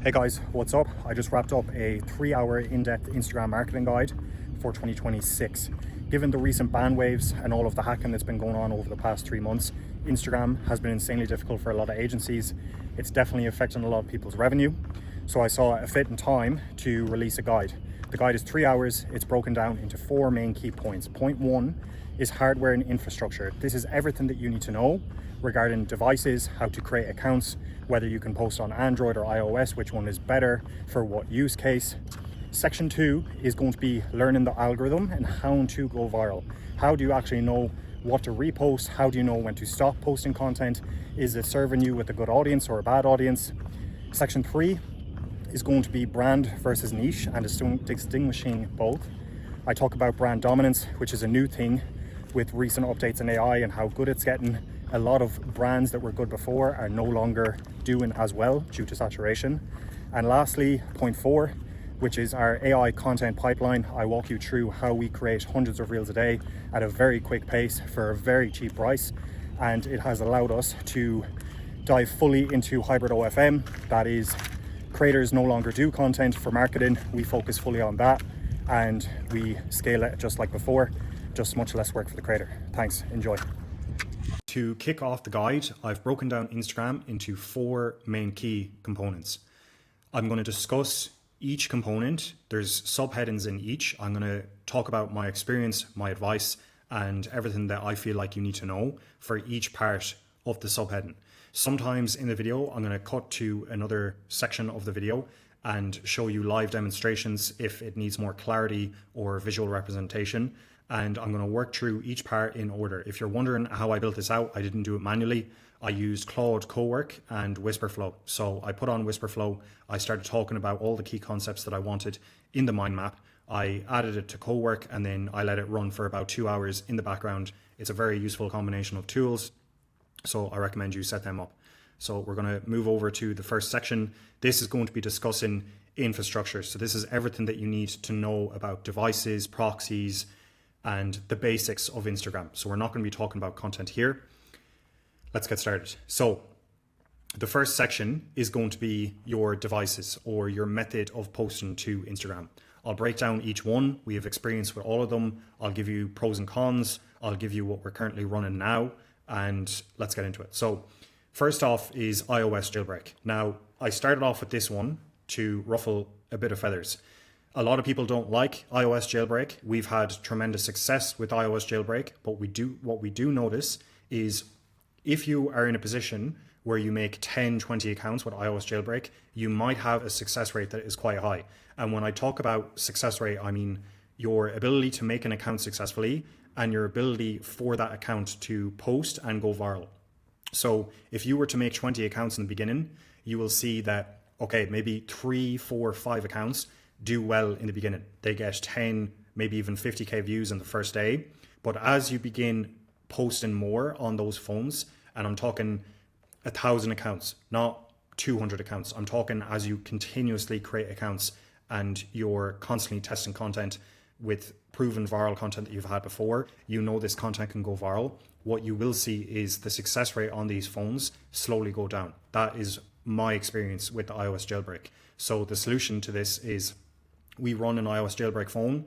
Hey guys, what's up? I just wrapped up a 3-hour in-depth Instagram marketing guide for 2026. Given the recent ban waves and all of the hacking that's been going on over the past 3 months, Instagram has been insanely difficult for a lot of agencies. It's definitely affecting a lot of people's revenue. So I saw a fit in time to release a guide. The guide is 3 hours. It's broken down into 4 main key points. Point 1 is hardware and infrastructure. This is everything that you need to know regarding devices, how to create accounts, whether you can post on Android or iOS, which one is better for what use case. Section 2 is going to be learning the algorithm and how to go viral. How do you actually know what to repost? How do you know when to stop posting content? Is it serving you with a good audience or a bad audience? Section 3 is going to be brand versus niche and distinguishing both. I talk about brand dominance, which is a new thing with recent updates in AI and how good it's getting. A lot of brands that were good before are no longer doing as well due to saturation. And lastly, point 4, which is our AI content pipeline. I walk you through how we create hundreds of reels a day at a very quick pace for a very cheap price. And it has allowed us to dive fully into hybrid OFM. That is, creators no longer do content for marketing. We focus fully on that and we scale it just like before, just much less work for the creator. Thanks, enjoy. To kick off the guide, I've broken down Instagram into 4 main key components. I'm going to discuss each component. There's subheadings in each. I'm going to talk about my experience, my advice, and everything that I feel like you need to know for each part of the subheading. Sometimes in the video, I'm going to cut to another section of the video and show you live demonstrations if it needs more clarity or visual representation. And I'm going to work through each part in order. If you're wondering how I built this out, I didn't do it manually. I used Claude Cowork and Whisperflow. So I put on Whisperflow. I started talking about all the key concepts that I wanted in the mind map. I added it to Cowork and then I let it run for about 2 hours in the background. It's a very useful combination of tools. So I recommend you set them up. So we're going to move over to the first section. This is going to be discussing infrastructure. So this is everything that you need to know about devices, proxies, and the basics of Instagram. So we're not going to be talking about content here. Let's get started. So the first section is going to be your devices or your method of posting to Instagram. I'll break down each one. We have experience with all of them. I'll give you pros and cons. I'll give you what we're currently running now, and let's get into it. So first off is iOS jailbreak. Now, I started off with this one to ruffle a bit of feathers. A lot of people don't like iOS jailbreak. We've had tremendous success with iOS jailbreak, but what we do notice is if you are in a position where you make 10, 20 accounts with iOS jailbreak, you might have a success rate that is quite high. And when I talk about success rate, I mean your ability to make an account successfully and your ability for that account to post and go viral. So if you were to make 20 accounts in the beginning, you will see that, okay, maybe 3, 4, 5 accounts do well in the beginning. They get 10, maybe even 50K views in the first day. But as you begin posting more on those phones, and I'm talking 1,000 accounts, not 200 accounts. I'm talking as you continuously create accounts and you're constantly testing content with proven viral content that you've had before, you know this content can go viral. What you will see is the success rate on these phones slowly go down. That is my experience with the iOS jailbreak. So the solution to this is we run an iOS jailbreak phone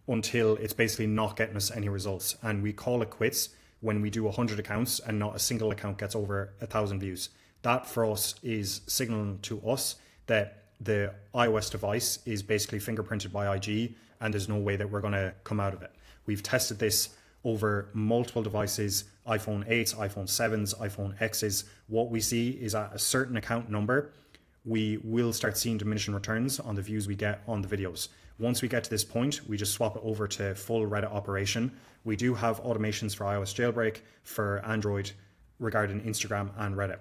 until it's basically not getting us any results. And we call it quits when we do 100 accounts and not a single account gets over 1,000 views. That for us is signaling to us that the iOS device is basically fingerprinted by IG and there's no way that we're going to come out of it. We've tested this over multiple devices, iPhone 8s, iPhone 7s, iPhone Xs. What we see is at a certain account number, we will start seeing diminishing returns on the views we get on the videos. Once we get to this point, we just swap it over to full Reddit operation. We do have automations for iOS jailbreak for Android regarding Instagram and Reddit.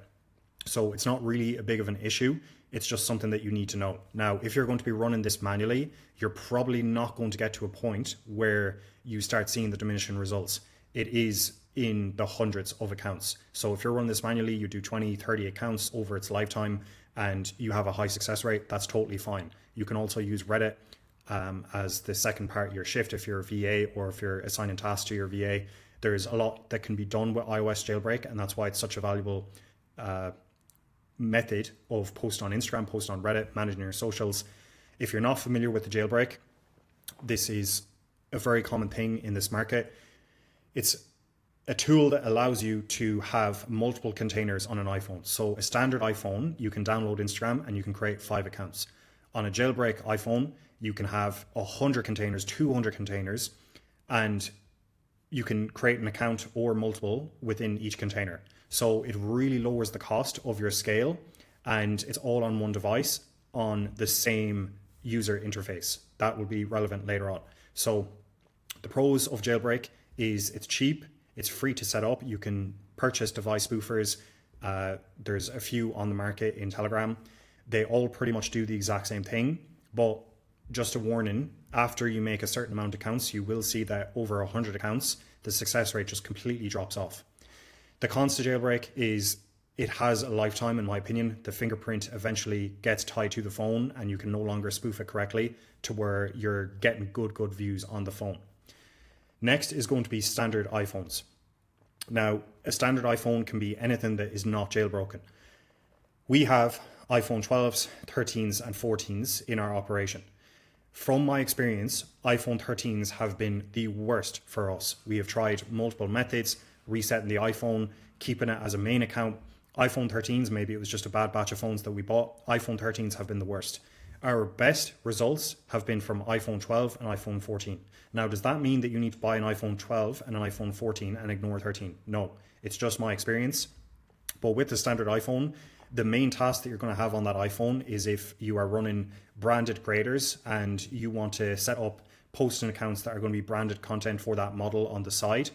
So it's not really a big of an issue. It's just something that you need to know. Now, if you're going to be running this manually, you're probably not going to get to a point where you start seeing the diminishing results. It is in the hundreds of accounts. So if you're running this manually, you do 20, 30 accounts over its lifetime and you have a high success rate, that's totally fine. You can also use Reddit as the second part of your shift if you're a VA or if you're assigning tasks to your VA. There's a lot that can be done with iOS jailbreak, and that's why it's such a valuable method of post on Instagram, post on Reddit, managing your socials. If you're not familiar with the jailbreak, this is a very common thing in this market. It's a tool that allows you to have multiple containers on an iPhone. So a standard iPhone, you can download Instagram and you can create 5 accounts. On a jailbreak iPhone, you can have 100 containers, 200 containers, and you can create an account or multiple within each container. So it really lowers the cost of your scale, and it's all on one device on the same user interface. That will be relevant later on. So the pros of jailbreak is it's cheap, it's free to set up. You can purchase device spoofers. There's a few on the market in Telegram. They all pretty much do the exact same thing, but just a warning, after you make a certain amount of accounts, you will see that over 100 accounts, the success rate just completely drops off. The cons to jailbreak is it has a lifetime, in my opinion. The fingerprint eventually gets tied to the phone and you can no longer spoof it correctly to where you're getting good views on the phone. Next is going to be standard iPhones. Now, a standard iPhone can be anything that is not jailbroken. We have iPhone 12s, 13s, and 14s in our operation. From my experience, iPhone 13s have been the worst for us. We have tried multiple methods, resetting the iPhone, keeping it as a main account. iPhone 13s, maybe it was just a bad batch of phones that we bought. iPhone 13s have been the worst. Our best results have been from iPhone 12 and iPhone 14. Now, does that mean that you need to buy an iPhone 12 and an iPhone 14 and ignore 13? No, it's just my experience. But with the standard iPhone, the main task that you're going to have on that iPhone is if you are running branded creators and you want to set up posting accounts that are going to be branded content for that model on the side,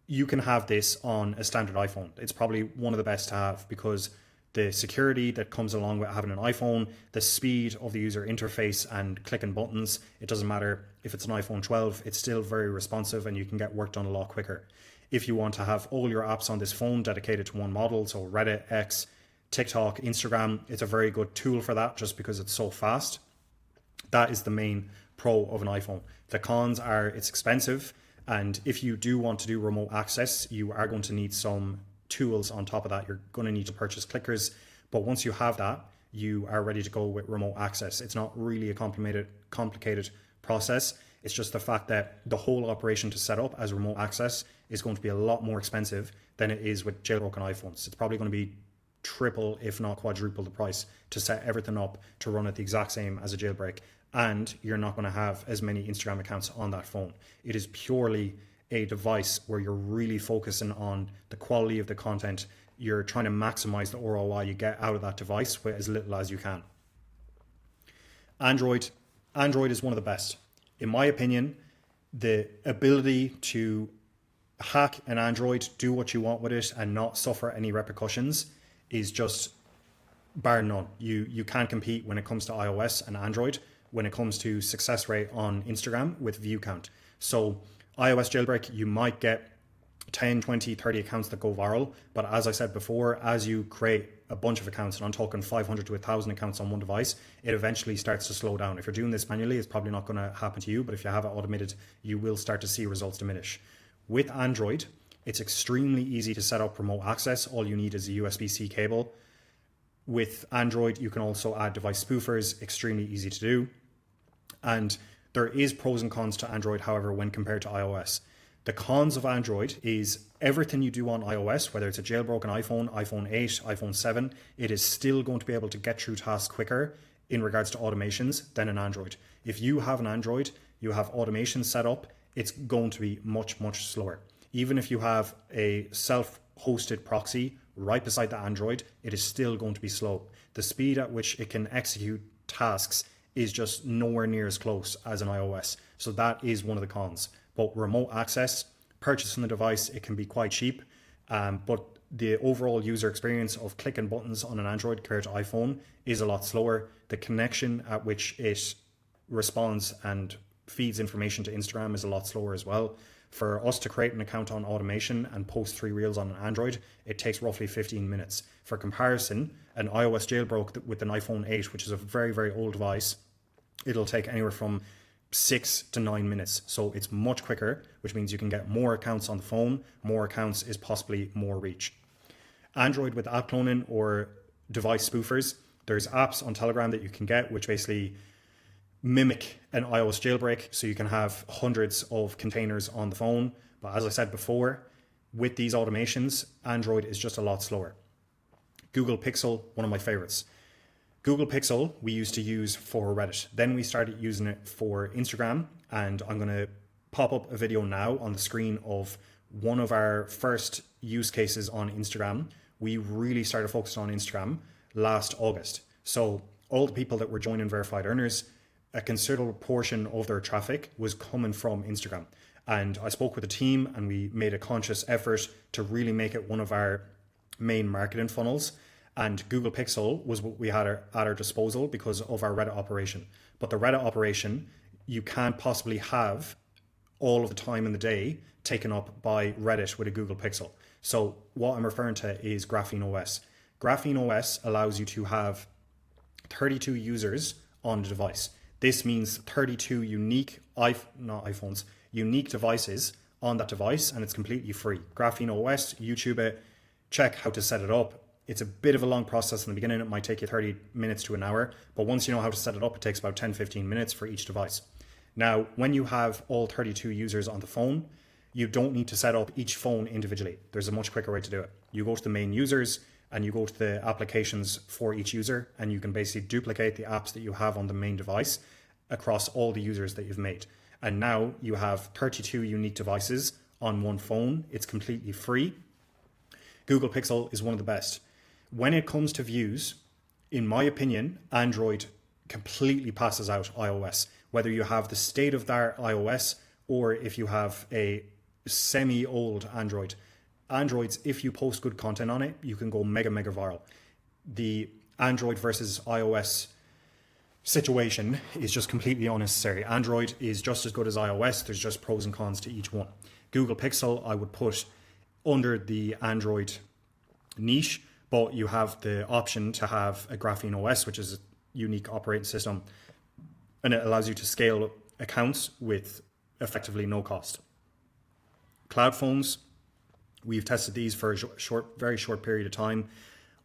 you can have this on a standard iPhone. It's probably one of the best to have because the security that comes along with having an iPhone, the speed of the user interface and clicking buttons, it doesn't matter if it's an iPhone 12, it's still very responsive and you can get work done a lot quicker. If you want to have all your apps on this phone dedicated to one model, so Reddit, X, TikTok, Instagram, it's a very good tool for that just because it's so fast. That is the main pro of an iPhone. The cons are it's expensive, and if you do want to do remote access, you are going to need some tools on top of that. You're going to need to purchase clickers, but once you have that, you are ready to go with remote access. It's not really a complicated process. It's just the fact that the whole operation to set up as remote access is going to be a lot more expensive than it is with jailbroken iPhones. It's probably going to be triple, if not quadruple the price to set everything up to run it the exact same as a jailbreak. And you're not going to have as many Instagram accounts on that phone. It is purely a device where you're really focusing on the quality of the content. You're trying to maximize the ROI you get out of that device with as little as you can. Android is one of the best. In my opinion, the ability to hack an Android, do what you want with it and not suffer any repercussions is just bar none. You can't compete when it comes to iOS and Android when it comes to success rate on Instagram with view count. So iOS jailbreak, you might get 10, 20, 30 accounts that go viral. But as I said before, as you create a bunch of accounts, and I'm talking 500 to 1,000 accounts on one device, it eventually starts to slow down. If you're doing this manually, it's probably not going to happen to you. But if you have it automated, you will start to see results diminish. With Android, it's extremely easy to set up remote access. All you need is a USB-C cable. With Android, you can also add device spoofers, extremely easy to do. And there is pros and cons to Android, however, when compared to iOS. The cons of Android is everything you do on iOS, whether it's a jailbroken iPhone, iPhone 8, iPhone 7, it is still going to be able to get through tasks quicker in regards to automations than an Android. If you have an Android, you have automation set up, it's going to be much, much slower. Even if you have a self-hosted proxy right beside the Android, it is still going to be slow. The speed at which it can execute tasks is just nowhere near as close as an iOS. So that is one of the cons. But remote access, purchasing the device, it can be quite cheap. But the overall user experience of clicking buttons on an Android compared to iPhone is a lot slower. The connection at which it responds and feeds information to Instagram is a lot slower as well. For us to create an account on automation and post 3 reels on an Android, it takes roughly 15 minutes. For comparison, an iOS jailbroke with an iPhone 8, which is a very, very old device, it'll take anywhere from 6 to 9 minutes. So it's much quicker, which means you can get more accounts on the phone. More accounts is possibly more reach. Android with app cloning or device spoofers. There's apps on Telegram that you can get which basically mimic an iOS jailbreak, so you can have hundreds of containers on the phone. But as I said before, with these automations, Android is just a lot slower. Google Pixel, one of my favorites. Google Pixel we used to use for Reddit. Then we started using it for Instagram, and I'm going to pop up a video now on the screen of one of our first use cases on Instagram. We really started focusing on Instagram last August. So all the people that were joining Verified Earners, a considerable portion of their traffic was coming from Instagram. And I spoke with the team and we made a conscious effort to really make it one of our main marketing funnels. And Google Pixel was what we had at our disposal because of our Reddit operation. But the Reddit operation, you can't possibly have all of the time in the day taken up by Reddit with a Google Pixel. So what I'm referring to is Graphene OS. Graphene OS allows you to have 32 users on the device. This means 32 unique unique devices on that device, and it's completely free. Graphene OS, YouTube it, check how to set it up. It's a bit of a long process in the beginning. It might take you 30 minutes to an hour, but once you know how to set it up, it takes about 10-15 minutes for each device. Now, when you have all 32 users on the phone, you don't need to set up each phone individually. There's a much quicker way to do it. You go to the main users and you go to the applications for each user, and you can basically duplicate the apps that you have on the main device across all the users that you've made. And now you have 32 unique devices on one phone. It's completely free. Google Pixel is one of the best. When it comes to views, in my opinion, Android completely passes out iOS. Whether you have the state-of-the-art iOS or if you have a semi-old Android. Androids, if you post good content on it, you can go mega viral. The Android versus iOS situation is just completely unnecessary. Android is just as good as iOS. There's just pros and cons to each one. Google Pixel, I would put under the Android niche, but you have the option to have a Graphene OS, which is a unique operating system, and it allows you to scale accounts with effectively no cost. Cloud phones, we've tested these for a very short period of time.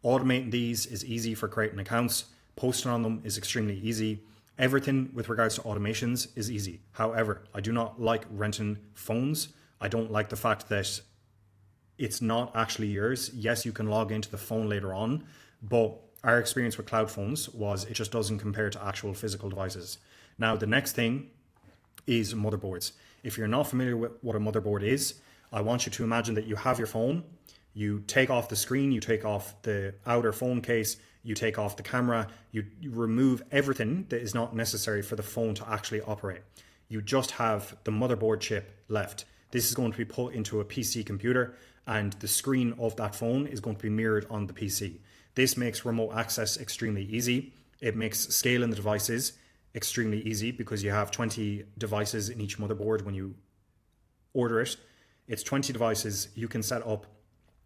Automating these is easy for creating accounts. Posting on them is extremely easy. Everything with regards to automations is easy. However, I do not like renting phones. I don't like the fact that it's not actually yours. Yes, you can log into the phone later on, but our experience with cloud phones was it just doesn't compare to actual physical devices. Now, the next thing is motherboards. If you're not familiar with what a motherboard is, I want you to imagine that you have your phone, you take off the screen, you take off the outer phone case, you take off the camera, you remove everything that is not necessary for the phone to actually operate. You just have the motherboard chip left. This is going to be put into a PC computer, and the screen of that phone is going to be mirrored on the PC. This makes remote access extremely easy. It makes scaling the devices extremely easy because you have 20 devices in each motherboard when you order it. It's 20 devices. You can set up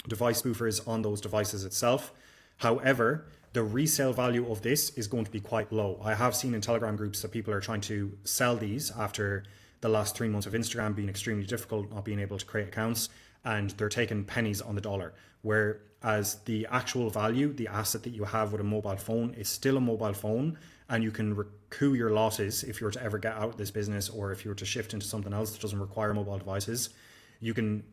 device spoofers on those devices itself. However, the resale value of this is going to be quite low. I have seen in Telegram groups that people are trying to sell these after the last 3 months of Instagram being extremely difficult, not being able to create accounts, and they're taking pennies on the dollar. Whereas the actual value, the asset that you have with a mobile phone is still a mobile phone, and you can recoup your losses if you were to ever get out of this business or if you were to shift into something else that doesn't require mobile devices. You can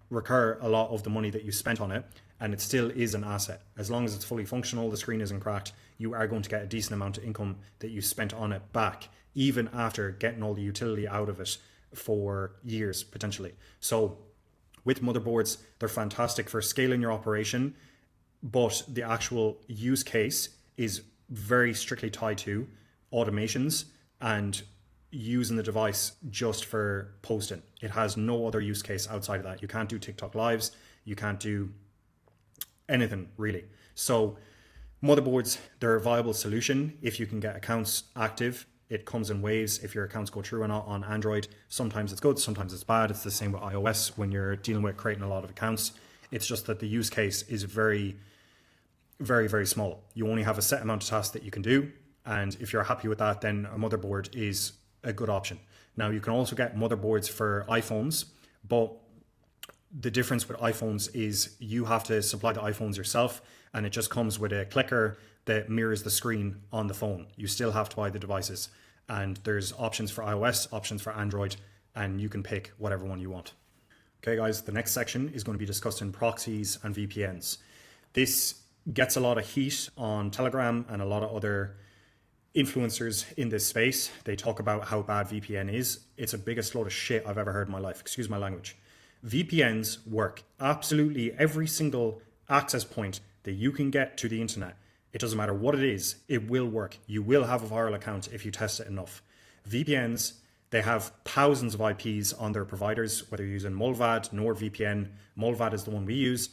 recur a lot of the money that you spent on it, and it still is an asset. As long as it's fully functional, the screen isn't cracked, you are going to get a decent amount of income that you spent on it back, even after getting all the utility out of it for years, potentially. So with motherboards, they're fantastic for scaling your operation, but the actual use case is very strictly tied to automations and using the device just for posting. It has no other use case outside of that. You can't do TikTok lives. You can't do anything really. So motherboards, they're a viable solution if you can get accounts active. It comes in waves if your accounts go through or not on Android. Sometimes it's good, sometimes it's bad. It's the same with iOS when you're dealing with creating a lot of accounts. It's just that the use case is very small. You only have a set amount of tasks that you can do. And if you're happy with that, then a motherboard is a good option. Now, you can also get motherboards for iPhones, but The difference with iPhones is you have to supply the iPhones yourself, and it just comes with a clicker that mirrors the screen on the phone. You still have to buy the devices, and there's options for iOS, options for Android, and you can pick whatever one you want. Okay guys, the next section is going to be discussing proxies and VPNs. This gets a lot of heat on Telegram and a lot of other influencers in this space. They talk about how bad VPN is. It's the biggest load of shit I've ever heard in my life. Excuse my language. VPNs work. Absolutely every single access point that you can get to the internet, it doesn't matter what it is, it will work. You will have a viral account if you test it enough. VPNs, they have thousands of IPs on their providers, whether you're using Mullvad, NordVPN. Mullvad is the one we use.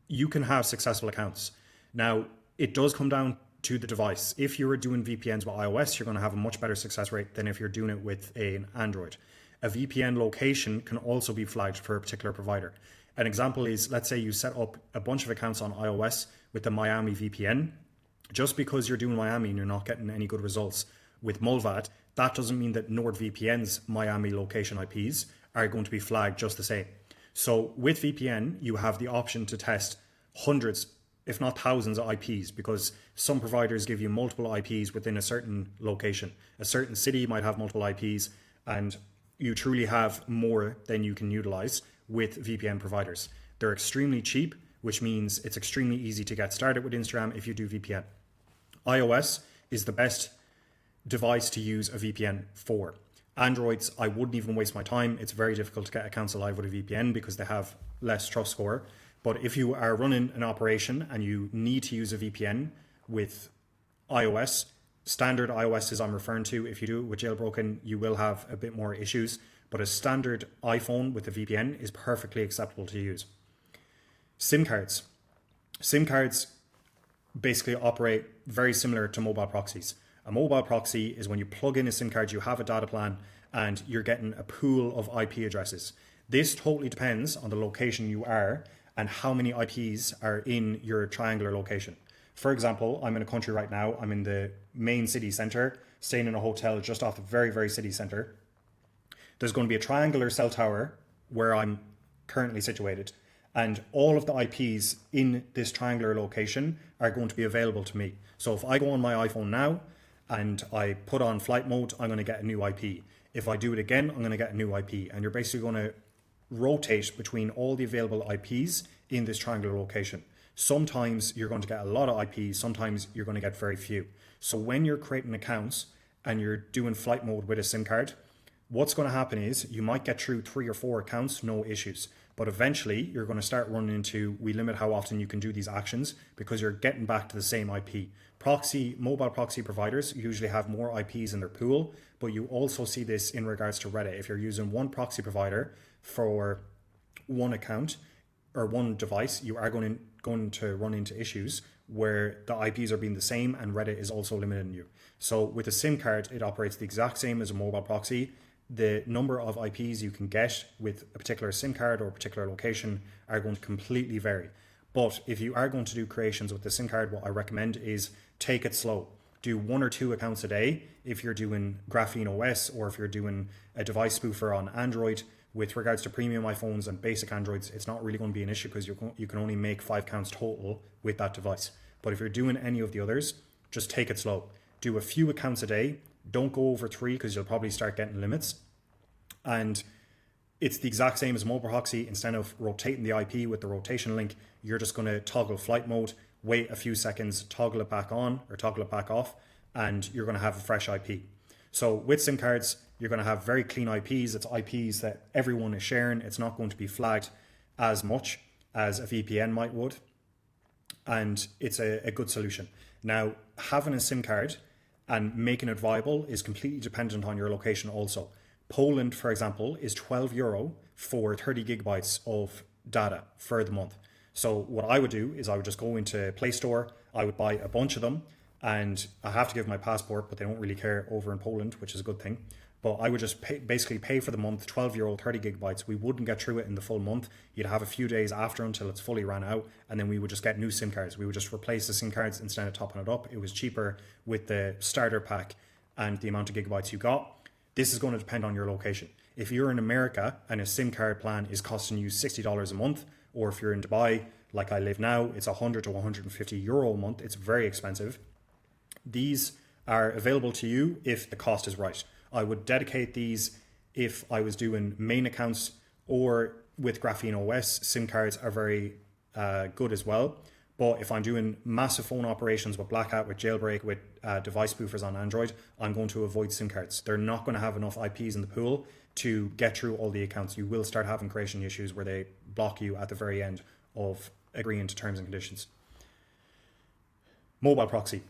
You can have successful accounts. Now, it does come down to the device. If you're doing VPNs with iOS, you're going to have a much better success rate than if you're doing it with an Android. A VPN location can also be flagged for a particular provider. An example is, let's say you set up a bunch of accounts on iOS with the Miami VPN. Just because you're doing Miami and you're not getting any good results with Mullvad, that doesn't mean that NordVPN's Miami location IPs are going to be flagged just the same. So with VPN, you have the option to test hundreds, if not thousands of IPs, because some providers give you multiple IPs within a certain location. A certain city might have multiple IPs, and you truly have more than you can utilize with VPN providers. They're extremely cheap, which means it's extremely easy to get started with Instagram if you do VPN. iOS is the best device to use a VPN for. Androids, I wouldn't even waste my time. It's very difficult to get accounts alive with a VPN because they have less trust score. But if you are running an operation and you need to use a VPN with iOS, standard iOS is I'm referring to, if you do it with jailbroken, you will have a bit more issues. But a standard iPhone with a VPN is perfectly acceptable to use. SIM cards. SIM cards basically operate very similar to mobile proxies. A mobile proxy is when you plug in a SIM card, you have a data plan, and you're getting a pool of IP addresses. This totally depends on the location you are and how many IPs are in your triangular location. For example, I'm in a country right now. I'm in the main city center, staying in a hotel just off the very, very city center. There's going to be a triangular cell tower where I'm currently situated, and all of the IPs in this triangular location are going to be available to me. So if I go on my iPhone now and I put on flight mode, I'm going to get a new IP. If I do it again, I'm going to get a new IP. And you're basically going to rotate between all the available IPs in this triangular location. Sometimes you're going to get a lot of IPs, sometimes you're going to get very few. So when you're creating accounts and you're doing flight mode with a SIM card, what's going to happen is you might get through 3 or 4 accounts, no issues. But eventually you're going to start running into, we limit how often you can do these actions because you're getting back to the same IP. Mobile proxy providers usually have more IPs in their pool, but you also see this in regards to Reddit. If you're using one proxy provider for one account or one device, you are going to run into issues where the IPs are being the same and Reddit is also limiting you. So with a SIM card, it operates the exact same as a mobile proxy. The number of IPs you can get with a particular SIM card or a particular location are going to completely vary. But if you are going to do creations with the SIM card, what I recommend is take it slow. Do 1 or 2 accounts a day if you're doing Graphene OS or if you're doing a device spoofer on Android. With regards to premium iPhones and basic Androids, it's not really going to be an issue because you can only make 5 counts total with that device. But if you're doing any of the others, just take it slow. Do a few accounts a day. Don't go over 3 because you'll probably start getting limits. And it's the exact same as mobile proxy. Instead of rotating the IP with the rotation link, you're just going to toggle flight mode, wait a few seconds, toggle it back on or toggle it back off, and you're going to have a fresh IP. So with SIM cards, you're going to have very clean IPs. It's IPs that everyone is sharing. It's not going to be flagged as much as a VPN might would. And it's a good solution. Now, having a SIM card and making it viable is completely dependent on your location also. Poland, for example, is €12 for 30 gigabytes of data for the month. So what I would do is I would just go into Play Store, I would buy a bunch of them, and I have to give my passport, but they don't really care over in Poland, which is a good thing. But I would just basically pay for the month, €12, 30 gigabytes. We wouldn't get through it in the full month. You'd have a few days after until it's fully ran out, and then we would just get new SIM cards. We would just replace the SIM cards instead of topping it up. It was cheaper with the starter pack and the amount of gigabytes you got. This is going to depend on your location. If you're in America and a SIM card plan is costing you $60 a month, or if you're in Dubai, like I live now, it's 100 to 150 euro a month. It's very expensive. These are available to you if the cost is right. I would dedicate these if I was doing main accounts, or with Graphene OS, SIM cards are very good as well. But if I'm doing massive phone operations with blackout, with jailbreak, with device spoofers on Android, I'm going to avoid SIM cards. They're not going to have enough IPs in the pool to get through all the accounts. You will start having creation issues where they block you at the very end of agreeing to terms and conditions. Mobile proxy.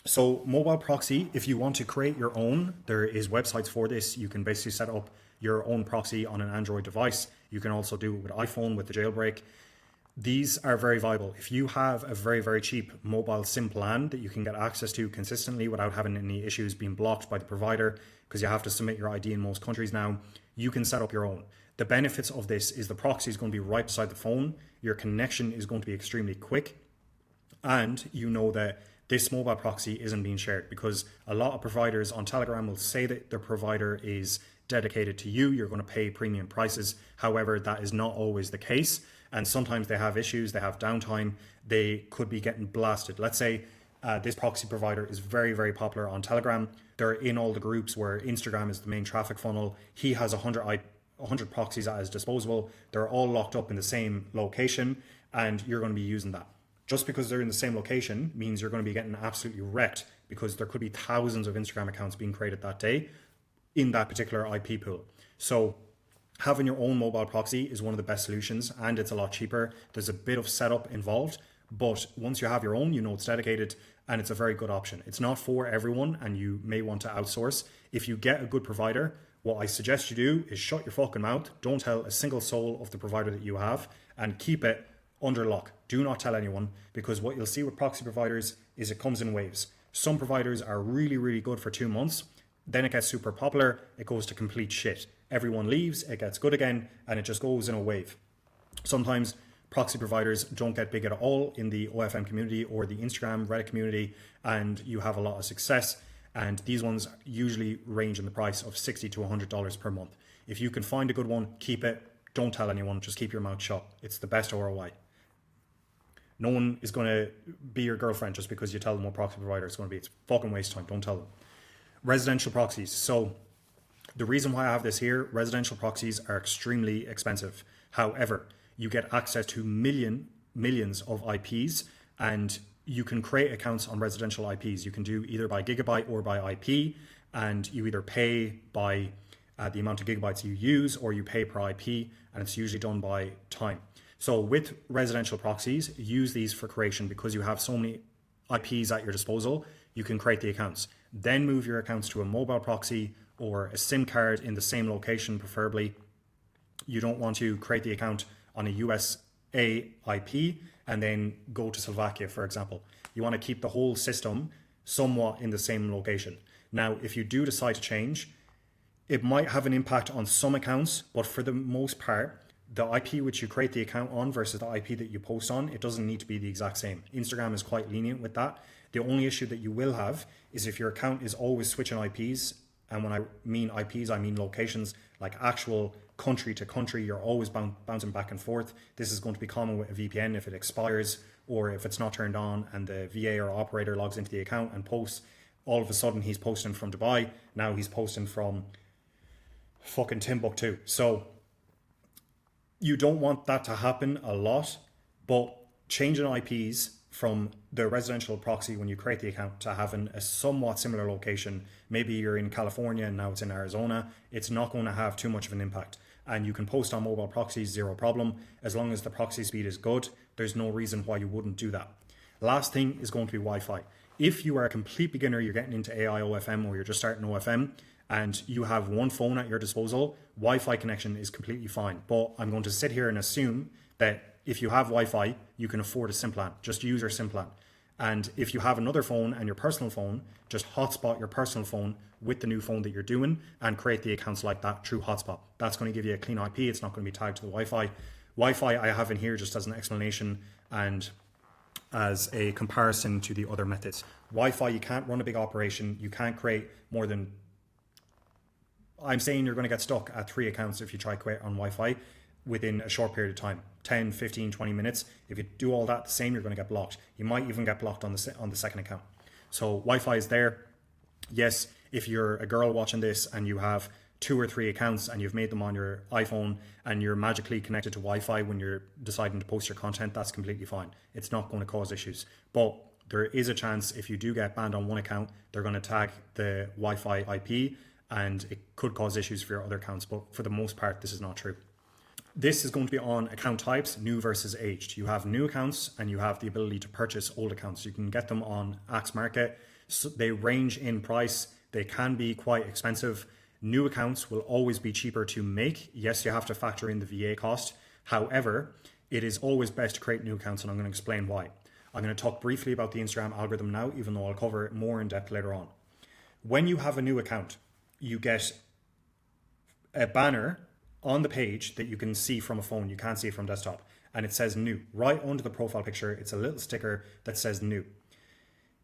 So mobile proxy, if you want to create your own, there is websites for this. You can basically set up your own proxy on an Android device. You can also do it with iPhone with the jailbreak. These are very viable. If you have a very, very cheap mobile SIM plan that you can get access to consistently without having any issues being blocked by the provider, because you have to submit your ID in most countries now, you can set up your own. The benefits of this is the proxy is going to be right beside the phone. Your connection is going to be extremely quick. And you know that this mobile proxy isn't being shared, because a lot of providers on Telegram will say that their provider is dedicated to you. You're going to pay premium prices. However, that is not always the case. And sometimes they have issues, they have downtime, they could be getting blasted. Let's say this proxy provider is very, very popular on Telegram. They're in all the groups where Instagram is the main traffic funnel. He has 100 proxies at his disposal. They're all locked up in the same location, and you're going to be using that. Just because they're in the same location means you're going to be getting absolutely wrecked, because there could be thousands of Instagram accounts being created that day in that particular IP pool. So having your own mobile proxy is one of the best solutions, and it's a lot cheaper. There's a bit of setup involved, but once you have your own, you know it's dedicated, and it's a very good option. It's not for everyone, and you may want to outsource. If you get a good provider, what I suggest you do is shut your fucking mouth. Don't tell a single soul of the provider that you have, and keep it under lock. Do not tell anyone, because what you'll see with proxy providers is it comes in waves. Some providers are really, really good for 2 months. Then it gets super popular. It goes to complete shit. Everyone leaves, it gets good again, and it just goes in a wave. Sometimes proxy providers don't get big at all in the OFM community or the Instagram, Reddit community, and you have a lot of success. And these ones usually range in the price of $60 to $100 per month. If you can find a good one, keep it. Don't tell anyone. Just keep your mouth shut. It's the best ROI. No one is going to be your girlfriend just because you tell them what proxy provider it's going to be. It's fucking waste of time. Don't tell them. Residential proxies. So the reason why I have this here, residential proxies are extremely expensive. However, you get access to millions of IPs, and you can create accounts on residential IPs. You can do either by gigabyte or by IP, and you either pay by the amount of gigabytes you use, or you pay per IP, and it's usually done by time. So with residential proxies, use these for creation, because you have so many IPs at your disposal. You can create the accounts, then move your accounts to a mobile proxy or a SIM card in the same location, preferably. You don't want to create the account on a USA IP and then go to Slovakia, for example. You want to keep the whole system somewhat in the same location. Now, if you do decide to change, it might have an impact on some accounts, but for the most part, the IP which you create the account on versus the IP that you post on, it doesn't need to be the exact same. Instagram is quite lenient with that. The only issue that you will have is if your account is always switching IPs, and when I mean IPs, I mean locations, like actual country to country, you're always bouncing back and forth. This is going to be common with a VPN if it expires, or if it's not turned on and the VA or operator logs into the account and posts. All of a sudden he's posting from Dubai, now he's posting from fucking Timbuktu. So you don't want that to happen a lot, but changing IPs from the residential proxy when you create the account to having a somewhat similar location, maybe you're in California and now it's in Arizona, it's not going to have too much of an impact. And you can post on mobile proxies, zero problem. As long as the proxy speed is good, there's no reason why you wouldn't do that. Last thing is going to be Wi-Fi. If you are a complete beginner, you're getting into AI OFM, or you're just starting OFM, and you have one phone at your disposal, Wi-Fi connection is completely fine. But I'm going to sit here and assume that if you have Wi-Fi, you can afford a SIM plan. Just use your SIM plan. And if you have another phone and your personal phone, just hotspot your personal phone with the new phone that you're doing and create the accounts like that through hotspot. That's going to give you a clean IP. It's not going to be tagged to the Wi-Fi. Wi-Fi I have in here just as an explanation and as a comparison to the other methods. Wi-Fi, you can't run a big operation. You can't create more than I'm saying you're going to get stuck at 3 accounts if you try quit on Wi-Fi within a short period of time, 10, 15, 20 minutes. If you do all that the same, you're going to get blocked. You might even get blocked on the second account. So Wi-Fi is there. Yes, if you're a girl watching this and you have 2 or 3 accounts and you've made them on your iPhone and you're magically connected to Wi-Fi when you're deciding to post your content, that's completely fine. It's not going to cause issues. But there is a chance if you do get banned on one account, they're going to tag the Wi-Fi IP and it could cause issues for your other accounts. But for the most part, this is not true. This is going to be on account types, new versus aged. You have new accounts and you have the ability to purchase old accounts. You can get them on Axe Market. So they range in price. They can be quite expensive. New accounts will always be cheaper to make. Yes, you have to factor in the VA cost. However, it is always best to create new accounts, and I'm going to explain why. I'm going to talk briefly about the Instagram algorithm now, even though I'll cover it more in depth later on. When you have a new account, you get a banner on the page that you can see from a phone. You can't see it from desktop. And it says new. Right under the profile picture, it's a little sticker that says new.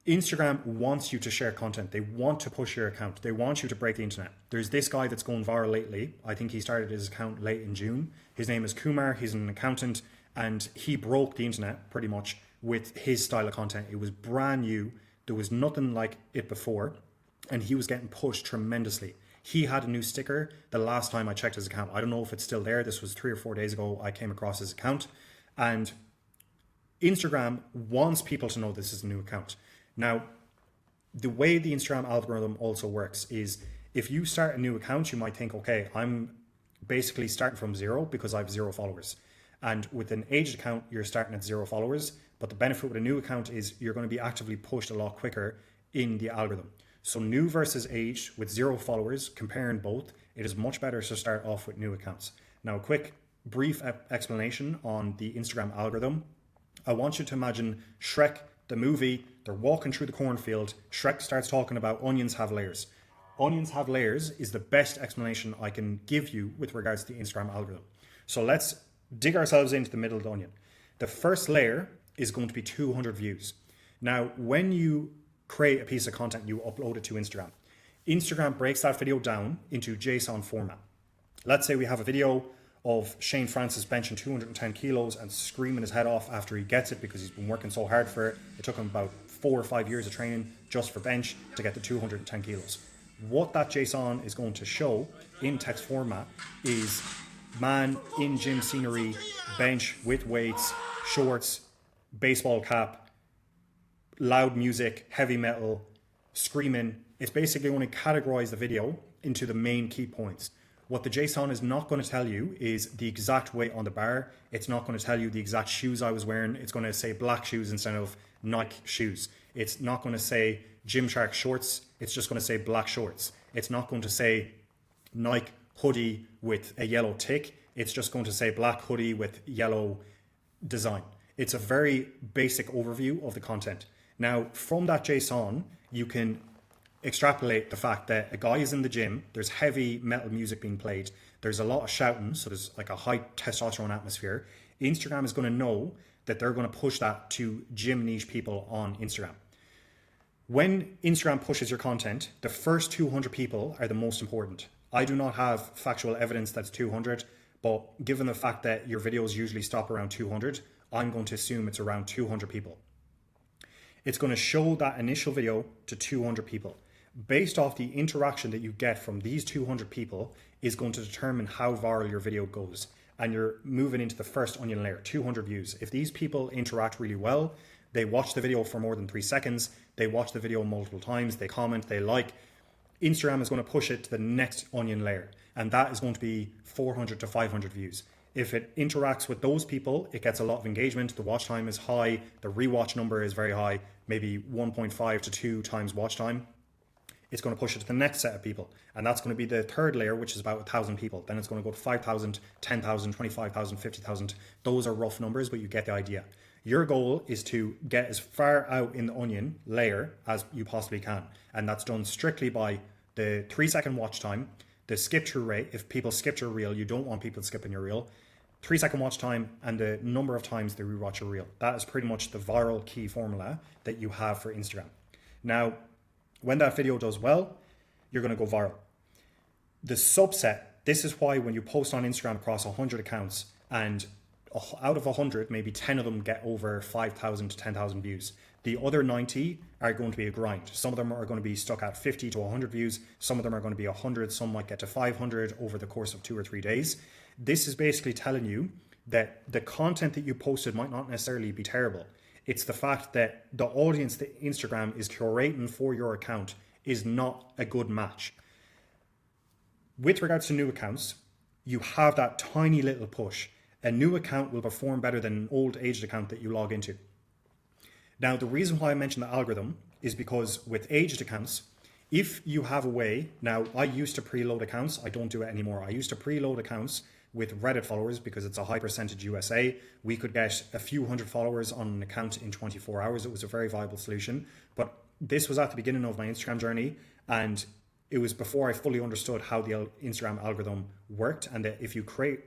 Instagram wants you to share content. They want to push your account. They want you to break the internet. There's this guy that's going viral lately. I think he started his account late in June. His name is Kumar. He's an accountant and he broke the internet pretty much with his style of content. It was brand new. There was nothing like it before and he was getting pushed tremendously. He had a new sticker the last time I checked his account. I don't know if it's still there. This was 3 or 4 days ago. I came across his account and Instagram wants people to know this is a new account. Now, the way the Instagram algorithm also works is if you start a new account, you might think, okay, I'm basically starting from 0 because I have 0 followers. And with an aged account, you're starting at 0 followers. But the benefit with a new account is you're going to be actively pushed a lot quicker in the algorithm. So new versus aged with 0 followers, comparing both, it is much better to start off with new accounts. Now, a quick brief explanation on the Instagram algorithm. I want you to imagine Shrek, the movie. They're walking through the cornfield. Shrek starts talking about onions have layers. Onions have layers is the best explanation I can give you with regards to the Instagram algorithm. So let's dig ourselves into the middle of the onion. The first layer is going to be 200 views. Now, when you create a piece of content, you upload it to Instagram. Instagram breaks that video down into JSON format. Let's say we have a video of Shane Francis benching 210 kilos and screaming his head off after he gets it because he's been working so hard for it. It took him about 4 or 5 years of training just for bench to get to 210 kilos. What that JSON is going to show in text format is man in gym scenery, bench with weights, shorts, baseball cap, loud music, heavy metal, screaming. It's basically going to categorize the video into the main key points. What the JSON is not going to tell you is the exact weight on the bar. It's not going to tell you the exact shoes I was wearing. It's going to say black shoes instead of Nike shoes. It's not going to say Gymshark shorts. It's just going to say black shorts. It's not going to say Nike hoodie with a yellow tick. It's just going to say black hoodie with yellow design. It's a very basic overview of the content. Now, from that JSON, you can extrapolate the fact that a guy is in the gym, there's heavy metal music being played, there's a lot of shouting, so there's like a high testosterone atmosphere. Instagram is going to know that they're going to push that to gym niche people on Instagram. When Instagram pushes your content, the first 200 people are the most important. I do not have factual evidence that's 200, but given the fact that your videos usually stop around 200, I'm going to assume it's around 200 people. It's going to show that initial video to 200 people. Based off the interaction that you get from these 200 people is going to determine how viral your video goes. And you're moving into the first onion layer, 200 views. If these people interact really well, they watch the video for more than 3 seconds, they watch the video multiple times, they comment, they like, Instagram is going to push it to the next onion layer. And that is going to be 400 to 500 views. If it interacts with those people, it gets a lot of engagement. The watch time is high. The rewatch number is very high, maybe 1.5 to 2 times watch time. It's going to push it to the next set of people. And that's going to be the third layer, which is about 1,000 people. Then it's going to go to 5,000, 10,000, 25,000, 50,000. Those are rough numbers, but you get the idea. Your goal is to get as far out in the onion layer as you possibly can. And that's done strictly by the 3-second watch time, the skip through rate. If people skip your reel, you don't want people skipping your reel. 3-second watch time and the number of times they rewatch your reel. That is pretty much the viral key formula that you have for Instagram. Now, when that video does well, you're going to go viral. The subset, this is why when you post on Instagram across 100 accounts and out of 100, maybe 10 of them get over 5,000 to 10,000 views. The other 90 are going to be a grind. Some of them are going to be stuck at 50 to 100 views. Some of them are going to be 100. Some might get to 500 over the course of 2 or 3 days. This is basically telling you that the content that you posted might not necessarily be terrible. It's the fact that the audience that Instagram is curating for your account is not a good match. With regards to new accounts, you have that tiny little push. A new account will perform better than an old aged account that you log into. Now, the reason why I mentioned the algorithm is because with aged accounts, if you have a way, now I used to preload accounts, I don't do it anymore. I used to preload accounts with Reddit followers because it's a high percentage USA. We could get a few hundred followers on an account in 24 hours. It was a very viable solution. But this was at the beginning of my Instagram journey, and it was before I fully understood how the Instagram algorithm worked, and that if you create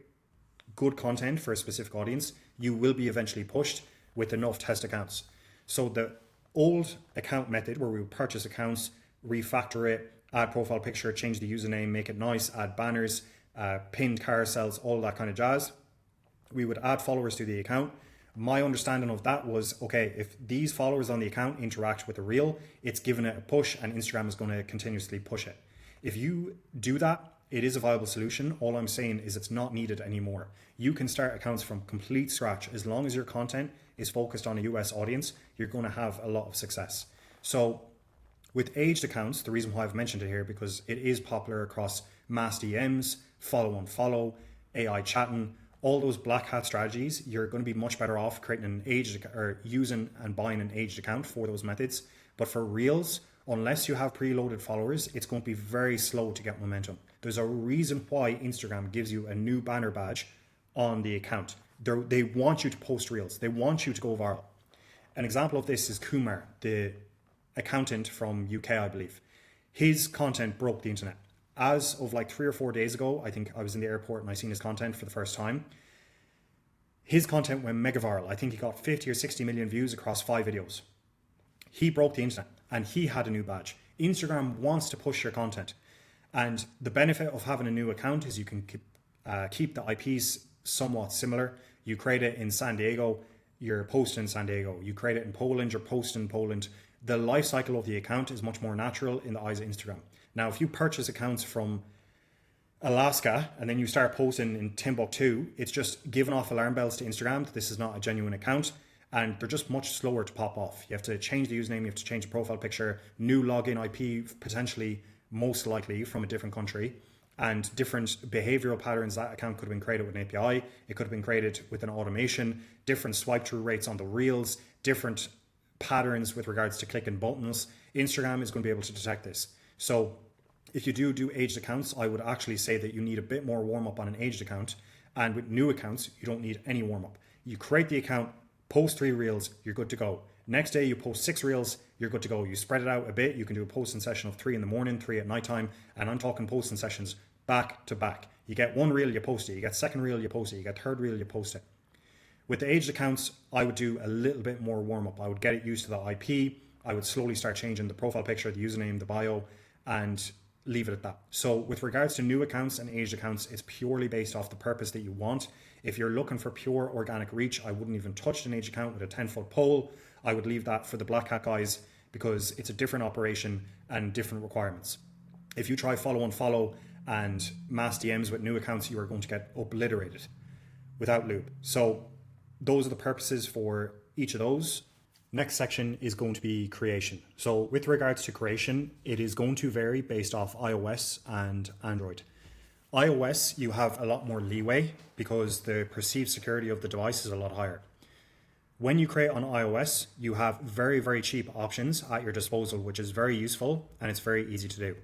good content for a specific audience, you will be eventually pushed with enough test accounts. So the old account method where we would purchase accounts, refactor it, add profile picture, change the username, make it nice, add banners, pinned carousels, all that kind of jazz. We would add followers to the account. My understanding of that was, okay, if these followers on the account interact with the reel, it's giving it a push and Instagram is going to continuously push it. If you do that, it is a viable solution. All I'm saying is it's not needed anymore. You can start accounts from complete scratch. As long as your content is focused on a US audience, you're going to have a lot of success. So with aged accounts, the reason why I've mentioned it here, because it is popular across mass DMs, follow on follow, AI chatting, all those black hat strategies, you're going to be much better off creating an aged or using and buying an aged account for those methods. But for reels, unless you have preloaded followers, it's going to be very slow to get momentum. There's a reason why Instagram gives you a new banner badge on the account. They want you to post reels. They want you to go viral. An example of this is Kumar, the accountant from UK, I believe. His content broke the internet. As of like 3 or 4 days ago, I think I was in the airport and I seen his content for the first time. His content went mega viral. I think he got 50 or 60 million views across 5 videos. He broke the internet and he had a new badge. Instagram wants to push your content. And the benefit of having a new account is you can keep the IPs somewhat similar. You create it in San Diego, you're posting in San Diego. You create it in Poland, you're posting in Poland. The life cycle of the account is much more natural in the eyes of Instagram. Now, if you purchase accounts from Alaska and then you start posting in Timbuktu, it's just giving off alarm bells to Instagram that this is not a genuine account, and they're just much slower to pop off. You have to change the username, you have to change the profile picture, new login IP, potentially most likely from a different country, and different behavioral patterns. That account could have been created with an API, it could have been created with an automation, different swipe through rates on the reels, different patterns with regards to clicking buttons. Instagram is going to be able to detect this. So if you do aged accounts, I would actually say that you need a bit more warm up on an aged account. And with new accounts, you don't need any warm up. You create the account, post 3 reels, you're good to go. Next day, you post 6 reels, you're good to go. You spread it out a bit. You can do a posting session of 3 in the morning, 3 at nighttime. And I'm talking posting sessions back to back. You get 1 reel, you post it. You get 2nd reel, you post it. You get 3rd reel, you post it. With the aged accounts, I would do a little bit more warm up. I would get it used to the IP. I would slowly start changing the profile picture, the username, the bio, and leave it at that. So with regards to new accounts and aged accounts, it's purely based off the purpose that you want. If you're looking for pure organic reach, I wouldn't even touch an aged account with a 10-foot pole. I would leave that for the black hat guys because it's a different operation and different requirements. If you try follow and follow and mass DMs with new accounts, you are going to get obliterated without lube. So those are the purposes for each of those. Next section is going to be creation. So with regards to creation, it is going to vary based off iOS and Android. iOS, you have a lot more leeway because the perceived security of the device is a lot higher. When you create on iOS, you have very, very cheap options at your disposal, which is very useful and it's very easy to do.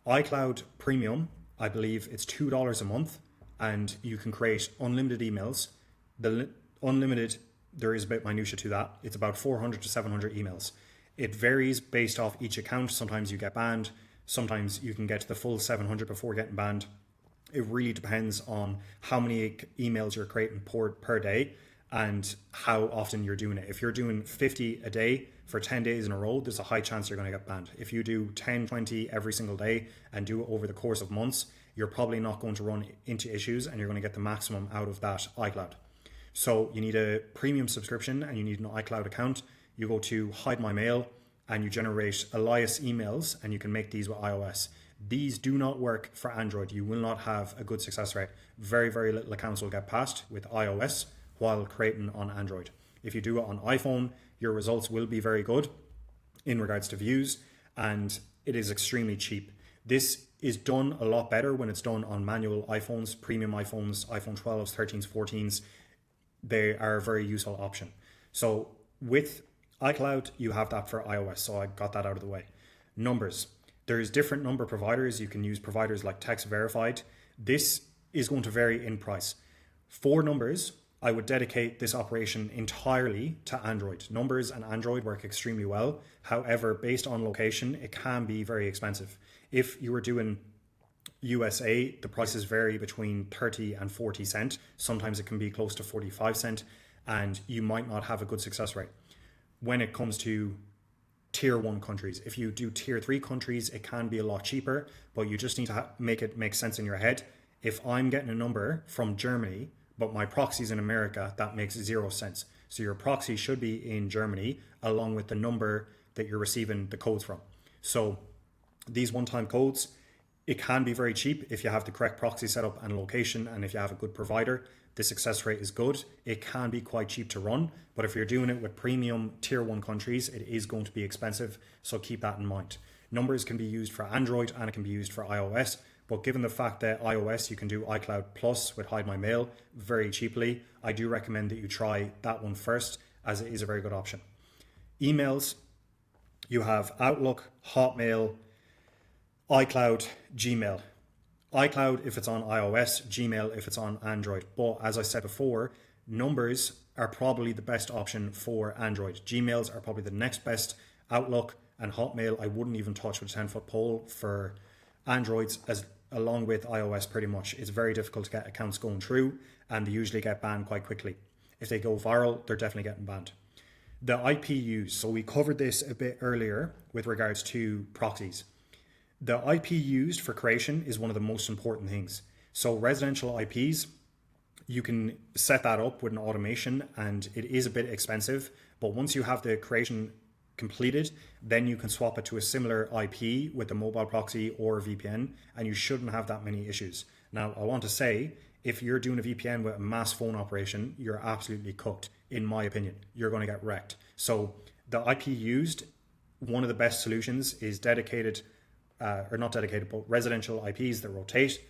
iCloud Premium, I believe it's $2 a month and you can create unlimited emails. The unlimited, there is a bit minutia to that. It's about 400 to 700 emails. It varies based off each account. Sometimes you get banned. Sometimes you can get to the full 700 before getting banned. It really depends on how many emails you're creating per day and how often you're doing it. If you're doing 50 a day for 10 days in a row, there's a high chance you're going to get banned. If you do 10, 20 every single day and do it over the course of months, you're probably not going to run into issues and you're going to get the maximum out of that iCloud. So you need a premium subscription and you need an iCloud account. You go to Hide My Mail and you generate alias emails, and you can make these with iOS. These do not work for Android. You will not have a good success rate. Very, very little accounts will get passed with iOS while creating on Android. If you do it on iPhone, your results will be very good in regards to views, and it is extremely cheap. This is done a lot better when it's done on manual iPhones, premium iPhones, iPhone 12s, 13s, 14s. They are a very useful option. So with iCloud, you have that for iOS, so I got that out of the way. Numbers. There's different number providers. You can use providers like Text Verified. This is going to vary in price. For numbers, I would dedicate this operation entirely to Android. Numbers and Android work extremely well. However, based on location, it can be very expensive. If you were doing USA, the prices vary between 30 and 40 cents. Sometimes it can be close to 45 cents, and you might not have a good success rate. When it comes to tier 1 countries, if you do tier 3 countries, it can be a lot cheaper, but you just need to make it make sense in your head. If I'm getting a number from Germany, but my proxy's in America, that makes 0 sense. So your proxy should be in Germany along with the number that you're receiving the codes from. So these one-time codes, it can be very cheap if you have the correct proxy setup and location, and if you have a good provider, the success rate is good. It can be quite cheap to run, but if you're doing it with premium tier 1 countries, it is going to be expensive, so keep that in mind. Numbers can be used for Android and it can be used for iOS, but given the fact that iOS, you can do iCloud Plus with Hide My Mail very cheaply, I do recommend that you try that one first, as it is a very good option. Emails, you have Outlook, Hotmail, iCloud, Gmail. iCloud if it's on iOS, Gmail if it's on Android. But as I said before, numbers are probably the best option for Android. Gmails are probably the next best. Outlook and Hotmail, I wouldn't even touch with a 10-foot pole for Androids, as along with iOS pretty much. It's very difficult to get accounts going through, and they usually get banned quite quickly. If they go viral, they're definitely getting banned. The IP used, so we covered this a bit earlier with regards to proxies. The IP used for creation is one of the most important things. So residential IPs, you can set that up with an automation, and it is a bit expensive, but once you have the creation completed, then you can swap it to a similar IP with a mobile proxy or a VPN, and you shouldn't have that many issues. Now, I want to say, if you're doing a VPN with a mass phone operation, you're absolutely cooked, in my opinion. You're going to get wrecked. So the IP used, one of the best solutions is dedicated, or not dedicated, but residential IPs that rotate,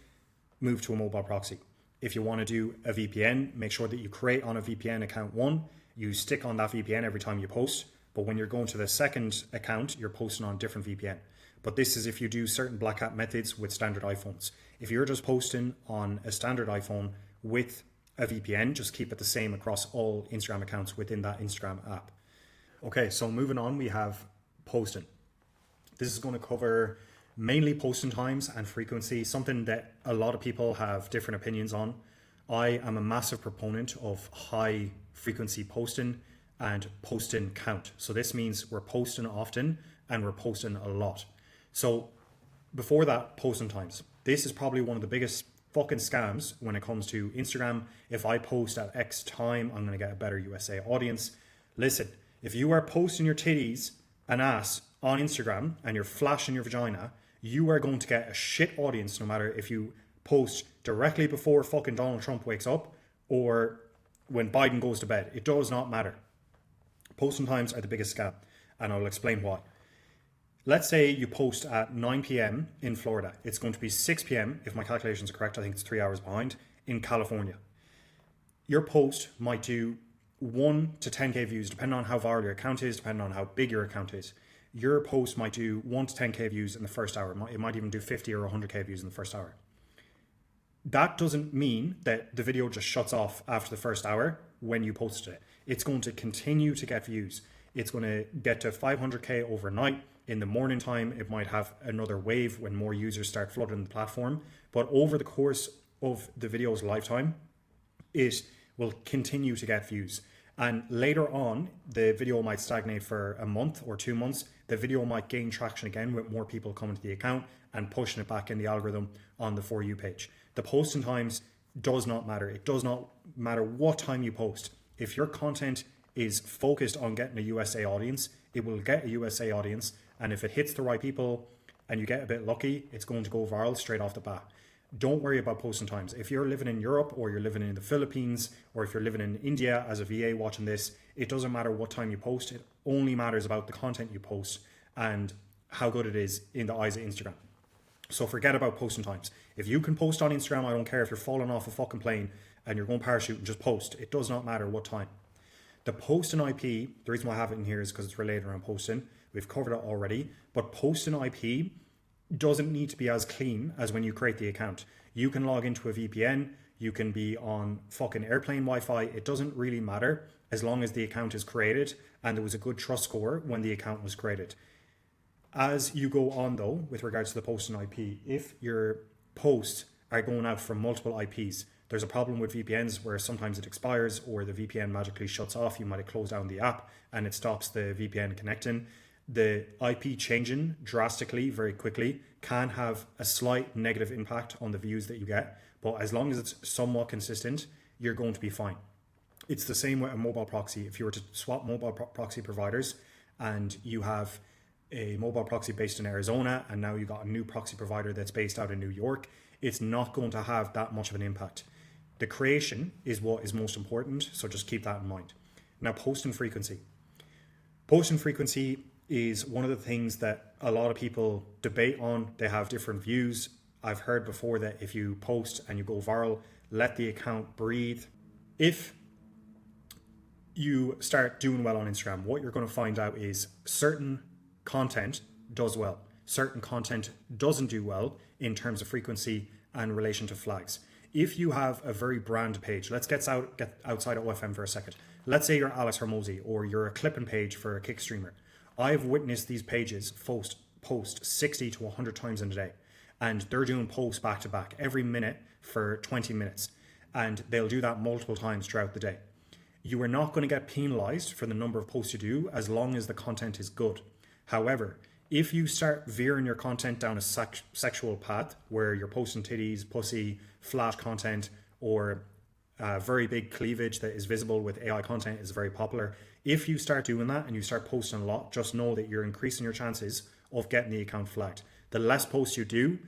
move to a mobile proxy. If you want to do a VPN, make sure that you create on a VPN account 1, you stick on that VPN every time you post, but when you're going to the second account, you're posting on a different VPN. But this is if you do certain black hat methods with standard iPhones. If you're just posting on a standard iPhone with a VPN, just keep it the same across all Instagram accounts within that Instagram app. Okay, so moving on, we have posting. This is going to cover mainly posting times and frequency, something that a lot of people have different opinions on. I am a massive proponent of high frequency posting and posting count. So this means we're posting often and we're posting a lot. So before that, posting times. This is probably one of the biggest fucking scams when it comes to Instagram. If I post at X time, I'm going to get a better USA audience. Listen, if you are posting your titties and ass on Instagram and you're flashing your vagina, you are going to get a shit audience no matter if you post directly before fucking Donald Trump wakes up or when Biden goes to bed. It does not matter. Posting times are the biggest scam, and I'll explain why. Let's say you post at 9 p.m. in Florida. It's going to be 6 p.m. if my calculations are correct. I think it's 3 hours behind in California. Your post might do 1 to 10k views, depending on how viral your account is, depending on how big your account is. Your post might do 1 to 10k views in the first hour. It might even do 50 or 100k views in the first hour. That doesn't mean that the video just shuts off after the first hour when you posted it. It's going to continue to get views. It's going to get to 500k overnight. In the morning time, it might have another wave when more users start flooding the platform. But over the course of the video's lifetime, it will continue to get views. And later on, the video might stagnate for a month or 2 months. The video might gain traction again with more people coming to the account and pushing it back in the algorithm on the For You page. The posting times does not matter. It does not matter what time you post. If your content is focused on getting a USA audience, it will get a USA audience. And if it hits the right people and you get a bit lucky, it's going to go viral straight off the bat. Don't worry about posting times. If you're living in Europe or you're living in the Philippines or if you're living in India as a VA watching this, it doesn't matter what time you post. It only matters about the content you post and how good it is in the eyes of Instagram. So forget about posting times. If you can post on Instagram, I don't care if you're falling off a fucking plane and you're going parachuting, just post. It does not matter what time. The posting IP, the reason why I have it in here is because it's related around posting. We've covered it already, but posting IP doesn't need to be as clean as when you create the account. You can log into a VPN, you can be on fucking airplane Wi-Fi. It doesn't really matter as long as the account is created and there was a good trust score when the account was created. As you go on though, with regards to the posting IP, if your posts are going out from multiple IPs, there's a problem with VPNs where sometimes it expires or the VPN magically shuts off. You might have closed down the app and it stops the VPN connecting. The IP changing drastically very quickly can have a slight negative impact on the views that you get, but as long as it's somewhat consistent, you're going to be fine. It's the same with a mobile proxy. If you were to swap mobile proxy providers and you have a mobile proxy based in Arizona and now you got a new proxy provider that's based out in New York, it's not going to have that much of an impact. The creation is what is most important, so just keep that in mind. Now, posting frequency. Posting frequency is one of the things that a lot of people debate on. They have different views. I've heard before that if you post and you go viral, let the account breathe. If you start doing well on Instagram, what you're going to find out is certain content does well. Certain content doesn't do well in terms of frequency and relation to flags. If you have a very brand page, let's get outside of OFM for a second. Let's say you're Alex Hormozy or you're a clipping page for a kick streamer. I've witnessed these pages post 60 to 100 times in a day, and they're doing posts back to back every minute for 20 minutes, and they'll do that multiple times throughout the day. You are not going to get penalized for the number of posts you do as long as the content is good. However, if you start veering your content down a sexual path where you're posting titties, pussy, flat content, or very big cleavage that is visible with AI content is very popular. If you start doing that and you start posting a lot, just know that you're increasing your chances of getting the account flagged. The less posts you do,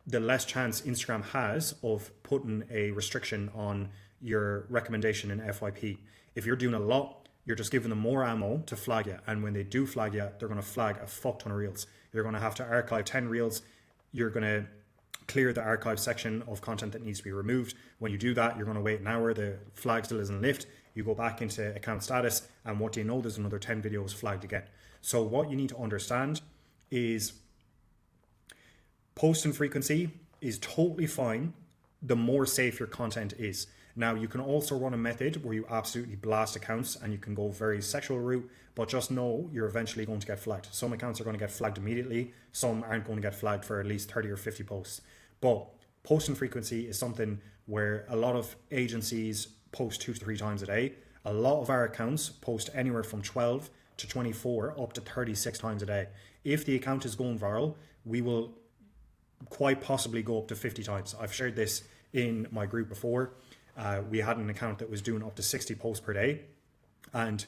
the less chance Instagram has of putting a restriction on your recommendation in FYP. If you're doing a lot, you're just giving them more ammo to flag you. And when they do flag you, they're going to flag a fuck ton of reels. You're going to have to archive 10 reels. You're going to clear the archive section of content that needs to be removed. When you do that, you're going to wait an hour. The flag still isn't lifted. You go back into account status, and what do you know? There's another 10 videos flagged again. So what you need to understand is posting frequency is totally fine the more safe your content is. Now, you can also run a method where you absolutely blast accounts and you can go very sexual route, but just know you're eventually going to get flagged. Some accounts are going to get flagged immediately. Some aren't going to get flagged for at least 30 or 50 posts. But posting frequency is something where a lot of agencies post 2 to 3 times a day. A lot of our accounts post anywhere from 12 to 24 up to 36 times a day. If the account is going viral, we will quite possibly go up to 50 times. I've shared this in my group before. We had an account that was doing up to 60 posts per day, and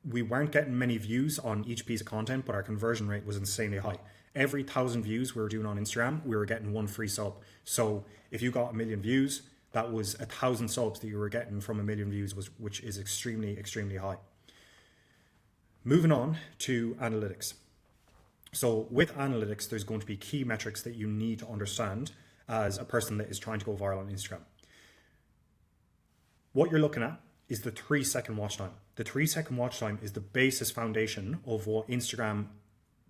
we weren't getting many views on each piece of content, but our conversion rate was insanely high. Every 1,000 views we were doing on Instagram, we were getting 1 free sub. So if you got 1 million views, that was 1,000 subs that you were getting from 1 million views, which is extremely, extremely high. Moving on to analytics. So with analytics, there's going to be key metrics that you need to understand as a person that is trying to go viral on Instagram. What you're looking at is the 3-second watch time. The 3-second watch time is the basis foundation of what Instagram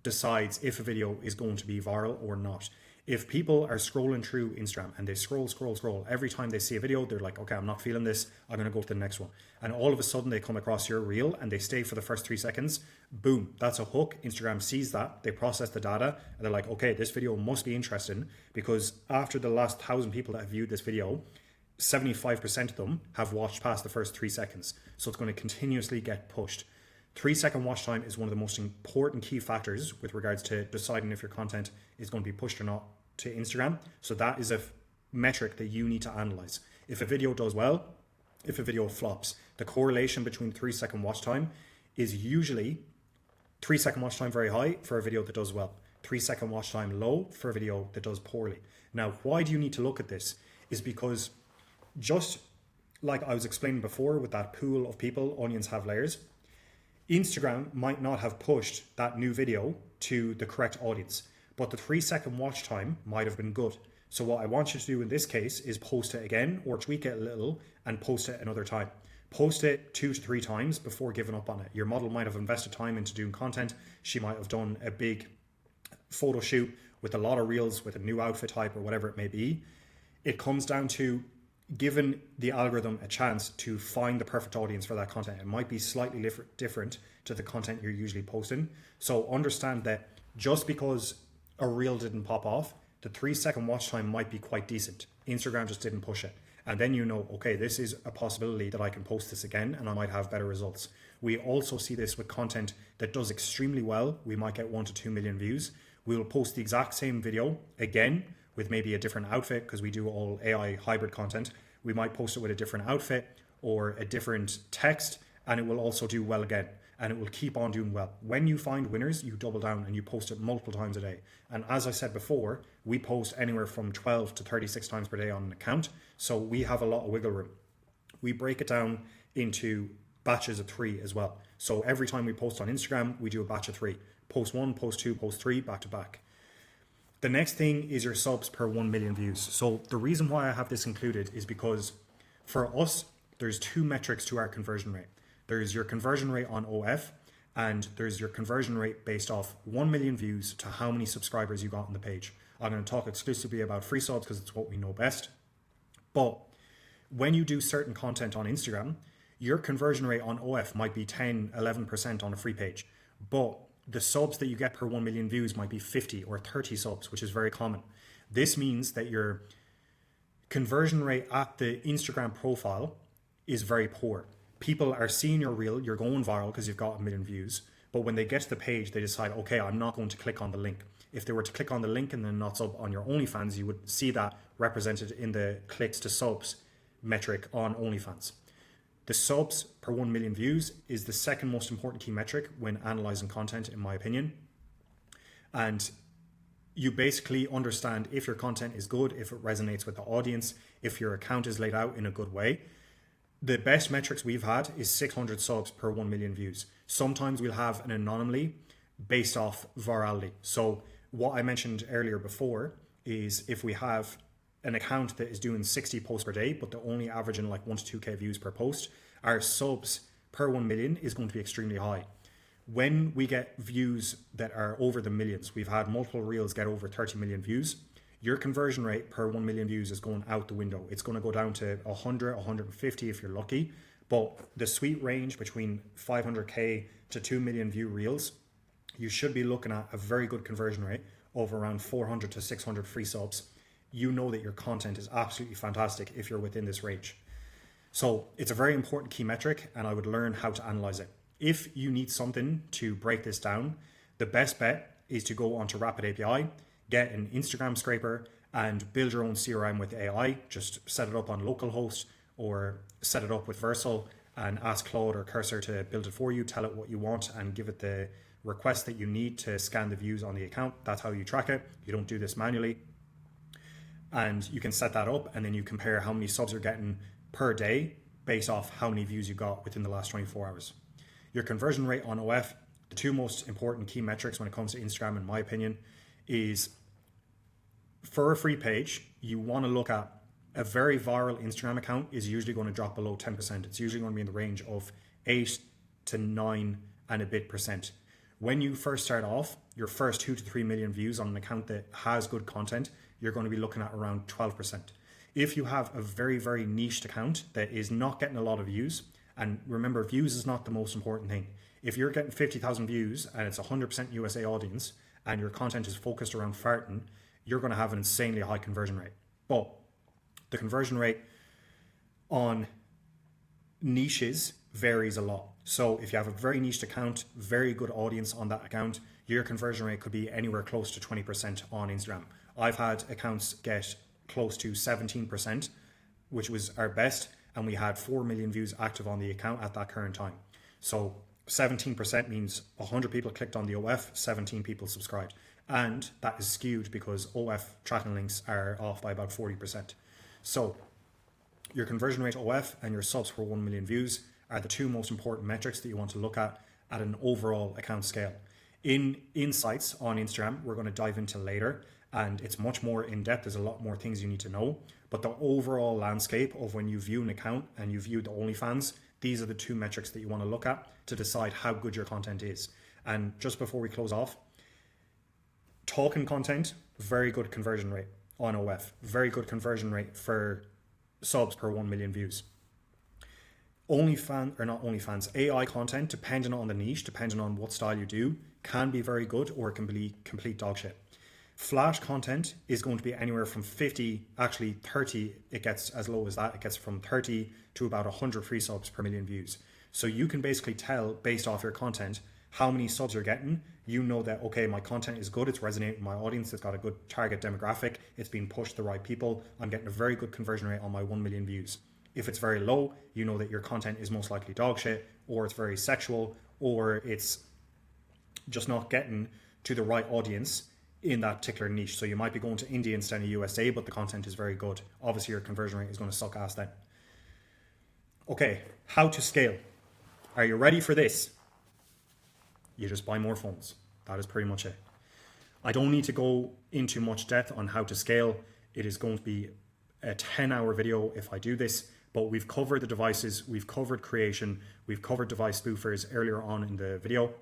decides if a video is going to be viral or not. If people are scrolling through Instagram and they scroll, every time they see a video, they're like, okay, I'm not feeling this, I'm going to go to the next one. And all of a sudden they come across your reel and they stay for the first 3 seconds, boom, that's a hook. Instagram sees that, they process the data, and they're like, okay, this video must be interesting, because after the last 1,000 people that have viewed this video, 75% of them have watched past the first 3 seconds. So it's going to continuously get pushed. 3-second watch time is one of the most important key factors with regards to deciding if your content is going to be pushed or not to Instagram. So that is a metric that you need to analyze. If a video does well, if a video flops, the correlation between 3-second watch time is usually 3-second watch time very high for a video that does well, 3-second watch time low for a video that does poorly. Now, why do you need to look at this? Is because just like I was explaining before with that pool of people, onions have layers, Instagram might not have pushed that new video to the correct audience, but the 3-second watch time might have been good. So what I want you to do in this case is post it again or tweak it a little and post it another time. Post it 2 to 3 times before giving up on it. Your model might have invested time into doing content. She might have done a big photo shoot with a lot of reels with a new outfit type or whatever it may be. It comes down to giving the algorithm a chance to find the perfect audience for that content. It might be slightly different to the content you're usually posting. So understand that just because a reel didn't pop off, the 3-second watch time might be quite decent. Instagram just didn't push it. And then you know, okay, this is a possibility that I can post this again and I might have better results. We also see this with content that does extremely well. We might get 1 to 2 million views. We will post the exact same video again with maybe a different outfit because we do all AI hybrid content. We might post it with a different outfit or a different text and it will also do well again. And it will keep on doing well. When you find winners, you double down and you post it multiple times a day. And as I said before, we post anywhere from 12 to 36 times per day on an account. So we have a lot of wiggle room. We break it down into batches of 3 as well. So every time we post on Instagram, we do a batch of 3. Post 1, post 2, post 3, back to back. The next thing is your subs per 1 million views. So the reason why I have this included is because for us, there's 2 metrics to our conversion rate. There's your conversion rate on OF and there's your conversion rate based off 1 million views to how many subscribers you got on the page. I'm going to talk exclusively about free subs because it's what we know best. But when you do certain content on Instagram, your conversion rate on OF might be 10, 11% on a free page. But the subs that you get per 1 million views might be 50 or 30 subs, which is very common. This means that your conversion rate at the Instagram profile is very poor. People are seeing your reel, you're going viral because you've got 1 million views. But when they get to the page, they decide, okay, I'm not going to click on the link. If they were to click on the link and then not sub on your OnlyFans, you would see that represented in the clicks to subs metric on OnlyFans. The subs per 1 million views is the second most important key metric when analyzing content, in my opinion. And you basically understand if your content is good, if it resonates with the audience, if your account is laid out in a good way. The best metrics we've had is 600 subs per 1 million views. Sometimes we'll have an anomaly based off virality. So what I mentioned earlier before is if we have an account that is doing 60 posts per day, but they're only averaging like 1 to 2K views per post, our subs per 1 million is going to be extremely high. When we get views that are over the millions, we've had multiple reels get over 30 million views, your conversion rate per 1 million views is going out the window. It's going to go down to 100, 150 if you're lucky. But the sweet range between 500K to 2 million view reels, you should be looking at a very good conversion rate of around 400 to 600 free subs. You know that your content is absolutely fantastic if you're within this range. So it's a very important key metric and I would learn how to analyze it. If you need something to break this down, the best bet is to go onto Rapid API, get an Instagram scraper and build your own CRM with AI. Just set it up on localhost or set it up with Versal and ask Claude or Cursor to build it for you. Tell it what you want and give it the request that you need to scan the views on the account. That's how you track it. You don't do this manually. And you can set that up and then you compare how many subs you're getting per day based off how many views you got within the last 24 hours. Your conversion rate on OF, the 2 most important key metrics when it comes to Instagram, in my opinion, is for a free page, you want to look at a very viral Instagram account is usually going to drop below 10%. It's usually going to be in the range of 8 to 9 and a bit percent. When you first start off, your first 2 to 3 million views on an account that has good content, you're going to be looking at around 12%. If you have a very, very niched account that is not getting a lot of views, and remember, views is not the most important thing. If you're getting 50,000 views and it's 100% USA audience and your content is focused around farting, you're going to have an insanely high conversion rate. But the conversion rate on niches varies a lot. So if you have a very niched account, very good audience on that account, your conversion rate could be anywhere close to 20% on Instagram. I've had accounts get close to 17%, which was our best, and we had 4 million views active on the account at that current time. So 17% means 100 people clicked on the OF, 17 people subscribed. And that is skewed because OF tracking links are off by about 40%. So your conversion rate OF and your subs per 1 million views are the two most important metrics that you want to look at an overall account scale. In insights on Instagram, we're going to dive into later, and it's much more in depth. There's a lot more things you need to know, but the overall landscape of when you view an account and you view the OnlyFans, these are the two metrics that you want to look at to decide how good your content is. And just before we close off, talking content, very good conversion rate on OF, very good conversion rate for subs per 1 million views. OnlyFans, AI content, depending on the niche, depending on what style you do, can be very good or it can be complete dog shit. Flash content is going to be anywhere from 50, actually 30, it gets as low as that. It gets from 30 to about 100 free subs per million views. So you can basically tell based off your content how many subs you're getting. You know that, okay, my content is good, it's resonating with my audience, it's got a good target demographic, it's being pushed to the right people, I'm getting a very good conversion rate on my 1 million views. If it's very low, you know that your content is most likely dog shit, or it's very sexual, or it's just not getting to the right audience in that particular niche. So you might be going to India instead of USA, but the content is very good. Obviously your conversion rate is going to suck ass then. Okay, how to scale. Are you ready for this? You just buy more phones. That is pretty much it. I don't need to go into much depth on how to scale. It is going to be a 10-hour video if I do this, but we've covered the devices, we've covered creation, we've covered device spoofers earlier on in the video.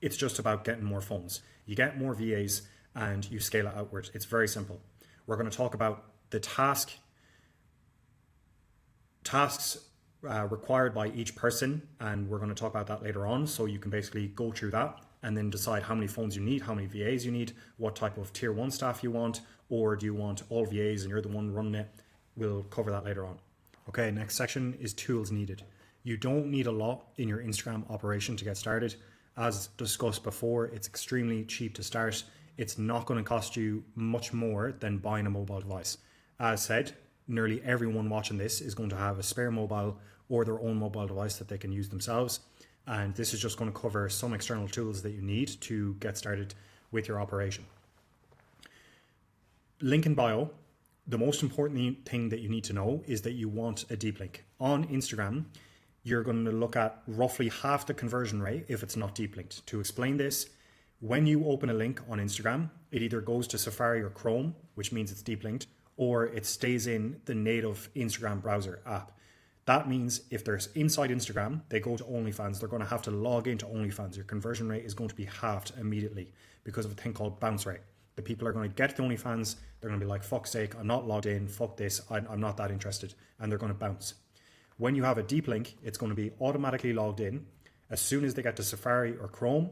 It's just about getting more phones. You get more VAs and you scale it outwards. It's very simple. We're going to talk about the tasks required by each person, and we're going to talk about that later on. So you can basically go through that and then decide how many phones you need, how many VAs you need, what type of tier 1 staff you want, or do you want all VAs and you're the one running it? We'll cover that later on. Okay, next section is tools needed. You don't need a lot in your Instagram operation to get started. As discussed before, it's extremely cheap to start. It's not going to cost you much more than buying a mobile device. As said, nearly everyone watching this is going to have a spare mobile or their own mobile device that they can use themselves. And this is just going to cover some external tools that you need to get started with your operation. Link in bio. The most important thing that you need to know is that you want a deep link. On Instagram, you're going to look at roughly half the conversion rate if it's not deep linked. To explain this, when you open a link on Instagram, it either goes to Safari or Chrome, which means it's deep linked, or it stays in the native Instagram browser app. That means if they're inside Instagram, they go to OnlyFans, they're going to have to log into OnlyFans. Your conversion rate is going to be halved immediately because of a thing called bounce rate. The people are going to get to OnlyFans, they're going to be like, fuck's sake, I'm not logged in, fuck this, I'm not that interested, and they're going to bounce. When you have a deep link, it's going to be automatically logged in. As soon as they get to Safari or Chrome,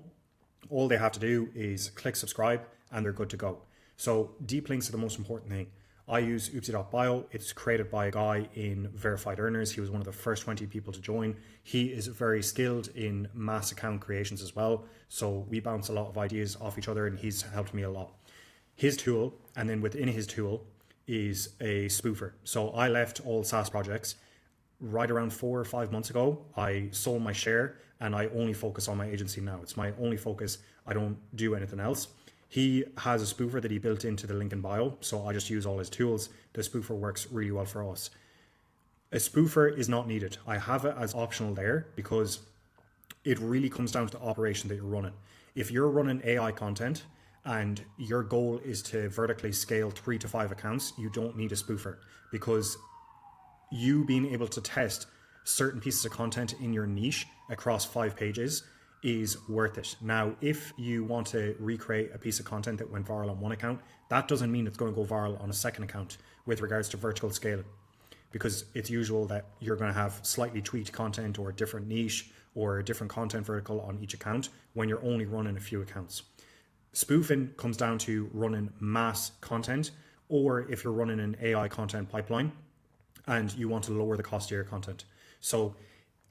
all they have to do is click subscribe and they're good to go. So deep links are the most important thing. I use oopsie.bio. It's created by a guy in Verified Earners. He was one of the first 20 people to join. He is very skilled in mass account creations as well. So we bounce a lot of ideas off each other and he's helped me a lot. His tool, and then within his tool, is a spoofer. So I left all SaaS projects right around 4 or 5 months ago. I sold my share and I only focus on my agency now. It's my only focus. I don't do anything else. He has a spoofer that he built into the link in bio, so I just use all his tools. The spoofer works really well for us. A spoofer is not needed. I have it as optional there because it really comes down to the operation that you're running. If you're running AI content and your goal is to vertically scale 3 to 5 accounts, you don't need a spoofer, because you being able to test certain pieces of content in your niche across 5 pages is worth it. Now, if you want to recreate a piece of content that went viral on one account, that doesn't mean it's going to go viral on a second account with regards to vertical scaling, because it's usual that you're going to have slightly tweaked content or a different niche or a different content vertical on each account when you're only running a few accounts. Spoofing comes down to running mass content, or if you're running an AI content pipeline and you want to lower the cost of your content. So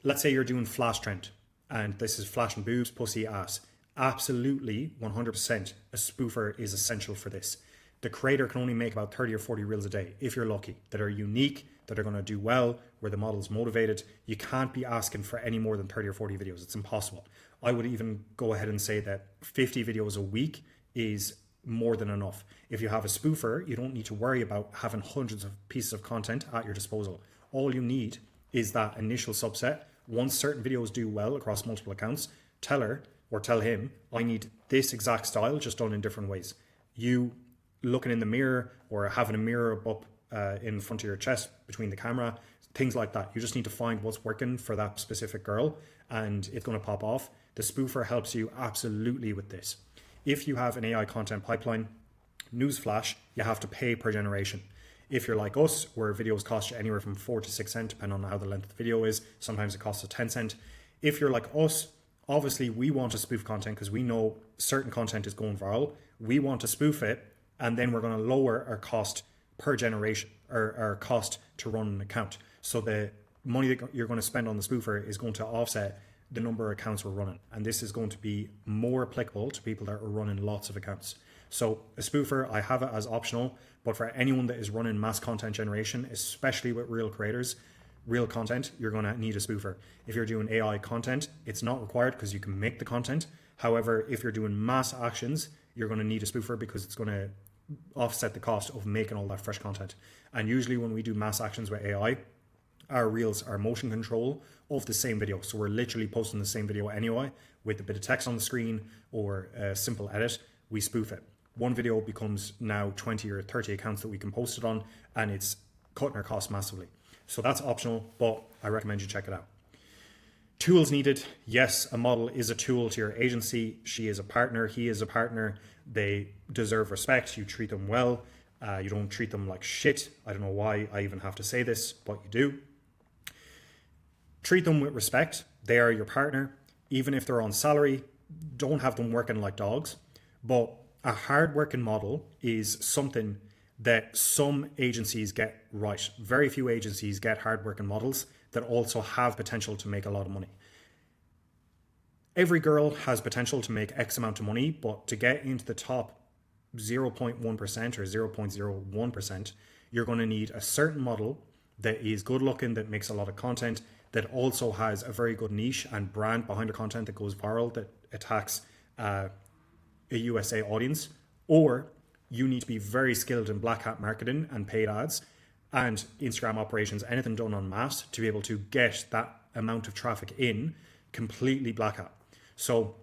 let's say you're doing flash trend, and this is flashing boobs, pussy, ass. Absolutely, 100%, a spoofer is essential for this. The creator can only make about 30 or 40 reels a day, if you're lucky, that are unique, that are going to do well, where the model's motivated. You can't be asking for any more than 30 or 40 videos. It's impossible. I would even go ahead and say that 50 videos a week is more than enough. If you have a spoofer, you don't need to worry about having hundreds of pieces of content at your disposal. All you need is that initial subset. Once certain videos do well across multiple accounts, tell her or tell him, I need this exact style, just done in different ways. You looking in the mirror or having a mirror up in front of your chest between the camera, things like that. You just need to find what's working for that specific girl, and it's going to pop off. The spoofer helps you absolutely with this. If you have an AI content pipeline, newsflash, you have to pay per generation. If you're like us, where videos cost you anywhere from 4 to 6 cents, depending on how the length of the video is, sometimes it costs a 10 cent. If you're like us, obviously we want to spoof content because we know certain content is going viral. We want to spoof it, and then we're going to lower our cost per generation, or our cost to run an account. So the money that you're going to spend on the spoofer is going to offset the number of accounts we're running. And this is going to be more applicable to people that are running lots of accounts. So a spoofer, I have it as optional, but for anyone that is running mass content generation, especially with real creators, real content, you're going to need a spoofer. If you're doing AI content, it's not required because you can make the content. However, if you're doing mass actions, you're going to need a spoofer because it's going to offset the cost of making all that fresh content. And usually when we do mass actions with AI, our reels are motion control of the same video. So we're literally posting the same video anyway with a bit of text on the screen or a simple edit. We spoof it. One video becomes now 20 or 30 accounts that we can post it on, and it's cutting our costs massively. So that's optional, but I recommend you check it out. Tools needed. Yes, a model is a tool to your agency. She is a partner. He is a partner. They deserve respect. You treat them well. You don't treat them like shit. I don't know why I even have to say this, but you do. Treat them with respect. They are your partner. Even if they're on salary, don't have them working like dogs. But a hard-working model is something that some agencies get right. Very few agencies get hard-working models that also have potential to make a lot of money. Every girl has potential to make X amount of money, but to get into the top 0.1% or 0.01%, you're going to need a certain model that is good looking, that makes a lot of content, that also has a very good niche and brand behind the content that goes viral, that attacks a USA audience. Or you need to be very skilled in black hat marketing and paid ads and Instagram operations, anything done on mass, to be able to get that amount of traffic in completely black hat. So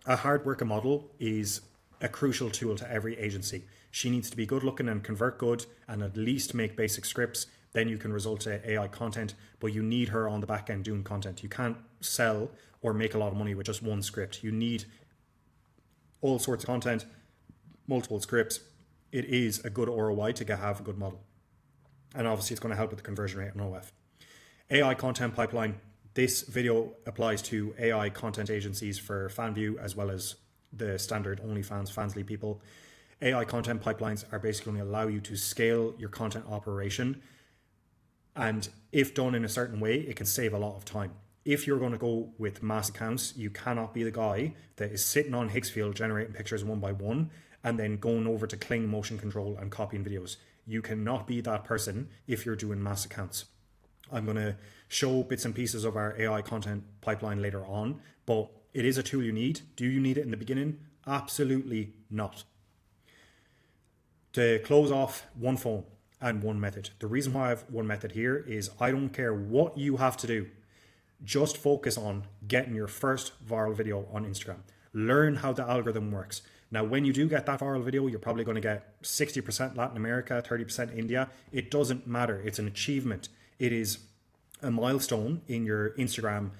a hard worker model is a crucial tool to every agency. She needs to be good looking and convert good and at least make basic scripts. Then you can result to AI content, but you need her on the back end doing content. You can't sell or make a lot of money with just one script. You need all sorts of content, multiple scripts. It is a good ROI to have a good model. And obviously it's going to help with the conversion rate on OF. AI content pipeline. This video applies to AI content agencies for FanView as well as the standard OnlyFans, Fansly people. AI content pipelines are basically going to allow you to scale your content operation. And if done in a certain way, it can save a lot of time. If you're going to go with mass accounts, you cannot be the guy that is sitting on Hicksfield generating pictures one by one and then going over to Kling motion control and copying videos. You cannot be that person if you're doing mass accounts. I'm going to show bits and pieces of our AI content pipeline later on, but it is a tool you need. Do you need it in the beginning? Absolutely not. To close off, one phone and one method. The reason why I have one method here is I don't care what you have to do. Just focus on getting your first viral video on Instagram. Learn how the algorithm works. Now, when you do get that viral video, you're probably going to get 60% Latin America, 30% India. It doesn't matter. It's an achievement. It is a milestone in your Instagram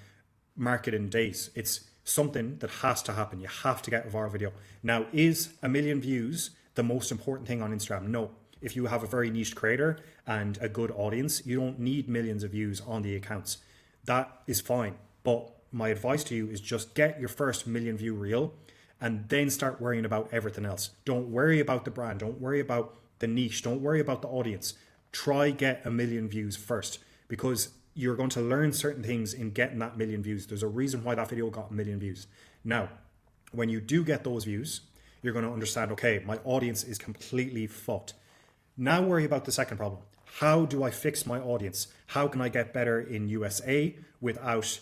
marketing days. It's something that has to happen. You have to get a viral video. Now, is 1 million views the most important thing on Instagram? No. If you have a very niche creator and a good audience, you don't need millions of views on the accounts. That is fine. But my advice to you is just get your first 1 million view reel and then start worrying about everything else. Don't worry about the brand. Don't worry about the niche. Don't worry about the audience. try get 1 million views first, because you're going to learn certain things in getting that 1 million views. There's a reason why that video got 1 million views. Now, when you do get those views, you're going to understand, okay, my audience is completely fucked. Now worry about the second problem. How do I fix my audience? How can I get better in USA without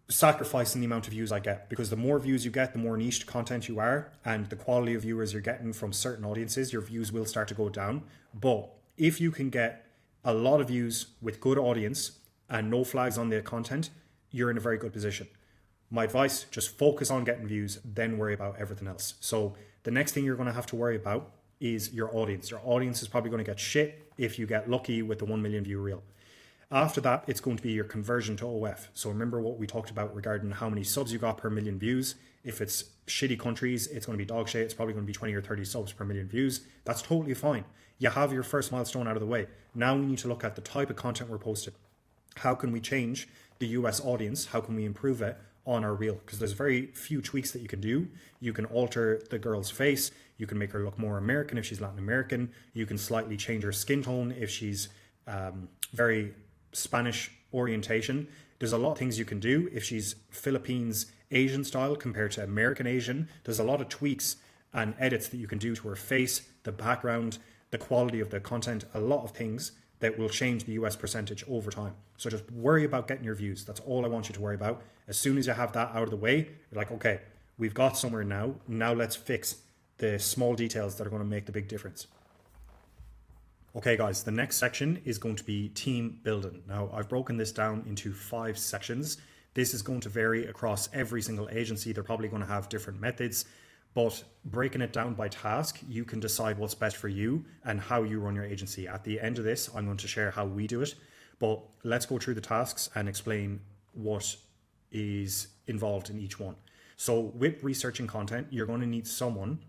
sacrificing the amount of views I get? Because the more views you get, the more niche content you are, and the quality of viewers you're getting from certain audiences, your views will start to go down. But if you can get a lot of views with good audience and no flags on the content, you're in a very good position. My advice, just focus on getting views, then worry about everything else. So the next thing you're going to have to worry about is your audience. Your audience is probably going to get shit if you get lucky with the 1 million view reel. After that, it's going to be your conversion to OF. So remember what we talked about regarding how many subs you got per million views. If it's shitty countries, it's going to be dog shit. It's probably going to be 20 or 30 subs per million views. That's totally fine. You have your first milestone out of the way. Now we need to look at the type of content we're posting. How can we change the US audience? How can we improve it on our reel? Because there's very few tweaks that you can do. You can alter the girl's face. You can make her look more American if she's Latin American. You can slightly change her skin tone if she's very Spanish orientation. There's a lot of things you can do. If she's Philippines Asian style compared to American Asian, there's a lot of tweaks and edits that you can do to her face, the background, the quality of the content, a lot of things that will change the US percentage over time. So just worry about getting your views. That's all I want you to worry about. As soon as you have that out of the way, you're like, okay, we've got somewhere now. Now let's fix the small details that are going to make the big difference. Okay guys, the next section is going to be team building. Now I've broken this down into 5 sections. This is going to vary across every single agency. They're probably going to have different methods, but breaking it down by task, you can decide what's best for you and how you run your agency. At the end of this, I'm going to share how we do it, but let's go through the tasks and explain what is involved in each one. So with researching content, you're going to need someone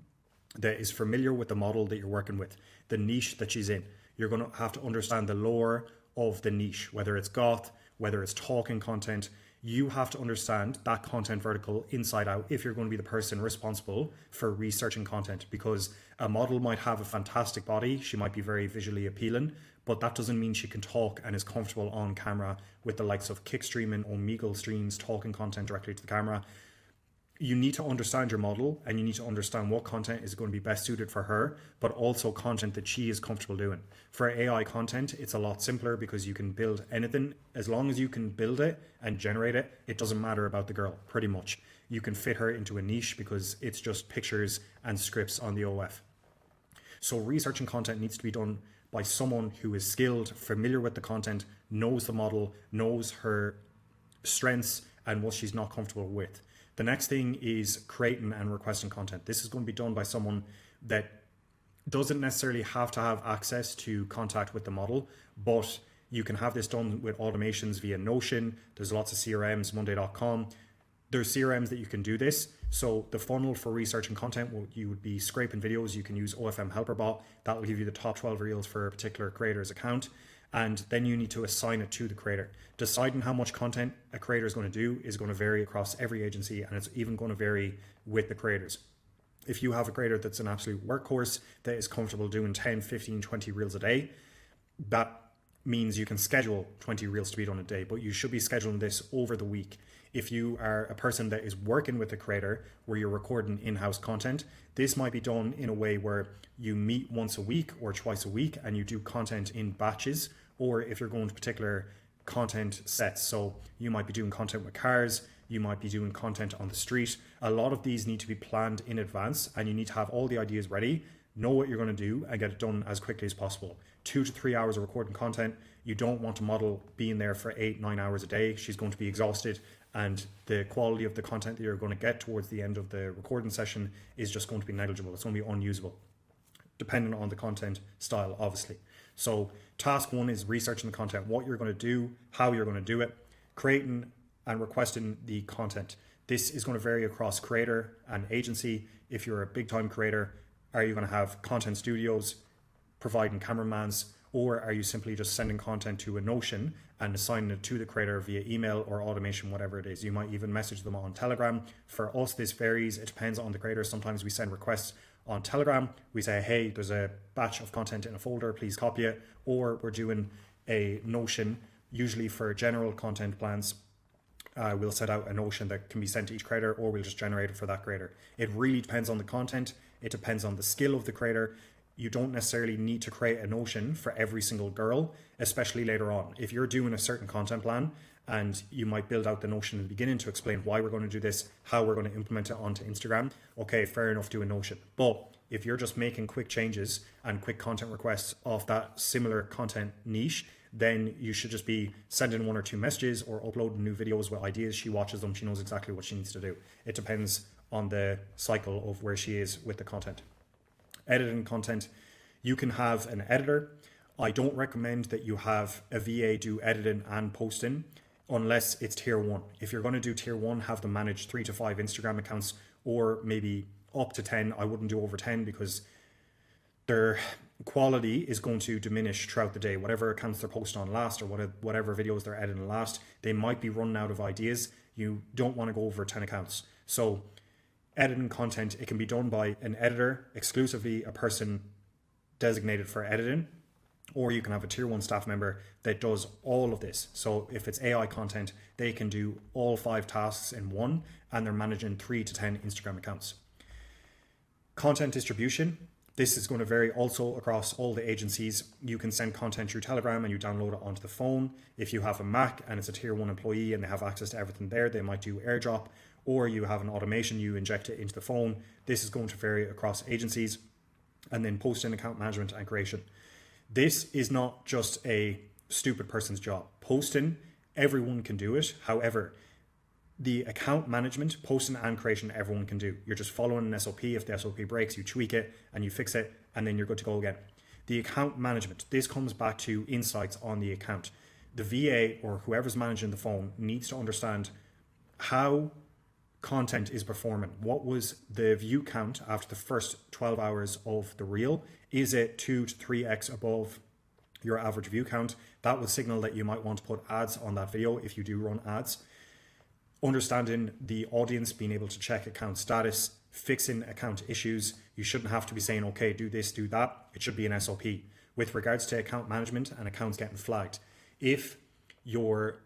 that is familiar with the model that you're working with, the niche that she's in. You're going to have to understand the lore of the niche, whether it's goth, whether it's talking content. You have to understand that content vertical inside out if you're going to be the person responsible for researching content, because a model might have a fantastic body, she might be very visually appealing, but that doesn't mean she can talk and is comfortable on camera with the likes of kick streaming, Omegle streams, talking content directly to the camera. You need to understand your model and you need to understand what content is going to be best suited for her, but also content that she is comfortable doing. For AI content, it's a lot simpler because you can build anything. As long as you can build it and generate it, it doesn't matter about the girl, pretty much. You can fit her into a niche because it's just pictures and scripts on the OF. So researching content needs to be done by someone who is skilled, familiar with the content, knows the model, knows her strengths and what she's not comfortable with. The next thing is creating and requesting content. This is going to be done by someone that doesn't necessarily have to have access to contact with the model, but you can have this done with automations via Notion. There's lots of CRMs, Monday.com. There's CRMs that you can do this. So the funnel for researching content, well, you would be scraping videos. You can use OFM Helper Bot. That will give you the top 12 reels for a particular creator's account. And then you need to assign it to the creator. Deciding how much content a creator is going to do is going to vary across every agency, and it's even going to vary with the creators. If you have a creator that's an absolute workhorse that is comfortable doing 10, 15, 20 reels a day, that means you can schedule 20 reels to be done a day, but you should be scheduling this over the week. If you are a person that is working with a creator where you're recording in-house content, this might be done in a way where you meet once a week or twice a week and you do content in batches, or if you're going to particular content sets. So you might be doing content with cars, you might be doing content on the street. A lot of these need to be planned in advance and you need to have all the ideas ready, know what you're going to do and get it done as quickly as possible. 2 to 3 hours of recording content. You don't want a model being there for 8-9 hours a day. She's going to be exhausted and the quality of the content that you're going to get towards the end of the recording session is just going to be negligible. It's going to be unusable, depending on the content style, obviously. So task 1 is researching the content, what you're going to do, how you're going to do it, creating and requesting the content. This is going to vary across creator and agency. If you're a big time creator, are you going to have content studios providing cameramans, or are you simply just sending content to a Notion and assigning it to the creator via email or automation, whatever it is? You might even message them on Telegram. For us, this varies. It depends on the creator. Sometimes we send requests on Telegram. We say, hey, there's a batch of content in a folder, please copy it. Or we're doing a Notion, usually for general content plans. We'll set out a Notion that can be sent to each creator, or we'll just generate it for that creator. It really depends on the content. It depends on the skill of the creator. You don't necessarily need to create a Notion for every single girl, especially later on. If you're doing a certain content plan, and you might build out the Notion in the beginning to explain why we're going to do this, how we're going to implement it onto Instagram, okay, fair enough, do a Notion. But if you're just making quick changes and quick content requests off that similar content niche, then you should just be sending 1 or 2 messages or uploading new videos with ideas. She watches them, she knows exactly what she needs to do. It depends on the cycle of where she is with the content. Editing content, you can have an editor. I don't recommend that you have a VA do editing and posting unless it's tier 1. If you're going to do tier 1, have them manage 3 to 5 Instagram accounts, or maybe up to 10. I wouldn't do over 10 because their quality is going to diminish throughout the day. Whatever accounts they're posting on last, or whatever videos they're editing last, they might be running out of ideas. You don't want to go over 10 accounts. So editing content, it can be done by an editor, exclusively a person designated for editing, or you can have a tier 1 staff member that does all of this. So if it's AI content, they can do all 5 tasks in one, and they're managing 3 to 10 Instagram accounts. Content distribution, this is going to vary also across all the agencies. You can send content through Telegram and you download it onto the phone. If you have a Mac and it's a tier 1 employee and they have access to everything there, they might do AirDrop, or you have an automation, you inject it into the phone. This is going to vary across agencies. And then posting, account management and creation. This is not just a stupid person's job. Posting, everyone can do it. However, the account management, posting and creation, everyone can do. You're just following an SOP. If the SOP breaks, you tweak it and you fix it, and then you're good to go again. The account management, this comes back to insights on the account. The VA or whoever's managing the phone needs to understand how content is performing. What was the view count after the first 12 hours of the reel? Is it 2 to 3x above your average view count? That will signal that you might want to put ads on that video if you do run ads. Understanding the audience, being able to check account status, fixing account issues. You shouldn't have to be saying, okay, do this, do that. It should be an SOP. With regards to account management and accounts getting flagged, if your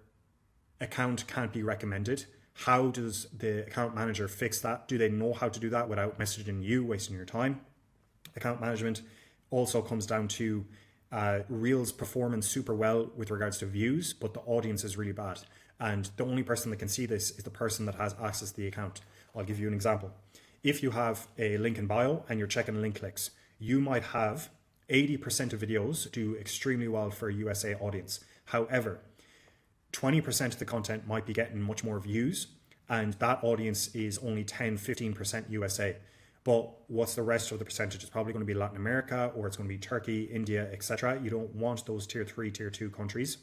account can't be recommended, how does the account manager fix that? Do they know how to do that without messaging you, wasting your time? Account management also comes down to Reels performing super well with regards to views, but the audience is really bad. And the only person that can see this is the person that has access to the account. I'll give you an example. If you have a link in bio and you're checking link clicks, you might have 80% of videos do extremely well for a USA audience. However, 20% of the content might be getting much more views, and that audience is only 10-15% USA. But what's the rest of the percentage? It's probably going to be Latin America, or it's going to be Turkey, India, etc. You don't want those tier 3, tier 2 countries.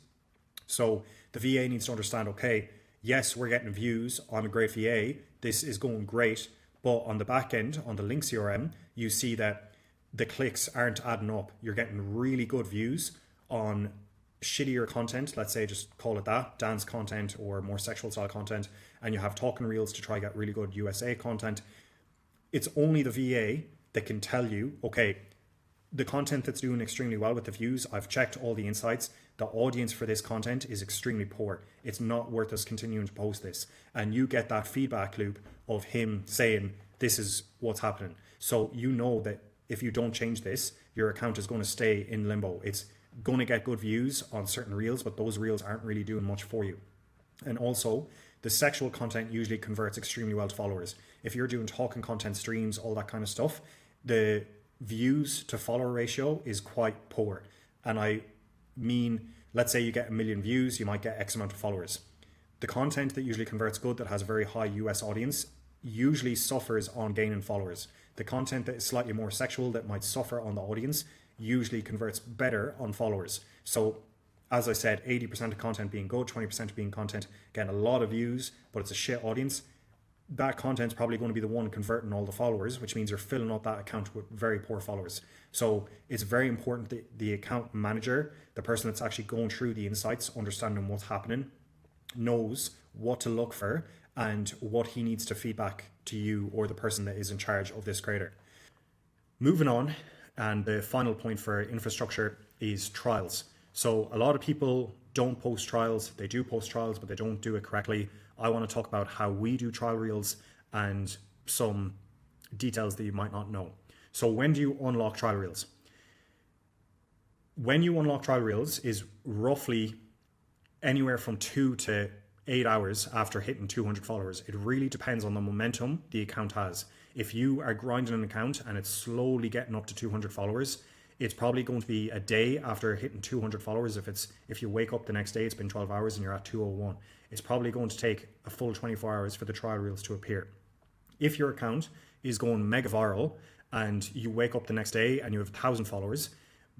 So the VA needs to understand, okay, yes, we're getting views on a great VA. This is going great. But on the back end, on the link CRM, you see that the clicks aren't adding up. You're getting really good views on shittier content, let's say, just call it that, dance content or more sexual style content, and you have talking reels to try get really good USA content. It's only the VA that can tell you, okay, the content that's doing extremely well with the views, I've checked all the insights, the audience for this content is extremely poor. It's not worth us continuing to post this. And you get that feedback loop of him saying, this is what's happening. So you know that if you don't change this, your account is going to stay in limbo. It's going to get good views on certain reels, but those reels aren't really doing much for you. And also, the sexual content usually converts extremely well to followers. If you're doing talking content, streams, all that kind of stuff, the views to follower ratio is quite poor. And I mean, let's say you get 1 million views, you might get X amount of followers. The content that usually converts good, that has a very high US audience, usually suffers on gaining followers. The content that is slightly more sexual, that might suffer on the audience, usually converts better on followers. So as I said, 80% of content being good, 20% being content getting a lot of views, but it's a shit audience. That content's probably going to be the one converting all the followers, which means you're filling up that account with very poor followers. So it's very important that the account manager, the person that's actually going through the insights, understanding what's happening, knows what to look for and what he needs to feedback to you or the person that is in charge of this creator. Moving on, and the final point for infrastructure is trials. So a lot of people don't post trials. They do post trials, but they don't do it correctly. I want to talk about how we do trial reels and some details that you might not know. So when do you unlock trial reels? When you unlock trial reels is roughly anywhere from 2 to 8 hours after hitting 200 followers. It really depends on the momentum the account has. If you are grinding an account and it's slowly getting up to 200 followers, it's probably going to be a day after hitting 200 followers. If you wake up the next day, it's been 12 hours and you're at 201. It's probably going to take a full 24 hours for the trial reels to appear. If your account is going mega viral and you wake up the next day and you have 1,000 followers,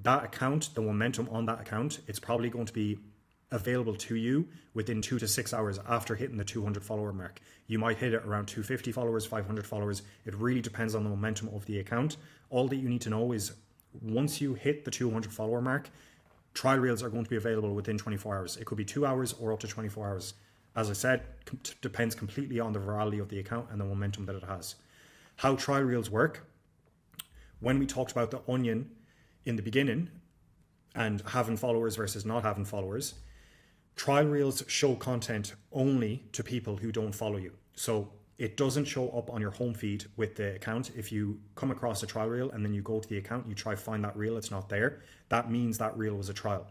that account, the momentum on that account, it's probably going to be available to you within 2 to 6 hours after hitting the 200 follower mark. You might hit it around 250 followers, 500 followers. It really depends on the momentum of the account. All that you need to know is once you hit the 200 follower mark, trial reels are going to be available within 24 hours. It could be 2 hours or up to 24 hours. As I said, depends completely on the virality of the account and the momentum that it has. How trial reels work, when we talked about the onion in the beginning and having followers versus not having followers, trial reels show content only to people who don't follow you. So it doesn't show up on your home feed with the account. If you come across a trial reel and then you go to the account, you try to find that reel, it's not there. That means that reel was a trial.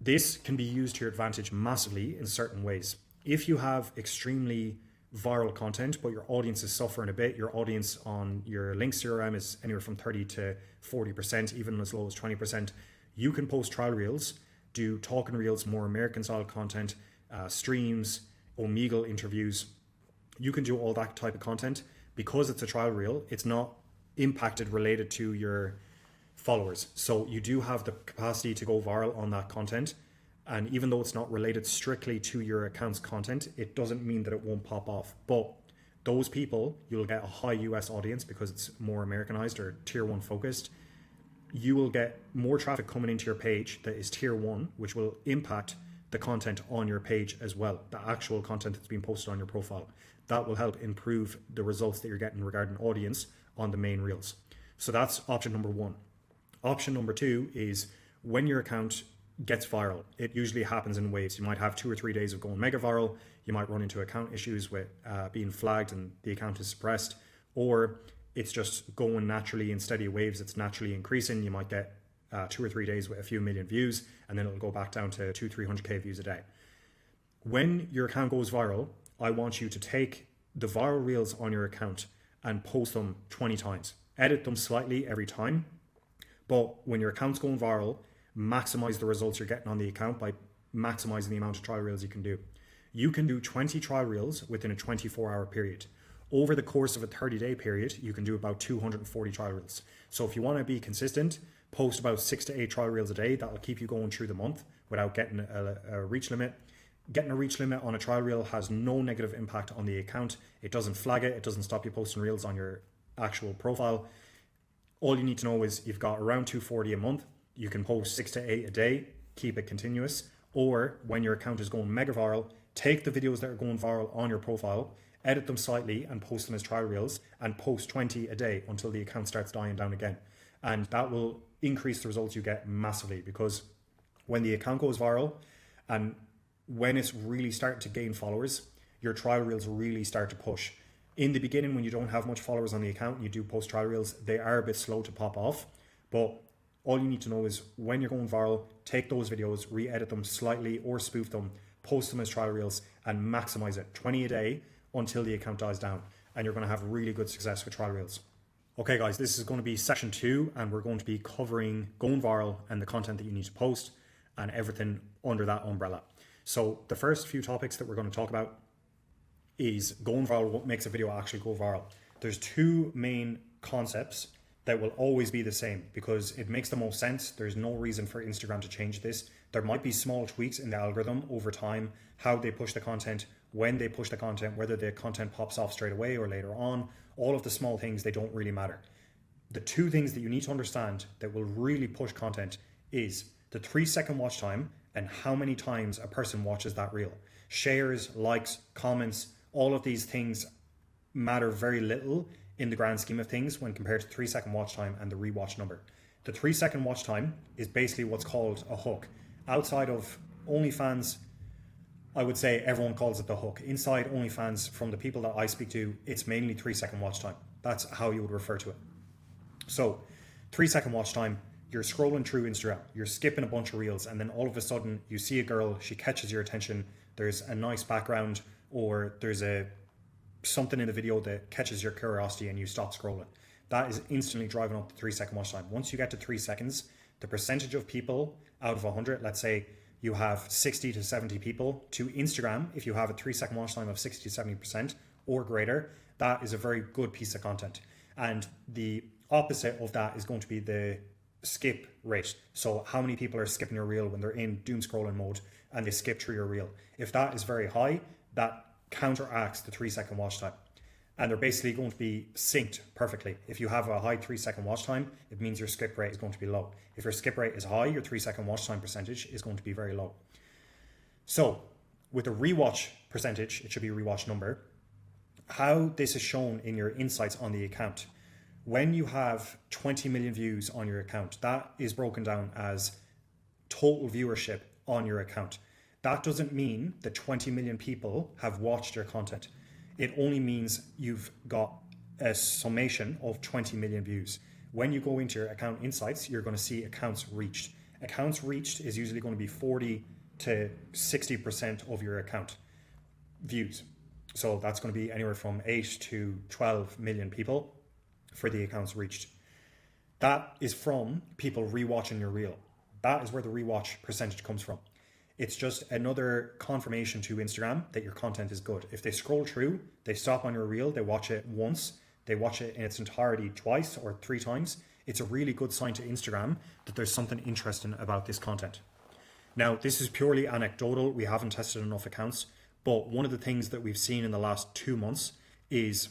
This can be used to your advantage massively in certain ways. If you have extremely viral content, but your audience is suffering a bit, your audience on your links CRM is anywhere from 30 to 40%, even as low as 20%, you can post trial reels, do talking reels, more American style content, streams, Omegle interviews. You can do all that type of content. Because it's a trial reel, it's not impacted related to your followers. So you do have the capacity to go viral on that content. And even though it's not related strictly to your account's content, it doesn't mean that it won't pop off. But those people, you'll get a high US audience because it's more Americanized or tier 1 focused. You will get more traffic coming into your page that is tier 1, which will impact the content on your page as well, the actual content that's being posted on your profile. That will help improve the results that you're getting regarding audience on the main reels. So that's option number 1. Option number 2 is when your account gets viral. It usually happens in waves. You might have 2 or 3 days of going mega viral. You might run into account issues with being flagged and the account is suppressed, or it's just going naturally in steady waves. It's naturally increasing. You might get 2 or 3 days with a few million views, and then it'll go back down to 200-300K views a day. When your account goes viral, I want you to take the viral reels on your account and post them 20 times. Edit them slightly every time, but when your account's going viral, maximize the results you're getting on the account by maximizing the amount of trial reels you can do. You can do 20 trial reels within a 24-hour period. Over the course of a 30-day period, you can do about 240 trial reels. So if you want to be consistent, post about 6 to 8 trial reels a day. That'll keep you going through the month without getting a reach limit. Getting a reach limit on a trial reel has no negative impact on the account. It doesn't flag it. It doesn't stop you posting reels on your actual profile. All you need to know is you've got around 240 a month. You can post 6 to 8 a day, keep it continuous. Or when your account is going mega viral, take the videos that are going viral on your profile, edit them slightly and post them as trial reels, and post 20 a day until the account starts dying down again. And that will increase the results you get massively, because when the account goes viral and when it's really starting to gain followers, your trial reels really start to push. In the beginning, when you don't have much followers on the account and you do post trial reels, they are a bit slow to pop off. But all you need to know is when you're going viral, take those videos, re-edit them slightly or spoof them, post them as trial reels, and maximize it 20 a day until the account dies down. And you're going to have really good success with trial reels. Okay guys, this is going to be section 2, and we're going to be covering going viral and the content that you need to post and everything under that umbrella. So the first few topics that we're going to talk about is going viral, what makes a video actually go viral. There's 2 main concepts that will always be the same because it makes the most sense. There's no reason for Instagram to change this. There might be small tweaks in the algorithm over time, how they push the content, when they push the content, whether the content pops off straight away or later on. All of the small things, they don't really matter. The 2 things that you need to understand that will really push content is the 3-second watch time and how many times a person watches that reel. Shares, likes, comments, all of these things matter very little in the grand scheme of things when compared to 3-second watch time and the rewatch number. The 3-second watch time is basically what's called a hook. Outside of OnlyFans, I would say everyone calls it the hook. Inside OnlyFans, from the people that I speak to, it's mainly 3-second watch time. That's how you would refer to it. So 3-second watch time, you're scrolling through Instagram, you're skipping a bunch of reels, and then all of a sudden you see a girl, she catches your attention, there's a nice background, or there's something in the video that catches your curiosity and you stop scrolling. That is instantly driving up the 3-second watch time. Once you get to 3 seconds, the percentage of people out of 100, let's say you have 60 to 70 people to Instagram, if you have a 3-second watch time of 60 to 70% or greater, that is a very good piece of content. And the opposite of that is going to be the skip rate. So how many people are skipping your reel when they're in doom scrolling mode and they skip through your reel? If that is very high, that counteracts the 3-second watch time. And they're basically going to be synced perfectly. If you have a high 3-second watch time, it means your skip rate is going to be low. If your skip rate is high, your 3-second watch time percentage is going to be very low. So with a rewatch percentage, it should be a rewatch number. How this is shown in your insights on the account. When you have 20 million views on your account, that is broken down as total viewership on your account. That doesn't mean that 20 million people have watched your content. It only means you've got a summation of 20 million views. When you go into your account insights, you're going to see accounts reached. Accounts reached is usually going to be 40 to 60% of your account views. So that's going to be anywhere from 8 to 12 million people for the accounts reached. That is from people rewatching your reel. That is where the rewatch percentage comes from. It's just another confirmation to Instagram that your content is good. If they scroll through, they stop on your reel, they watch it once, they watch it in its entirety twice or 3 times, it's a really good sign to Instagram that there's something interesting about this content. Now, this is purely anecdotal. We haven't tested enough accounts, but one of the things that we've seen in the last 2 months is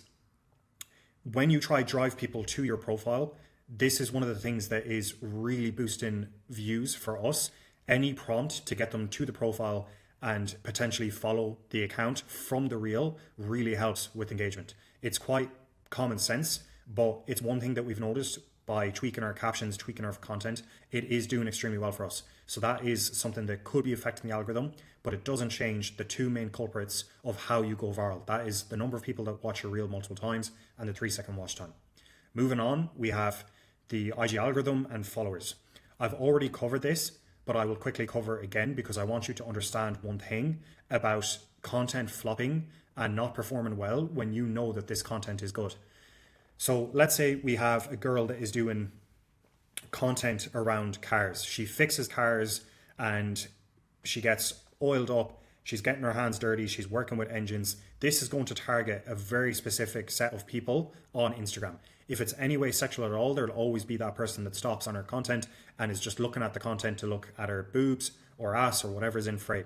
when you try drive people to your profile, this is one of the things that is really boosting views for us. Any prompt to get them to the profile and potentially follow the account from the reel really helps with engagement. It's quite common sense, but it's one thing that we've noticed by tweaking our captions, tweaking our content. It is doing extremely well for us. So that is something that could be affecting the algorithm, but it doesn't change the 2 main culprits of how you go viral. That is the number of people that watch your reel multiple times and the 3-second watch time. Moving on, we have the IG algorithm and followers. I've already covered this, but I will quickly cover again because I want you to understand one thing about content flopping and not performing well when you know that this content is good. So let's say we have a girl that is doing content around cars. She fixes cars and she gets oiled up. She's getting her hands dirty. She's working with engines. This is going to target a very specific set of people on Instagram. If it's any way sexual at all, there'll always be that person that stops on her content and is just looking at the content to look at her boobs or ass or whatever's in frame.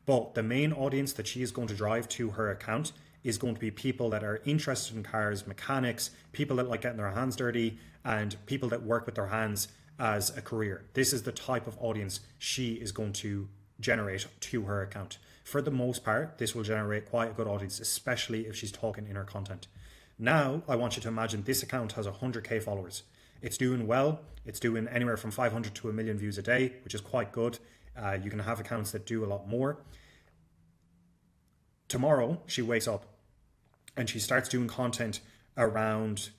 But the main audience that she is going to drive to her account is going to be people that are interested in cars, mechanics, people that like getting their hands dirty, and people that work with their hands as a career. This is the type of audience she is going to generate to her account. For the most part, this will generate quite a good audience, especially if she's talking in her content. Now, I want you to imagine this account has 100k followers. It's doing well. It's doing anywhere from 500 to 1 million views a day, which is quite good. You can have accounts that do a lot more. Tomorrow, she wakes up and she starts doing content around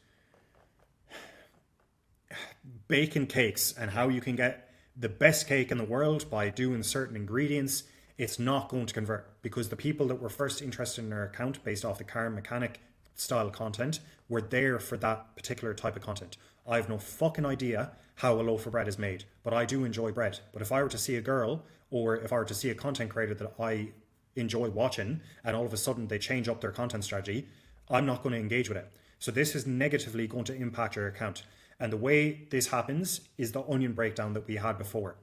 baking cakes and how you can get the best cake in the world by doing certain ingredients. It's not going to convert because the people that were first interested in her account based off the car mechanic style content were there for that particular type of content. I have no fucking idea how a loaf of bread is made, but I do enjoy bread. But if I were to see a girl or if I were to see a content creator that I enjoy watching and all of a sudden they change up their content strategy, I'm not going to engage with it. So this is negatively going to impact your account. And the way this happens is the onion breakdown that we had before.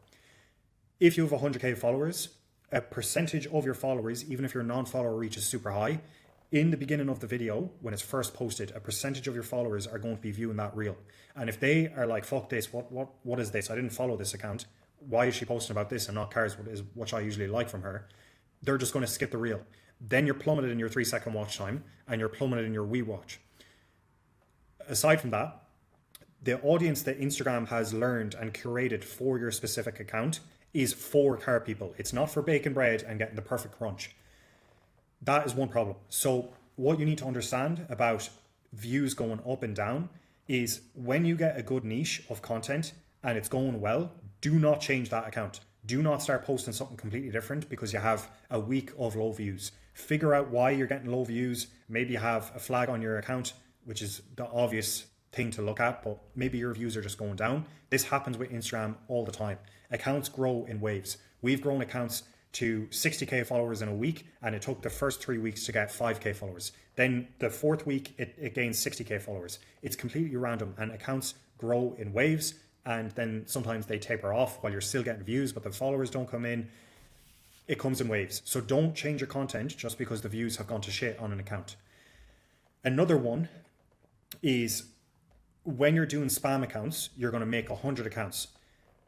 If you have 100k followers, a percentage of your followers, even if your non-follower reach is super high, in the beginning of the video, when it's first posted, a percentage of your followers are going to be viewing that reel. And if they are like, fuck this, what is this? I didn't follow this account. Why is she posting about this and not cars, which I usually like from her? They're just going to skip the reel. Then you're plummeted in your 3-second watch time and you're plummeted in your watch. Aside from that, the audience that Instagram has learned and curated for your specific account is for car people. It's not for baking bread and getting the perfect crunch. That is one problem. So what you need to understand about views going up and down is when you get a good niche of content and it's going well, do not change that account. Do not start posting something completely different because you have a week of low views. Figure out why you're getting low views. Maybe you have a flag on your account, which is the obvious thing to look at, but maybe your views are just going down. This happens with Instagram all the time. Accounts grow in waves. We've grown accounts to 60k followers in a week, and it took the first 3 weeks to get 5k followers. Then the fourth week, it gains 60k followers. It's completely random, and accounts grow in waves, and then sometimes they taper off while you're still getting views, but the followers don't come in. It comes in waves. So don't change your content just because the views have gone to shit on an account. Another one is when you're doing spam accounts, you're going to make 100 accounts.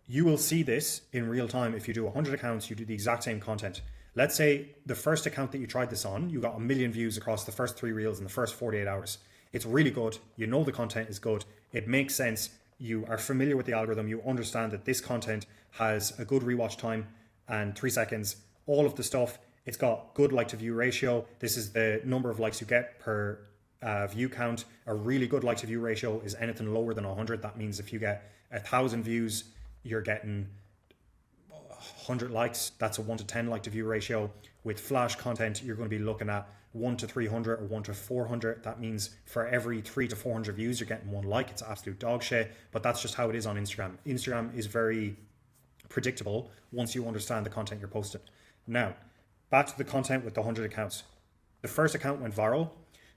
You will see this in real time. If you do 100 accounts, you do the exact same content. Let's say the first account that you tried this on, you got 1 million views across the first 3 reels in the first 48 hours. It's really good. You know the content is good. It makes sense. You are familiar with the algorithm. You understand that this content has a good rewatch time and 3 seconds. All of the stuff, it's got good like to view ratio. This is the number of likes you get per view count. A really good like to view ratio is anything lower than 100. That means if you get 1,000 views, you're getting 100 likes. That's a 1 to 10 like to view ratio. With flash content, you're going to be looking at 1 to 300 or 1 to 400. That means for every 3 to 400 views, you're getting 1 like. It's absolute dog shit, but that's just how it is on Instagram. Instagram is very predictable once you understand the content you're posting. Now, back to the content with the 100 accounts. The first account went viral.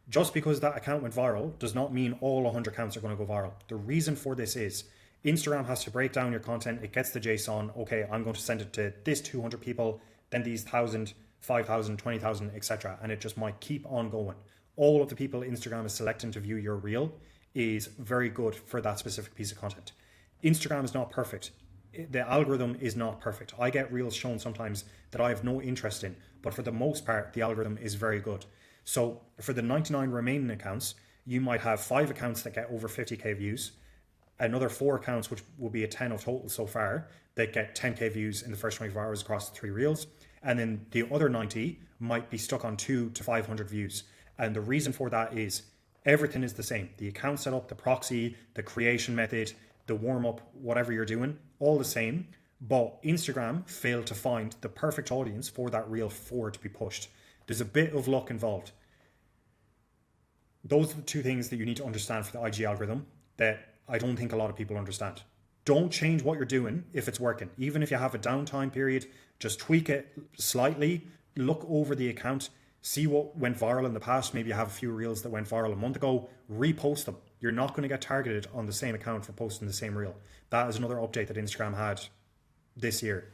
Just because that account went viral does not mean all 100 accounts are going to go viral. The reason for this is Instagram has to break down your content. It gets the JSON. Okay, I'm going to send it to this 200 people, then these 1,000, 5,000, 20,000, etc. And it just might keep on going. All of the people Instagram is selecting to view your reel is very good for that specific piece of content. Instagram is not perfect. The algorithm is not perfect. I get reels shown sometimes that I have no interest in, but for the most part, the algorithm is very good. So for the 99 remaining accounts, you might have 5 accounts that get over 50k views, another 4 accounts, which will be a 10 of total so far, that get 10k views in the first 24 hours across the 3 reels. And then the other 90 might be stuck on 2 to 500 views. And the reason for that is everything is the same. The account setup, the proxy, the creation method, the warm up, whatever you're doing, all the same. But Instagram failed to find the perfect audience for that reel for it to be pushed. There's a bit of luck involved. Those are the 2 things that you need to understand for the IG algorithm that I don't think a lot of people understand. Don't change what you're doing if it's working. Even if you have a downtime period, just tweak it slightly, look over the account, see what went viral in the past. Maybe you have a few reels that went viral a month ago, repost them. You're not going to get targeted on the same account for posting the same reel. That is another update that Instagram had this year.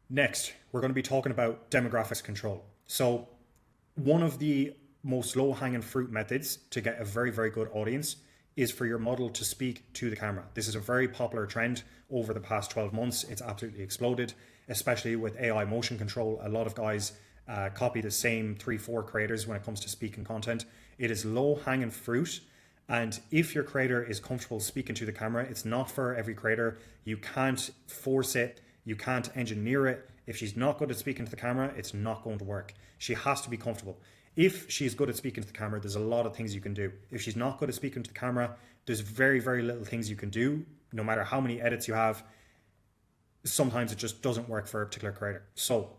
Next, we're going to be talking about demographics control. So one of the most low-hanging fruit methods to get a very, very good audience is for your model to speak to the camera. This is a very popular trend over the past 12 months. It's absolutely exploded, especially with AI motion control. A lot of guys copy the same 3-4 creators when it comes to speaking content. It is low-hanging fruit. And if your creator is comfortable speaking to the camera, it's not for every creator. You can't force it. You can't engineer it. If she's not good at speaking to the camera, it's not going to work. She has to be comfortable. If she's good at speaking to the camera, there's a lot of things you can do. If she's not good at speaking to the camera, there's very, very little things you can do. No matter how many edits you have, sometimes it just doesn't work for a particular creator. So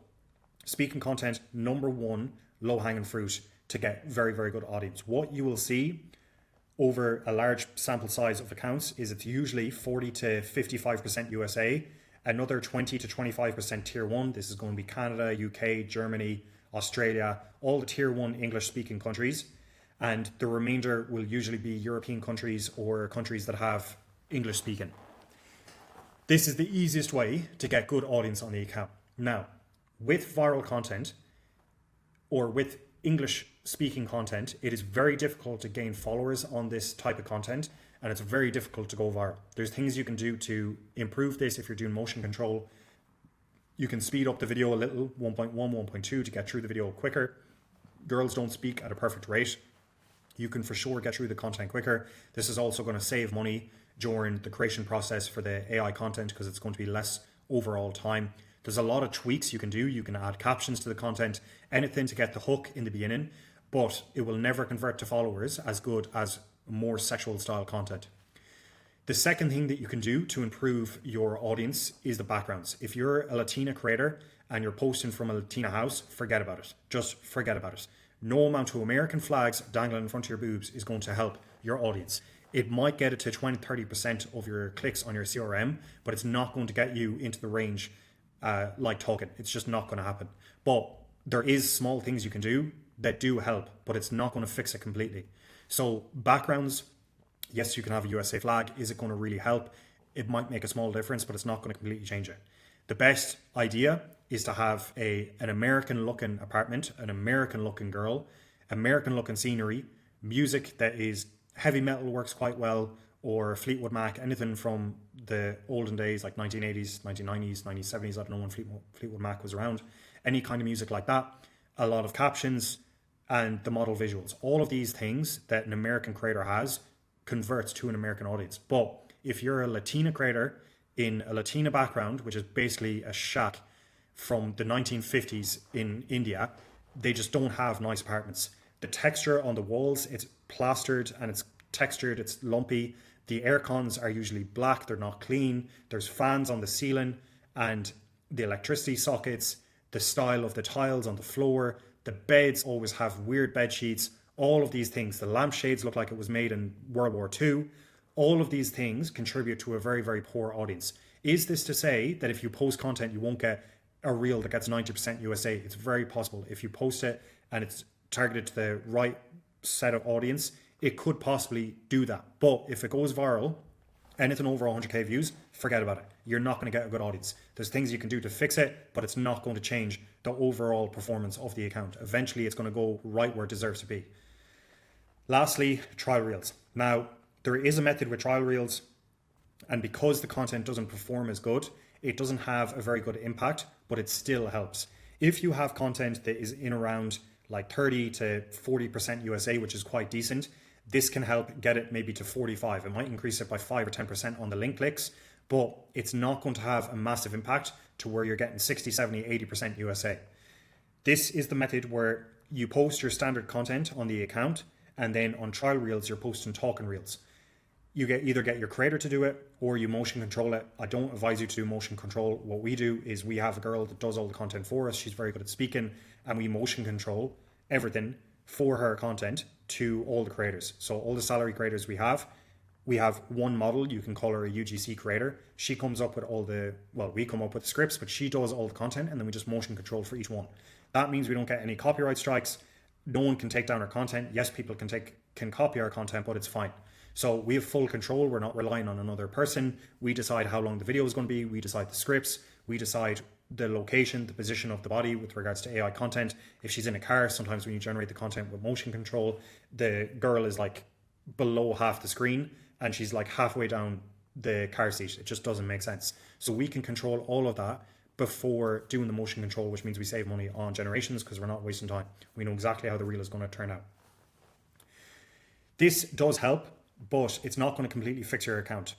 speaking content, number 1, low-hanging fruit to get very, very good audience. What you will see over a large sample size of accounts is it's usually 40 to 55% USA, another 20 to 25% tier 1. This is going to be Canada, UK, Germany, Australia, all the tier 1 English speaking countries. And the remainder will usually be European countries or countries that have English speaking. This is the easiest way to get good audience on the account. Now, with viral content or with English speaking content, it is very difficult to gain followers on this type of content, and it's very difficult to go viral. There's things you can do to improve this if you're doing motion control. You can speed up the video a little, 1.1, 1.2 to get through the video quicker. Girls don't speak at a perfect rate. you can for sure get through the content quicker. This is also going to save money during the creation process for the AI content because it's going to be less overall time. There's a lot of tweaks you can do. You can add captions to the content, anything to get the hook in the beginning, but it will never convert to followers as good as more sexual style content. The second thing that you can do to improve your audience is the backgrounds. If you're a Latina creator and you're posting from a Latina house, forget about it. Just forget about it. No amount of American flags dangling in front of your boobs is going to help your audience. It might get it to 20-30% of your clicks on your CRM, but it's not going to get you into the range like talking. It's just not going to happen. But there is small things you can do that do help, but it's not going to fix it completely. So backgrounds, yes, you can have a USA flag. Is it going to really help? It might make a small difference, but it's not going to completely change it. The best idea is to have an American looking apartment, an American looking girl, American looking scenery, music that is heavy metal works quite well, or Fleetwood Mac, anything from the olden days like 1980s, 1990s, 1970s. I don't know when Fleetwood Mac was around. Any kind of music like that. A lot of captions and the model visuals. All of these things that an American creator has converts to an American audience. But if you're a Latina creator in a Latina background, which is basically a shack from the 1950s in India, they just don't have nice apartments. The texture on the walls, it's plastered and it's textured, it's lumpy. The air cons are usually black, they're not clean. There's fans on the ceiling and the electricity sockets, the style of the tiles on the floor, the beds always have weird bed sheets, all of these things. The lampshades look like it was made in World War II. All of these things contribute to a very, very poor audience. Is this to say that if you post content, you won't get a reel that gets 90% USA? It's very possible. If you post it and it's targeted to the right set of audience, it could possibly do that. But if it goes viral, anything over 100k views, forget about it. You're not going to get a good audience. There's things you can do to fix it, but it's not going to change the overall performance of the account. Eventually, it's going to go right where it deserves to be. Lastly, trial reels. Now, there is a method with trial reels, and because the content doesn't perform as good, it doesn't have a very good impact, but it still helps. If you have content that is in around like 30 to 40% USA, which is quite decent, this can help get it maybe to 45. It might increase it by 5 or 10% on the link clicks, but it's not going to have a massive impact to where you're getting 60, 70, 80% USA. This is the method where you post your standard content on the account, and then on trial reels, you're posting talking reels. You either get your creator to do it or you motion control it. I don't advise you to do motion control. What we do is we have a girl that does all the content for us. She's very good at speaking, and we motion control everything for her content to all the creators. So all the salary creators we have one model. You can call her a UGC creator. She comes up with we come up with the scripts, but she does all the content, and then we just motion control for each one. That means we don't get any copyright strikes. No one can take down our content. Yes, people can copy our content, but it's fine. So we have full control. We're not relying on another person. We decide how long the video is going to be. We decide the scripts. We decide the location, the position of the body with regards to AI content. If she's in a car, sometimes when you generate the content with motion control, the girl is like below half the screen and she's like halfway down the car seat. It just doesn't make sense. So we can control all of that before doing the motion control, which means we save money on generations because we're not wasting time. We know exactly how the reel is going to turn out. This does help, but it's not going to completely fix your account.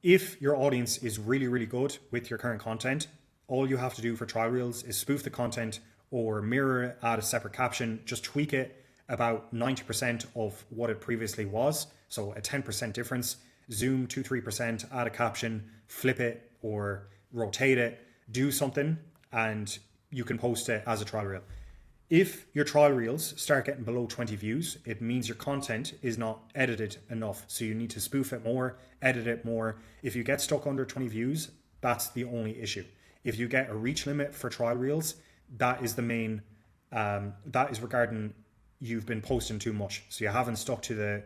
If your audience is really, really good with your current content, all you have to do for trial reels is spoof the content or mirror it, add a separate caption, just tweak it about 90% of what it previously was. So a 10% difference, zoom 2-3%, add a caption, flip it or rotate it, do something, and you can post it as a trial reel. If your trial reels start getting below 20 views, it means your content is not edited enough. So you need to spoof it more, edit it more. If you get stuck under 20 views, that's the only issue. If you get a reach limit for trial reels, that is the main, that is regarding you've been posting too much. So you haven't stuck to the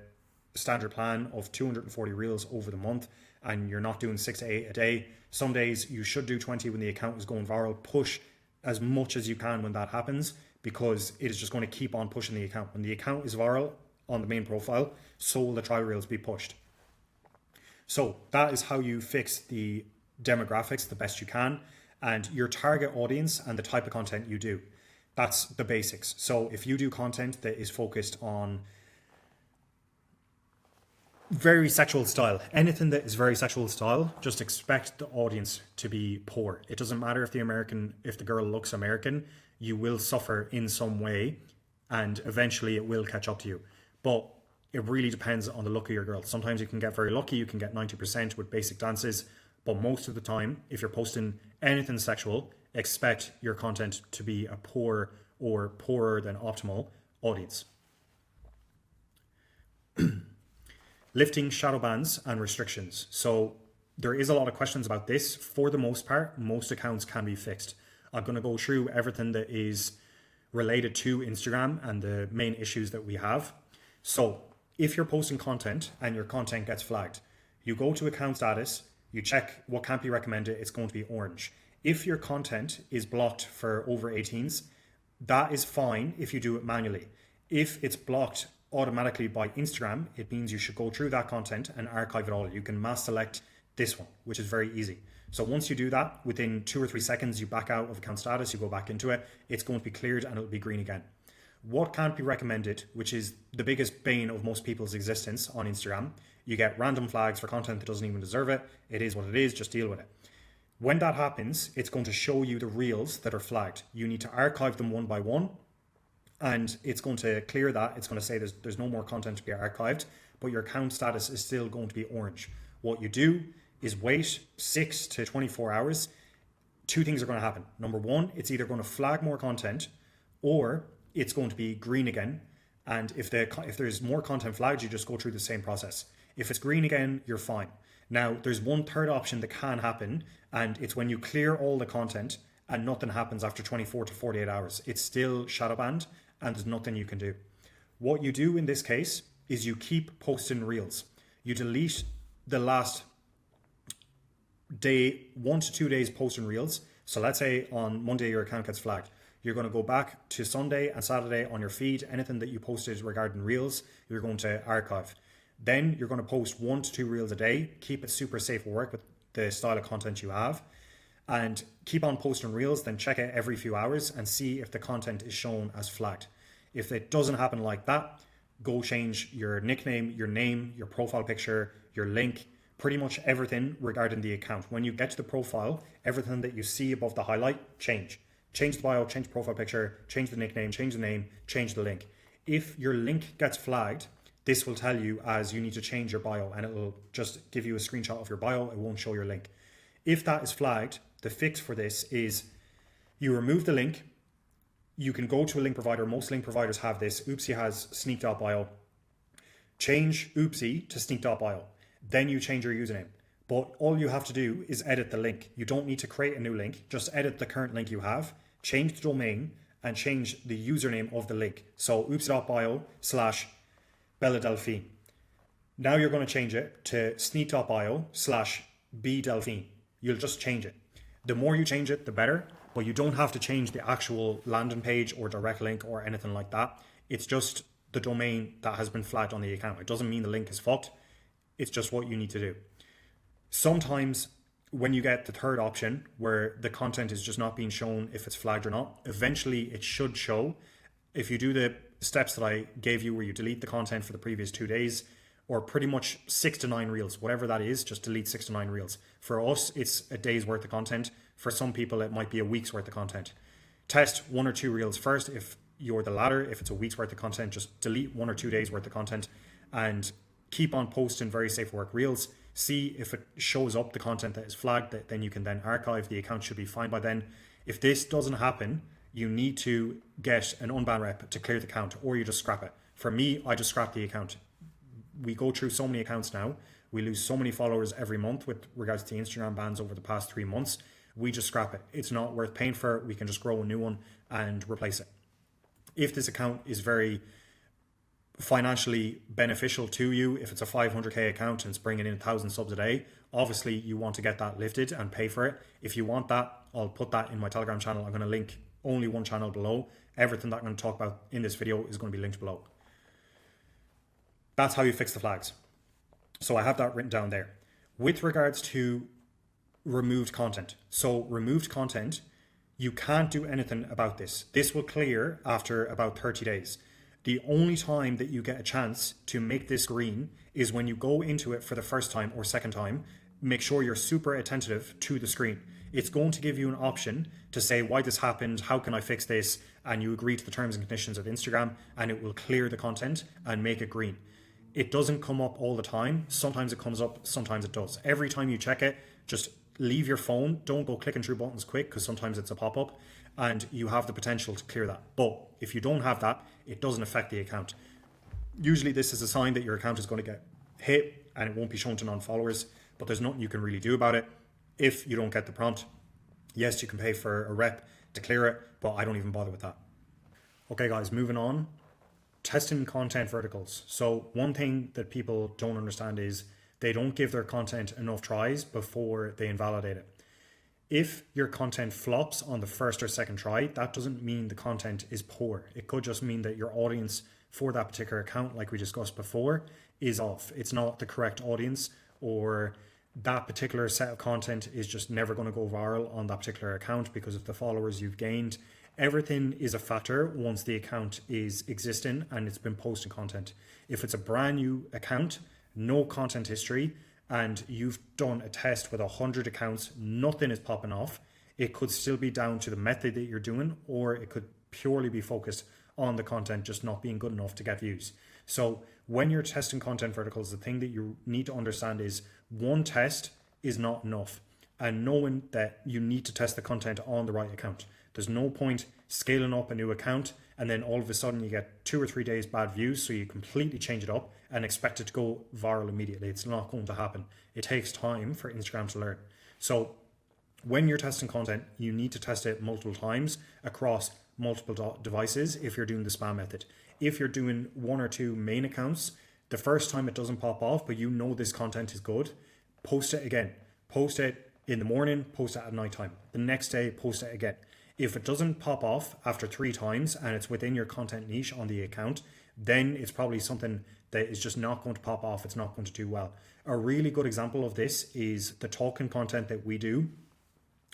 standard plan of 240 reels over the month, and you're not doing 6 to 8 a day. Some days you should do 20 when the account is going viral. Push as much as you can when that happens, because it is just going to keep on pushing the account. When the account is viral on the main profile, so will the trial reels be pushed. So that is how you fix the demographics the best you can, and your target audience and the type of content you do. That's the basics. So if you do content that is focused on Very sexual style. Anything that is very sexual style, just expect the audience to be poor. It doesn't matter if the girl looks American, you will suffer in some way, and eventually it will catch up to you. But it really depends on the look of your girl. Sometimes you can get very lucky, you can get 90% with basic dances, but most of the time, if you're posting anything sexual, expect your content to be a poor or poorer than optimal audience. Lifting shadow bans and restrictions. So there is a lot of questions about this. For the most part, most accounts can be fixed. I'm going to go through everything that is related to Instagram and the main issues that we have. So if you're posting content and your content gets flagged, you go to account status, you check what can't be recommended, it's going to be orange. If your content is blocked for over 18s, that is fine if you do it manually. If it's blocked automatically by Instagram, it means you should go through that content and archive it all. You can mass select this one, which is very easy. So once you do that, within 2 or 3 seconds, you back out of account status, you go back into it, it's going to be cleared and it'll be green again. What can't be recommended, which is the biggest bane of most people's existence on Instagram, you get random flags for content that doesn't even deserve it. It is what it is, just deal with it. When that happens, it's going to show you the reels that are flagged. You need to archive them one by one, and it's going to clear that. It's going to say there's no more content to be archived, but your account status is still going to be orange. What you do is wait 6 to 24 hours. 2 things are going to happen. Number 1, it's either going to flag more content, or it's going to be green again. And if there's more content flagged, you just go through the same process. If it's green again, you're fine. Now, there's one third option that can happen, and it's when you clear all the content and nothing happens after 24 to 48 hours. It's still shadow banned, and there's nothing you can do. What you do in this case is you keep posting reels. You delete the last day, 1 to 2 days posting reels. So let's say on Monday your account gets flagged. You're going to go back to Sunday and Saturday on your feed. Anything that you posted regarding reels, you're going to archive. Then you're going to post 1 to 2 reels a day. Keep it super safe for work with the style of content you have. And keep on posting reels, then check it every few hours and see if the content is shown as flagged. If it doesn't happen like that, go change your nickname, your name, your profile picture, your link, pretty much everything regarding the account. When you get to the profile, everything that you see above the highlight, change. Change the bio, change the profile picture, change the nickname, change the name, change the link. If your link gets flagged, this will tell you as you need to change your bio, and it will just give you a screenshot of your bio. It won't show your link. If that is flagged, the fix for this is you remove the link. You can go to a link provider. Most link providers have this. Oopsie has sneak.bio. Change Oopsie to sneak.bio. Then you change your username. But all you have to do is edit the link. You don't need to create a new link. Just edit the current link you have, change the domain, and change the username of the link. So oopsie.bio/Bella Delphine. Now you're going to change it to sneak.bio/B Delphine. You'll just change it. The more you change it, the better, but you don't have to change the actual landing page or direct link or anything like that. It's just the domain that has been flagged on the account. It doesn't mean the link is fucked. It's just what you need to do. Sometimes when you get the third option where the content is just not being shown if it's flagged or not, eventually it should show. If you do the steps that I gave you where you delete the content for the previous 2 days, or pretty much 6 to 9 reels, whatever that is, just delete 6 to 9 reels. For us, it's a day's worth of content. For some people, it might be a week's worth of content. Test 1 or 2 reels first. If you're the latter, if it's a week's worth of content, just delete 1 or 2 days worth of content and keep on posting very safe work reels. See if it shows up the content that is flagged, then you can then archive. The account should be fine by then. If this doesn't happen, you need to get an unban rep to clear the account, or you just scrap it. For me, I just scrap the account. We go through so many accounts now. We lose so many followers every month with regards to Instagram bans over the past 3 months. We just scrap it. It's not worth paying for. We can just grow a new one and replace it. If this account is very financially beneficial to you, if it's a 500k account and it's bringing in 1,000 subs a day, obviously you want to get that lifted and pay for it. If you want that, I'll put that in my Telegram channel. I'm going to link only one channel below. Everything that I'm going to talk about in this video is going to be linked below. That's how you fix the flags. So I have that written down there. With regards to removed content. So removed content, you can't do anything about this. This will clear after about 30 days. The only time that you get a chance to make this green is when you go into it for the first time or second time. Make sure you're super attentive to the screen. It's going to give you an option to say why this happened, how can I fix this, and you agree to the terms and conditions of Instagram, and it will clear the content and make it green. It doesn't come up all the time. Sometimes it comes up, sometimes it does. Every time you check it, just leave your phone. Don't go clicking through buttons quick, because sometimes it's a pop-up and you have the potential to clear that. But if you don't have that, it doesn't affect the account. Usually this is a sign that your account is going to get hit and it won't be shown to non-followers, but there's nothing you can really do about it if you don't get the prompt. Yes, you can pay for a rep to clear it, but I don't even bother with that. Okay guys, moving on. Testing content verticals. So one thing that people don't understand is they don't give their content enough tries before they invalidate it. If your content flops on the first or second try, that doesn't mean the content is poor. It could just mean that your audience for that particular account, like we discussed before, is off. It's not the correct audience, or that particular set of content is just never going to go viral on that particular account because of the followers you've gained. Everything is a factor once the account is existing and it's been posting content. If it's a brand new account, no content history, and you've done a test with 100 accounts, nothing is popping off, it could still be down to the method that you're doing, or it could purely be focused on the content just not being good enough to get views. So when you're testing content verticals, the thing that you need to understand is one test is not enough, and knowing that you need to test the content on the right account. There's no point scaling up a new account and then all of a sudden you get 2 or 3 days bad views, so you completely change it up and expect it to go viral immediately. It's not going to happen. It takes time for Instagram to learn. So when you're testing content, you need to test it multiple times across multiple devices if you're doing the spam method. If you're doing 1 or 2 main accounts, the first time it doesn't pop off, but you know this content is good, post it again. Post it in the morning, post it at nighttime. The next day, post it again. If it doesn't pop off after 3 times and it's within your content niche on the account, then it's probably something that is just not going to pop off. It's not going to do well. A really good example of this is the talking content that we do.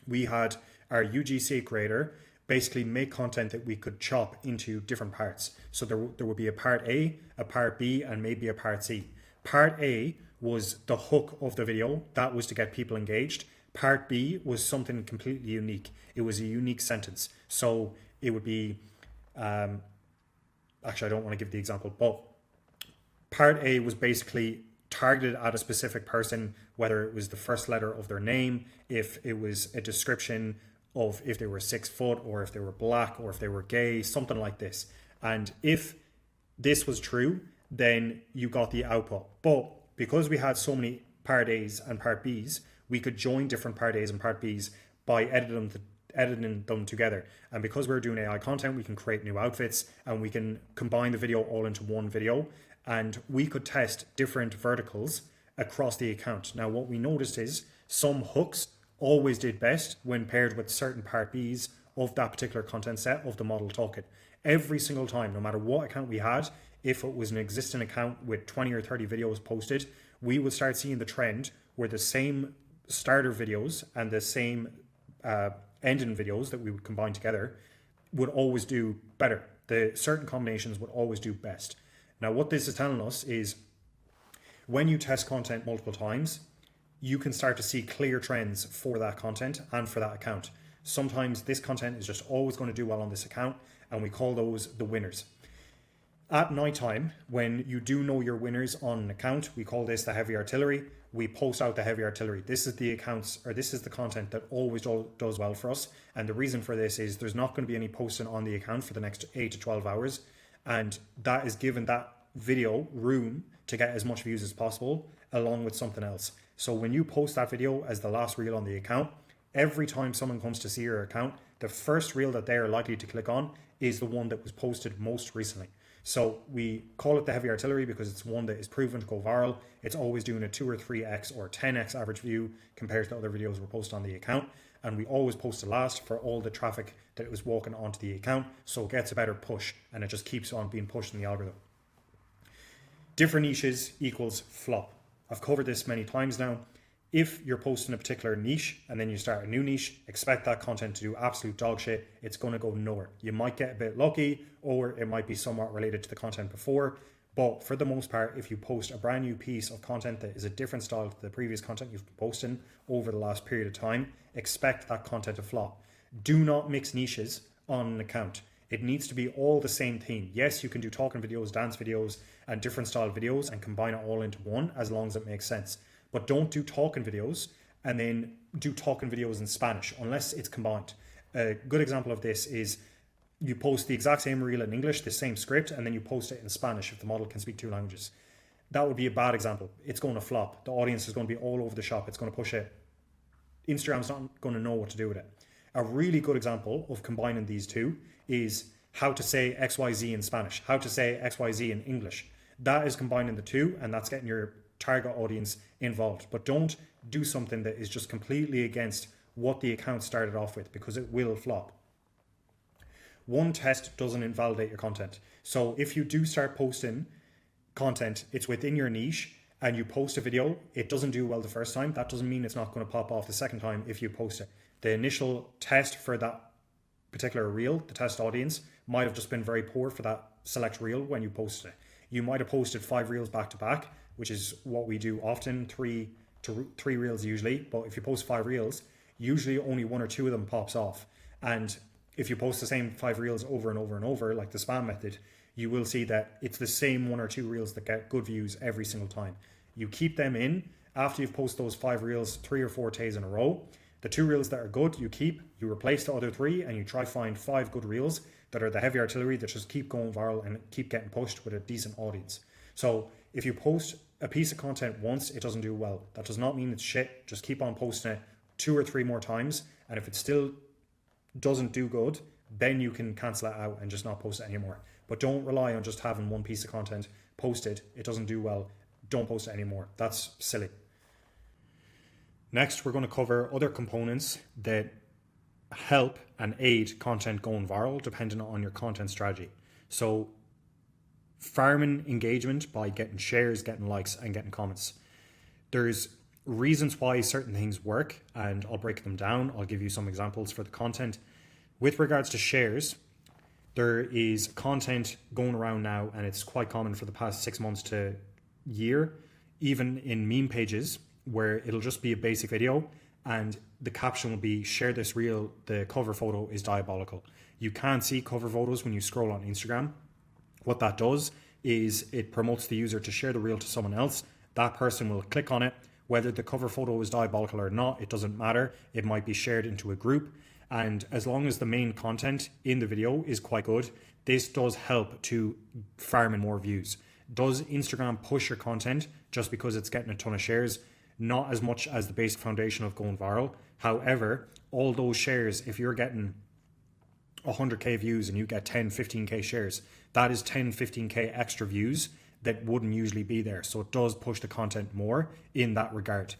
We had our UGC creator basically make content that we could chop into different parts. So there would be a part A, a part B, and maybe a part C. Part A was the hook of the video. That was to get people engaged. Part B was something completely unique. It was a unique sentence. So it would be, actually I don't want to give the example, but part A was basically targeted at a specific person, whether it was the first letter of their name, if it was a description of if they were 6 foot, or if they were black, or if they were gay, something like this. And if this was true, then you got the output. But because we had so many part A's and part B's, we could join different part A's and part B's by editing them together. And because we're doing AI content, we can create new outfits and we can combine the video all into one video. And we could test different verticals across the account. Now, what we noticed is some hooks always did best when paired with certain part B's of that particular content set of the model talking. Every single time, no matter what account we had, if it was an existing account with 20 or 30 videos posted, we would start seeing the trend where the same starter videos and the same ending videos that we would combine together would always do better. The certain combinations would always do best. Now, what this is telling us is when you test content multiple times, you can start to see clear trends for that content and for that account. Sometimes this content is just always going to do well on this account, and we call those the winners. At nighttime, when you do know your winners on an account, we call this the heavy artillery. We post out the heavy artillery. This is the accounts, or this is the content that always does well for us. And the reason for this is there's not going to be any posting on the account for the next 8 to 12 hours. And that is given that video room to get as much views as possible along with something else. So when you post that video as the last reel on the account, every time someone comes to see your account, the first reel that they are likely to click on is the one that was posted most recently. So we call it the heavy artillery because it's one that is proven to go viral. It's always doing a 2 or 3x or 10x average view compared to other videos we post on the account. And we always post the last for all the traffic that it was walking onto the account. So it gets a better push and it just keeps on being pushed in the algorithm. Different niches equals flop. I've covered this many times now. If you're posting a particular niche and then you start a new niche, expect that content to do absolute dog shit. It's going to go nowhere. You might get a bit lucky, or it might be somewhat related to the content before. But for the most part, if you post a brand new piece of content that is a different style to the previous content you've been posting over the last period of time, expect that content to flop. Do not mix niches on an account. It needs to be all the same theme. Yes, you can do talking videos, dance videos, and different style videos and combine it all into one as long as it makes sense. But don't do talking videos and then do talking videos in Spanish unless it's combined. A good example of this is you post the exact same reel in English, the same script, and then you post it in Spanish if the model can speak 2 languages. That would be a bad example. It's going to flop. The audience is going to be all over the shop. It's going to push it. Instagram's not going to know what to do with it. A really good example of combining these two is how to say XYZ in Spanish, how to say XYZ in English. That is combining the two, and that's getting your target audience involved. But don't do something that is just completely against what the account started off with, because it will flop. One test doesn't invalidate your content. So if you do start posting content, it's within your niche, and you post a video, it doesn't do well the first time, that doesn't mean it's not going to pop off the second time if you post it. The initial test for that particular reel, the test audience, might have just been very poor for that select reel when you posted it. You might have posted 5 reels back to back, which is what we do often, 3 reels usually. But if you post 5 reels, usually only 1 or 2 of them pops off. And if you post the same 5 reels over and over and over, like the spam method, you will see that it's the same 1 or 2 reels that get good views every single time. You keep them in after you've posted those 5 reels 3 or 4 days in a row. The 2 reels that are good, you keep, you replace the other 3, and you try to find 5 good reels that are the heavy artillery that just keep going viral and keep getting pushed with a decent audience. So if you post a piece of content once, it doesn't do well. That does not mean it's shit. Just keep on posting it 2 or 3 more times. And if it still doesn't do good, then you can cancel it out and just not post it anymore. But don't rely on just having one piece of content posted. It doesn't do well. Don't post it anymore. That's silly. Next, we're going to cover other components that help and aid content going viral depending on your content strategy. So farming engagement by getting shares, getting likes, and getting comments. There's reasons why certain things work, and I'll break them down. I'll give you some examples for the content. With regards to shares, there is content going around now, and it's quite common for the past 6 months to year, even in meme pages, where it'll just be a basic video and the caption will be share this reel, the cover photo is diabolical. You can't see cover photos when you scroll on Instagram. What that does is it promotes the user to share the reel to someone else. That person will click on it. Whether the cover photo is diabolical or not, it doesn't matter. It might be shared into a group. And as long as the main content in the video is quite good, this does help to farm in more views. Does Instagram push your content just because it's getting a ton of shares? Not as much as the basic foundation of going viral. However, all those shares, if you're getting 100k views and you get 10, 15k shares, that is 10, 15k extra views that wouldn't usually be there. So it does push the content more in that regard.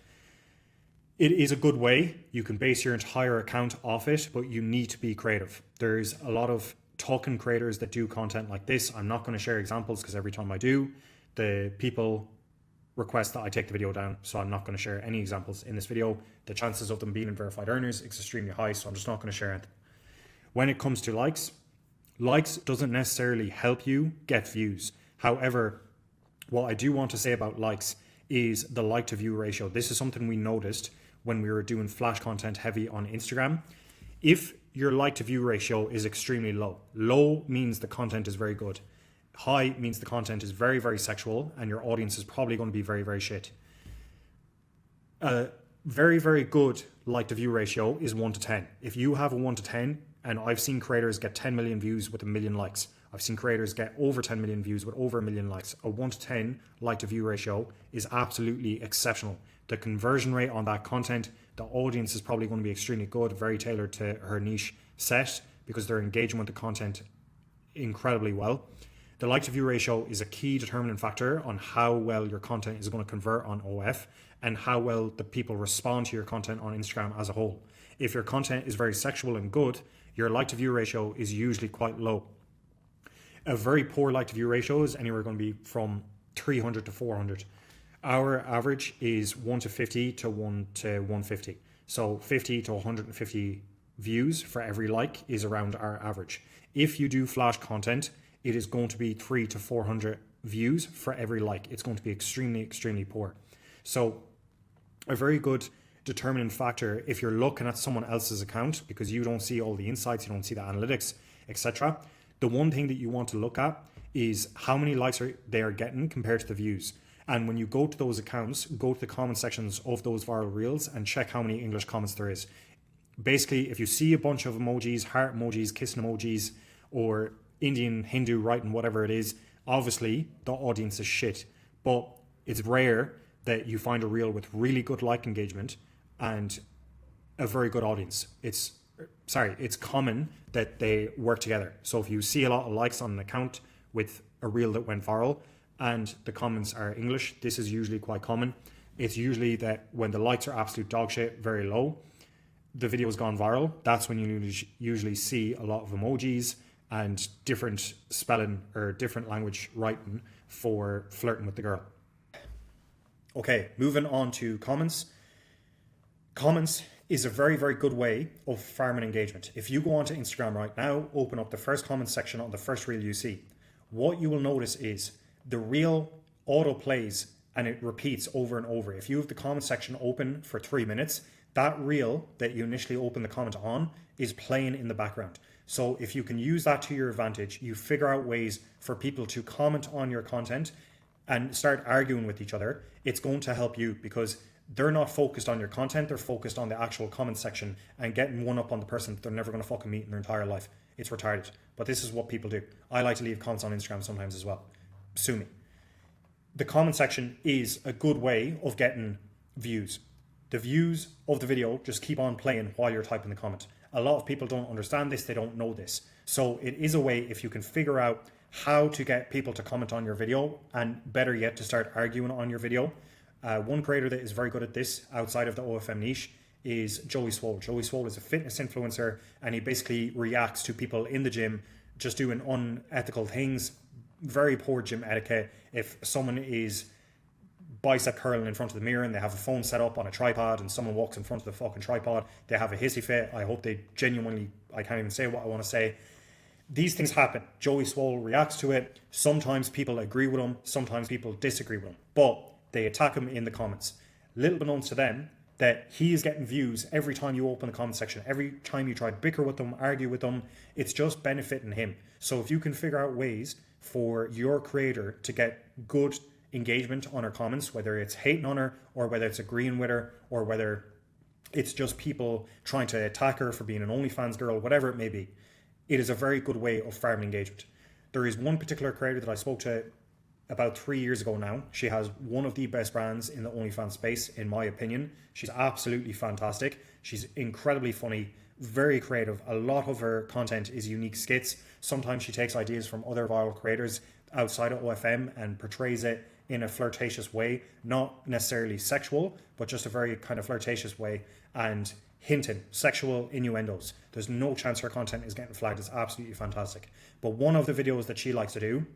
It is a good way. You can base your entire account off it, but you need to be creative. There's a lot of token creators that do content like this. I'm not going to share examples because every time I do, the people request that I take the video down. So I'm not going to share any examples in this video. The chances of them being verified earners is extremely high, so I'm just not going to share it. When it comes to likes doesn't necessarily help you get views. However, what I do want to say about likes is the like to view ratio. This is something we noticed when we were doing flash content heavy on Instagram. If your like to view ratio is extremely low, low means the content is very good. High means the content is very, very sexual and your audience is probably going to be very, very shit. A very, very good like to view ratio is 1 to 10. If you have a 1 to 10, and I've seen creators get 10 million views with 1 million likes. I've seen creators get over 10 million views with over 1 million likes. A 1 to 10 like to view ratio is absolutely exceptional. The conversion rate on that content, the audience is probably going to be extremely good, very tailored to her niche set because they're engaging with the content incredibly well. The like to view ratio is a key determining factor on how well your content is going to convert on OF and how well the people respond to your content on Instagram as a whole. If your content is very sexual and good, your like to view ratio is usually quite low. A very poor like to view ratio is anywhere going to be from 300 to 400. Our average is 1 to 50 to 1 to 150. So 50 to 150 views for every like is around our average. If you do flash content, it is going to be 3 to 400 views for every like. It's going to be extremely, extremely poor. So a very good determining factor, if you're looking at someone else's account, because you don't see all the insights, you don't see the analytics, etc., the one thing that you want to look at is how many likes they are getting compared to the views. And when you go to those accounts, go to the comment sections of those viral reels and check how many English comments there is. Basically, if you see a bunch of emojis, heart emojis, kissing emojis, or Indian, Hindu writing, whatever it is, obviously the audience is shit. But it's rare that you find a reel with really good like engagement and a very good audience. It's common that they work together. So if you see a lot of likes on an account with a reel that went viral and the comments are English, this is usually quite common. It's usually that when the likes are absolute dog shit, very low, the video has gone viral. That's when you usually see a lot of emojis and different spelling or different language writing for flirting with the girl. Okay, moving on to comments. Comments is a very, very good way of farming engagement. If you go onto Instagram right now, open up the first comment section on the first reel you see, what you will notice is the reel auto plays and it repeats over and over. If you have the comment section open for 3 minutes, that reel that you initially open the comment on is playing in the background. So if you can use that to your advantage, you figure out ways for people to comment on your content and start arguing with each other, it's going to help you because they're not focused on your content, they're focused on the actual comment section and getting one up on the person that they're never going to fucking meet in their entire life. It's retarded. But this is what people do. I like to leave comments on Instagram sometimes as well. Sue me. The comment section is a good way of getting views. The views of the video just keep on playing while you're typing the comment. A lot of people don't understand this, they don't know this. So it is a way, if you can figure out how to get people to comment on your video and better yet to start arguing on your video. One creator that is very good at this outside of the OFM niche is Joey Swole. Joey Swole is a fitness influencer and he basically reacts to people in the gym just doing unethical things, very poor gym etiquette. If someone is bicep curling in front of the mirror and they have a phone set up on a tripod and someone walks in front of the fucking tripod, they have a hissy fit. I hope they genuinely, I can't even say what I want to say. These things happen. Joey Swole reacts to it. Sometimes people agree with him, sometimes people disagree with him, but they attack him in the comments. Little beknownst to them that he is getting views every time you open the comment section. Every time you try to bicker with them, argue with them, it's just benefiting him. So if you can figure out ways for your creator to get good engagement on her comments, whether it's hating on her or whether it's agreeing with her or whether it's just people trying to attack her for being an OnlyFans girl, whatever it may be, it is a very good way of farming engagement. There is one particular creator that I spoke to about 3 years ago now. She has one of the best brands in the OnlyFans space, in my opinion. She's absolutely fantastic. She's incredibly funny, very creative. A lot of her content is unique skits. Sometimes she takes ideas from other viral creators outside of OFM and portrays it in a flirtatious way, not necessarily sexual, but just a very kind of flirtatious way and hinting sexual innuendos. There's no chance her content is getting flagged. It's absolutely fantastic. But one of the videos that she likes to do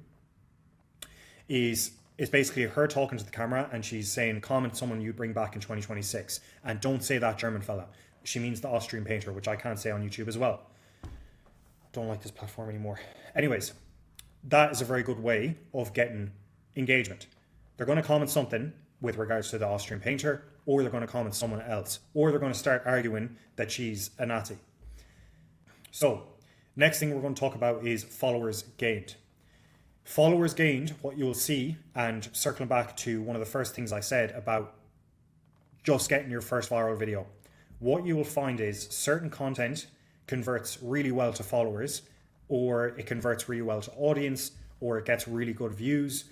is basically her talking to the camera and she's saying, comment someone you bring back in 2026 and don't say that German fella. She means the Austrian painter, which I can't say on YouTube as well. Don't like this platform anymore. Anyways, that is a very good way of getting engagement. They're going to comment something with regards to the Austrian painter, or they're going to comment someone else, or they're going to start arguing that she's a Nazi. So next thing we're going to talk about is followers gained. Followers gained, what you will see, and circling back to one of the first things I said about just getting your first viral video, what you will find is certain content converts really well to followers, or it converts really well to audience, or it gets really good views.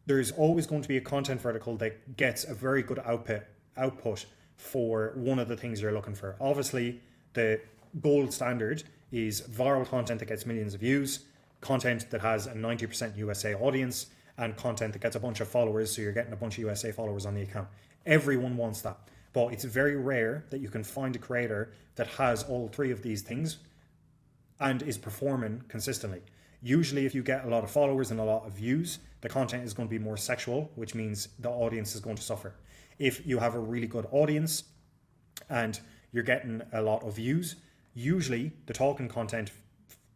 There's always going to be a content vertical that gets a very good output for one of the things you're looking for. Obviously, the gold standard is viral content that gets millions of views, content that has a 90% USA audience, and content that gets a bunch of followers, so you're getting a bunch of USA followers on the account. Everyone wants that. But it's very rare that you can find a creator that has all three of these things and is performing consistently. Usually if you get a lot of followers and a lot of views, the content is going to be more sexual, which means the audience is going to suffer. If you have a really good audience and you're getting a lot of views, usually the talking content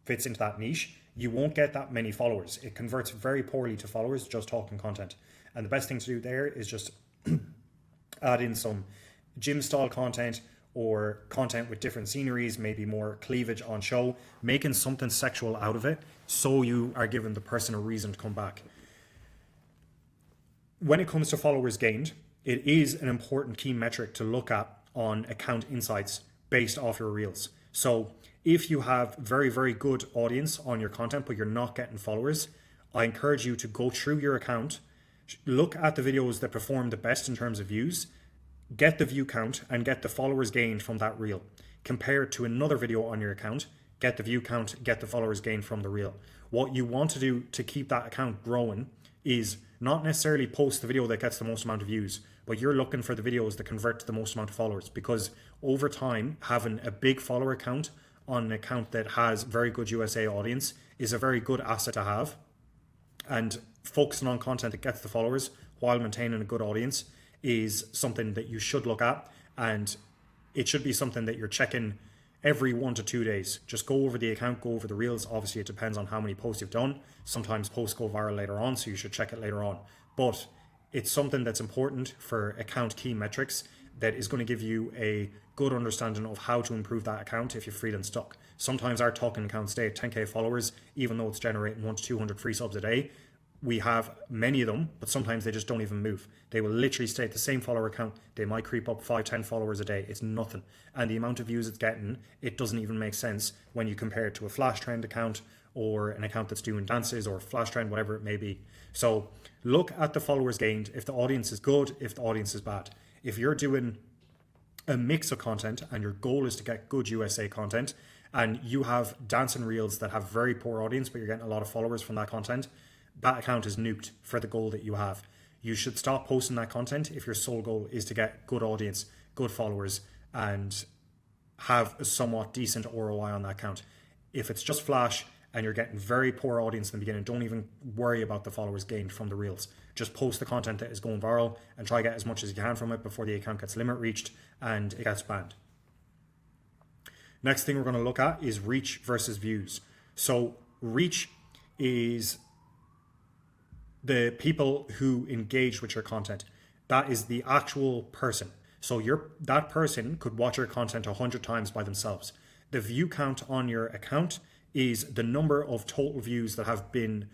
fits into that niche. You won't get that many followers. It converts very poorly to followers, just talking content. And the best thing to do there is just add in some gym style content or content with different sceneries, maybe more cleavage on show, making something sexual out of it so you are giving the person a reason to come back. When it comes to followers gained, it is an important key metric to look at on account insights based off your reels. So if you have very, very good audience on your content, but you're not getting followers, I encourage you to go through your account, look at the videos that perform the best in terms of views, get the view count and get the followers gained from that reel. Compare it to another video on your account, get the view count, get the followers gained from the reel. What you want to do to keep that account growing is not necessarily post the video that gets the most amount of views, but you're looking for the videos that convert to the most amount of followers, because over time, having a big follower count on an account that has very good USA audience is a very good asset to have. And focusing on content that gets the followers while maintaining a good audience is something that you should look at, and it should be something that you're checking every 1 to 2 days. Just go over the account, go over the reels. Obviously, it depends on how many posts you've done. Sometimes posts go viral later on, so you should check it later on. But it's something that's important for account key metrics that is going to give you a good understanding of how to improve that account if you're feeling stuck. Sometimes our talking accounts stay at 10K followers, even though it's generating 1 to 200 free subs a day. We have many of them, but sometimes they just don't even move. They will literally stay at the same follower account. They might creep up 5-10 followers a day. It's nothing. And the amount of views it's getting, it doesn't even make sense when you compare it to a flash trend account or an account that's doing dances or flash trend, whatever it may be. So look at the followers gained, if the audience is good, if the audience is bad. If you're doing a mix of content and your goal is to get good USA content and you have dancing reels that have very poor audience, but you're getting a lot of followers from that content, that account is nuked for the goal that you have. You should stop posting that content if your sole goal is to get good audience, good followers, and have a somewhat decent ROI on that account. If it's just flash and you're getting very poor audience in the beginning, don't even worry about the followers gained from the reels. Just post the content that is going viral and try to get as much as you can from it before the account gets limit reached and it gets banned. Next thing we're going to look at is reach versus views. So reach is the people who engage with your content. That is the actual person. So that person could watch your content 100 times by themselves. The view count on your account is the number of total views that have been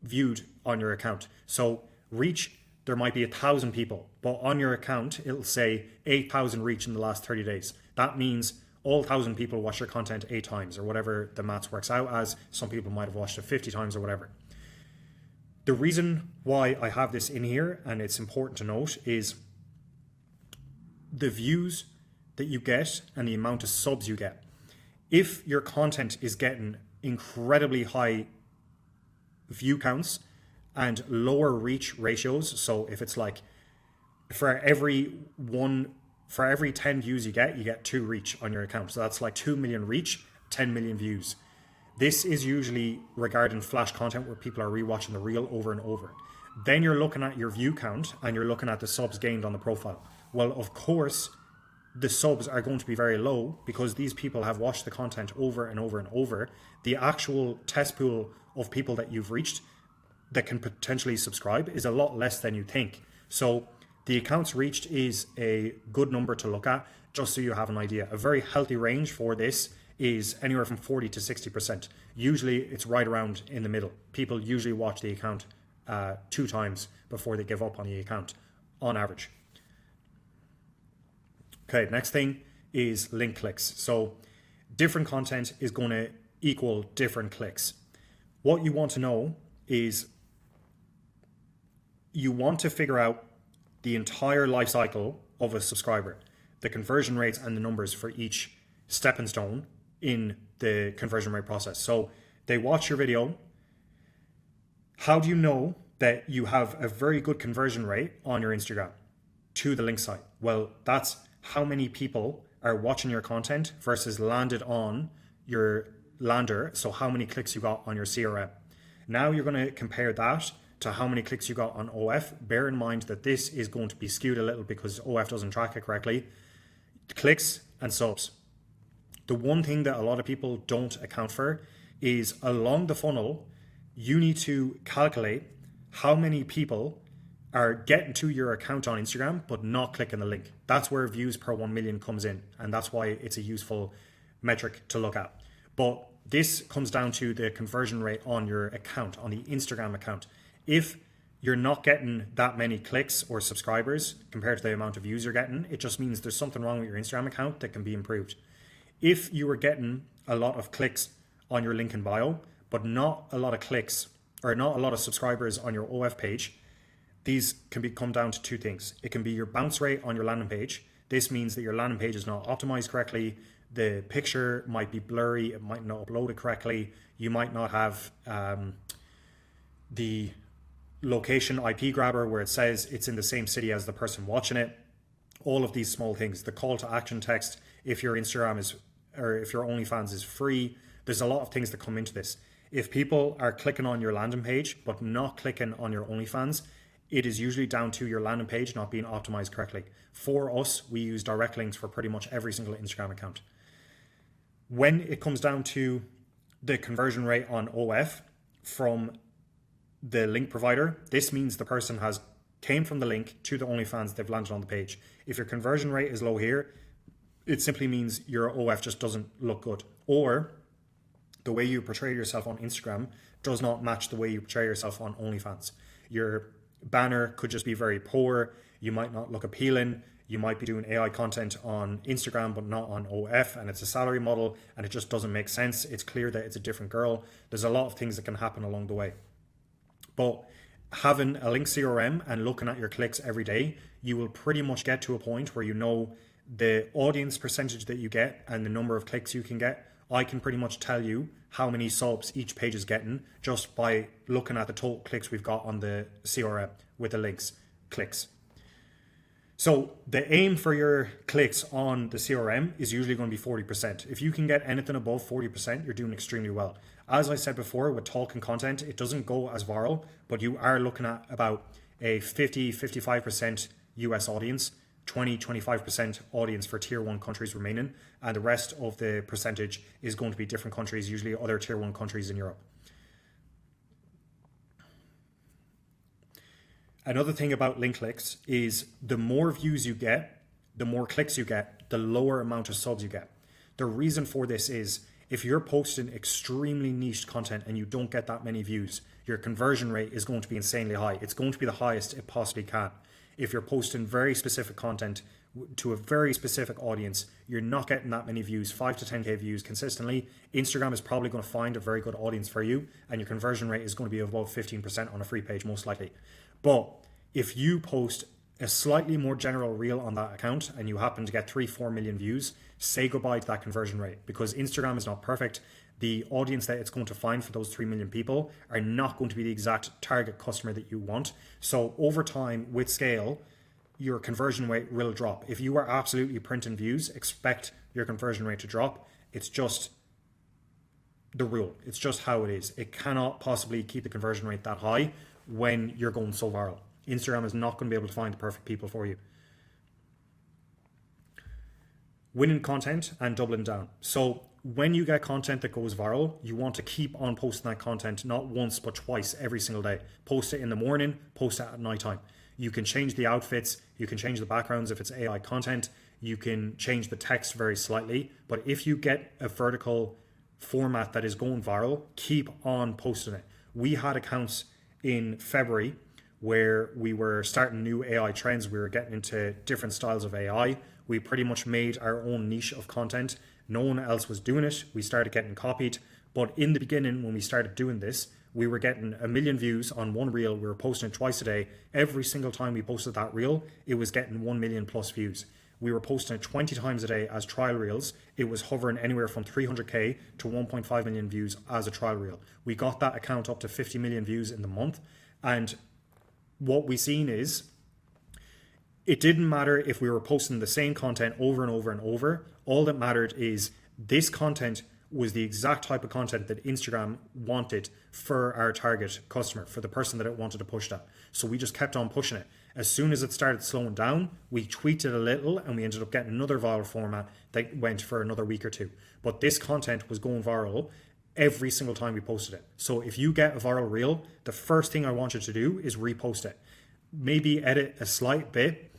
viewed on your account. So reach, there might be 1,000 people, but on your account, it'll say 8,000 reach in the last 30 days. That means all 1,000 people watch your content 8 times or whatever the maths works out as. Some people might have watched it 50 times or whatever. The reason why I have this in here, and it's important to note, is the views that you get and the amount of subs you get. If your content is getting incredibly high view counts and lower reach ratios, so if it's like for every 10 views you get 2 reach on your account. So that's like 2 million reach, 10 million views. This is usually regarding flash content where people are rewatching the reel over and over. Then you're looking at your view count and you're looking at the subs gained on the profile. Well, of course, the subs are going to be very low because these people have watched the content over and over and over. The actual test pool of people that you've reached that can potentially subscribe is a lot less than you think. So the accounts reached is a good number to look at, just so you have an idea. A very healthy range for this is anywhere from 40 to 60%. Usually it's right around in the middle. People usually watch the account 2 times before they give up on the account on average. Okay, next thing is link clicks. So different content is going to equal different clicks. What you want to know is you want to figure out the entire life cycle of a subscriber, the conversion rates and the numbers for each stepping stone in the conversion rate process. So they watch your video. How do you know that you have a very good conversion rate on your Instagram to the link site? Well, that's how many people are watching your content versus landed on your lander, so how many clicks you got on your CRM. Now you're going to compare that to how many clicks you got on OF. Bear in mind that this is going to be skewed a little because OF doesn't track it correctly. Clicks and subs. The one thing that a lot of people don't account for is along the funnel, you need to calculate how many people are getting to your account on Instagram but not clicking the link. That's where views per 1 million comes in, and that's why it's a useful metric to look at. But this comes down to the conversion rate on your account, on the Instagram account. If you're not getting that many clicks or subscribers compared to the amount of views you're getting, it just means there's something wrong with your Instagram account that can be improved. If you were getting a lot of clicks on your link in bio, but not a lot of clicks or not a lot of subscribers on your OF page, these can come down to two things. It can be your bounce rate on your landing page. This means that your landing page is not optimized correctly. The picture might be blurry. It might not upload it correctly. You might not have the location IP grabber where it says it's in the same city as the person watching it. All of these small things. The call to action text, if your Instagram is, or if your OnlyFans is free, there's a lot of things that come into this. If people are clicking on your landing page but not clicking on your OnlyFans, it is usually down to your landing page not being optimized correctly. For us, we use direct links for pretty much every single Instagram account. When it comes down to the conversion rate on OF from the link provider, this means the person has came from the link to the OnlyFans, they've landed on the page. If your conversion rate is low here, it simply means your OF just doesn't look good, or the way you portray yourself on Instagram does not match the way you portray yourself on OnlyFans. Your banner could just be very poor. You might not look appealing. You might be doing AI content on Instagram but not on OF, and it's a salary model and it just doesn't make sense. It's clear that it's a different girl. There's a lot of things that can happen along the way. But having a link CRM and looking at your clicks every day, you will pretty much get to a point where you know the audience percentage that you get and the number of clicks you can get. I can pretty much tell you how many subs each page is getting just by looking at the total clicks we've got on the CRM with the links, clicks. So the aim for your clicks on the CRM is usually going to be 40%. If you can get anything above 40%, you're doing extremely well. As I said before, with talking content, it doesn't go as viral, but you are looking at about a 50-55% US audience, 20-25% audience for tier 1 countries remaining, and the rest of the percentage is going to be different countries, usually other tier 1 countries in Europe. Another thing about link clicks is the more views you get, the more clicks you get, the lower amount of subs you get. The reason for this is if you're posting extremely niche content and you don't get that many views, your conversion rate is going to be insanely high. It's going to be the highest it possibly can. If you're posting very specific content to a very specific audience, you're not getting that many views, 5 to 10K views consistently. Instagram is probably going to find a very good audience for you, and your conversion rate is going to be above 15% on a free page, most likely. But if you post a slightly more general reel on that account and you happen to get 3-4 million views, say goodbye to that conversion rate, because Instagram is not perfect. The audience that it's going to find for those 3 million people are not going to be the exact target customer that you want. So over time, with scale, your conversion rate will drop. If you are absolutely printing views, expect your conversion rate to drop. It's just the rule. It's just how it is. It cannot possibly keep the conversion rate that high when you're going so viral. Instagram is not going to be able to find the perfect people for you. Winning content and doubling down. So when you get content that goes viral, you want to keep on posting that content, not once, but twice every single day. Post it in the morning, post it at nighttime. You can change the outfits, you can change the backgrounds if it's AI content, you can change the text very slightly. But if you get a vertical format that is going viral, keep on posting it. We had accounts in February where we were starting new AI trends. We were getting into different styles of AI. We pretty much made our own niche of content. No one else was doing it. We started getting copied. But in the beginning, when we started doing this, we were getting 1 million views on one reel. We were posting it twice a day. Every single time we posted that reel, it was getting 1 million plus views. We were posting it 20 times a day as trial reels. It was hovering anywhere from 300K to 1.5 million views as a trial reel. We got that account up to 50 million views in the month. And what we seen is it didn't matter if we were posting the same content over and over and over. All that mattered is this content was the exact type of content that Instagram wanted for our target customer, for the person that it wanted to push that. So we just kept on pushing it. As soon as it started slowing down, we tweaked it a little and we ended up getting another viral format that went for another week or two. But this content was going viral every single time we posted it. So if you get a viral reel, the first thing I want you to do is repost it. Maybe edit a slight bit,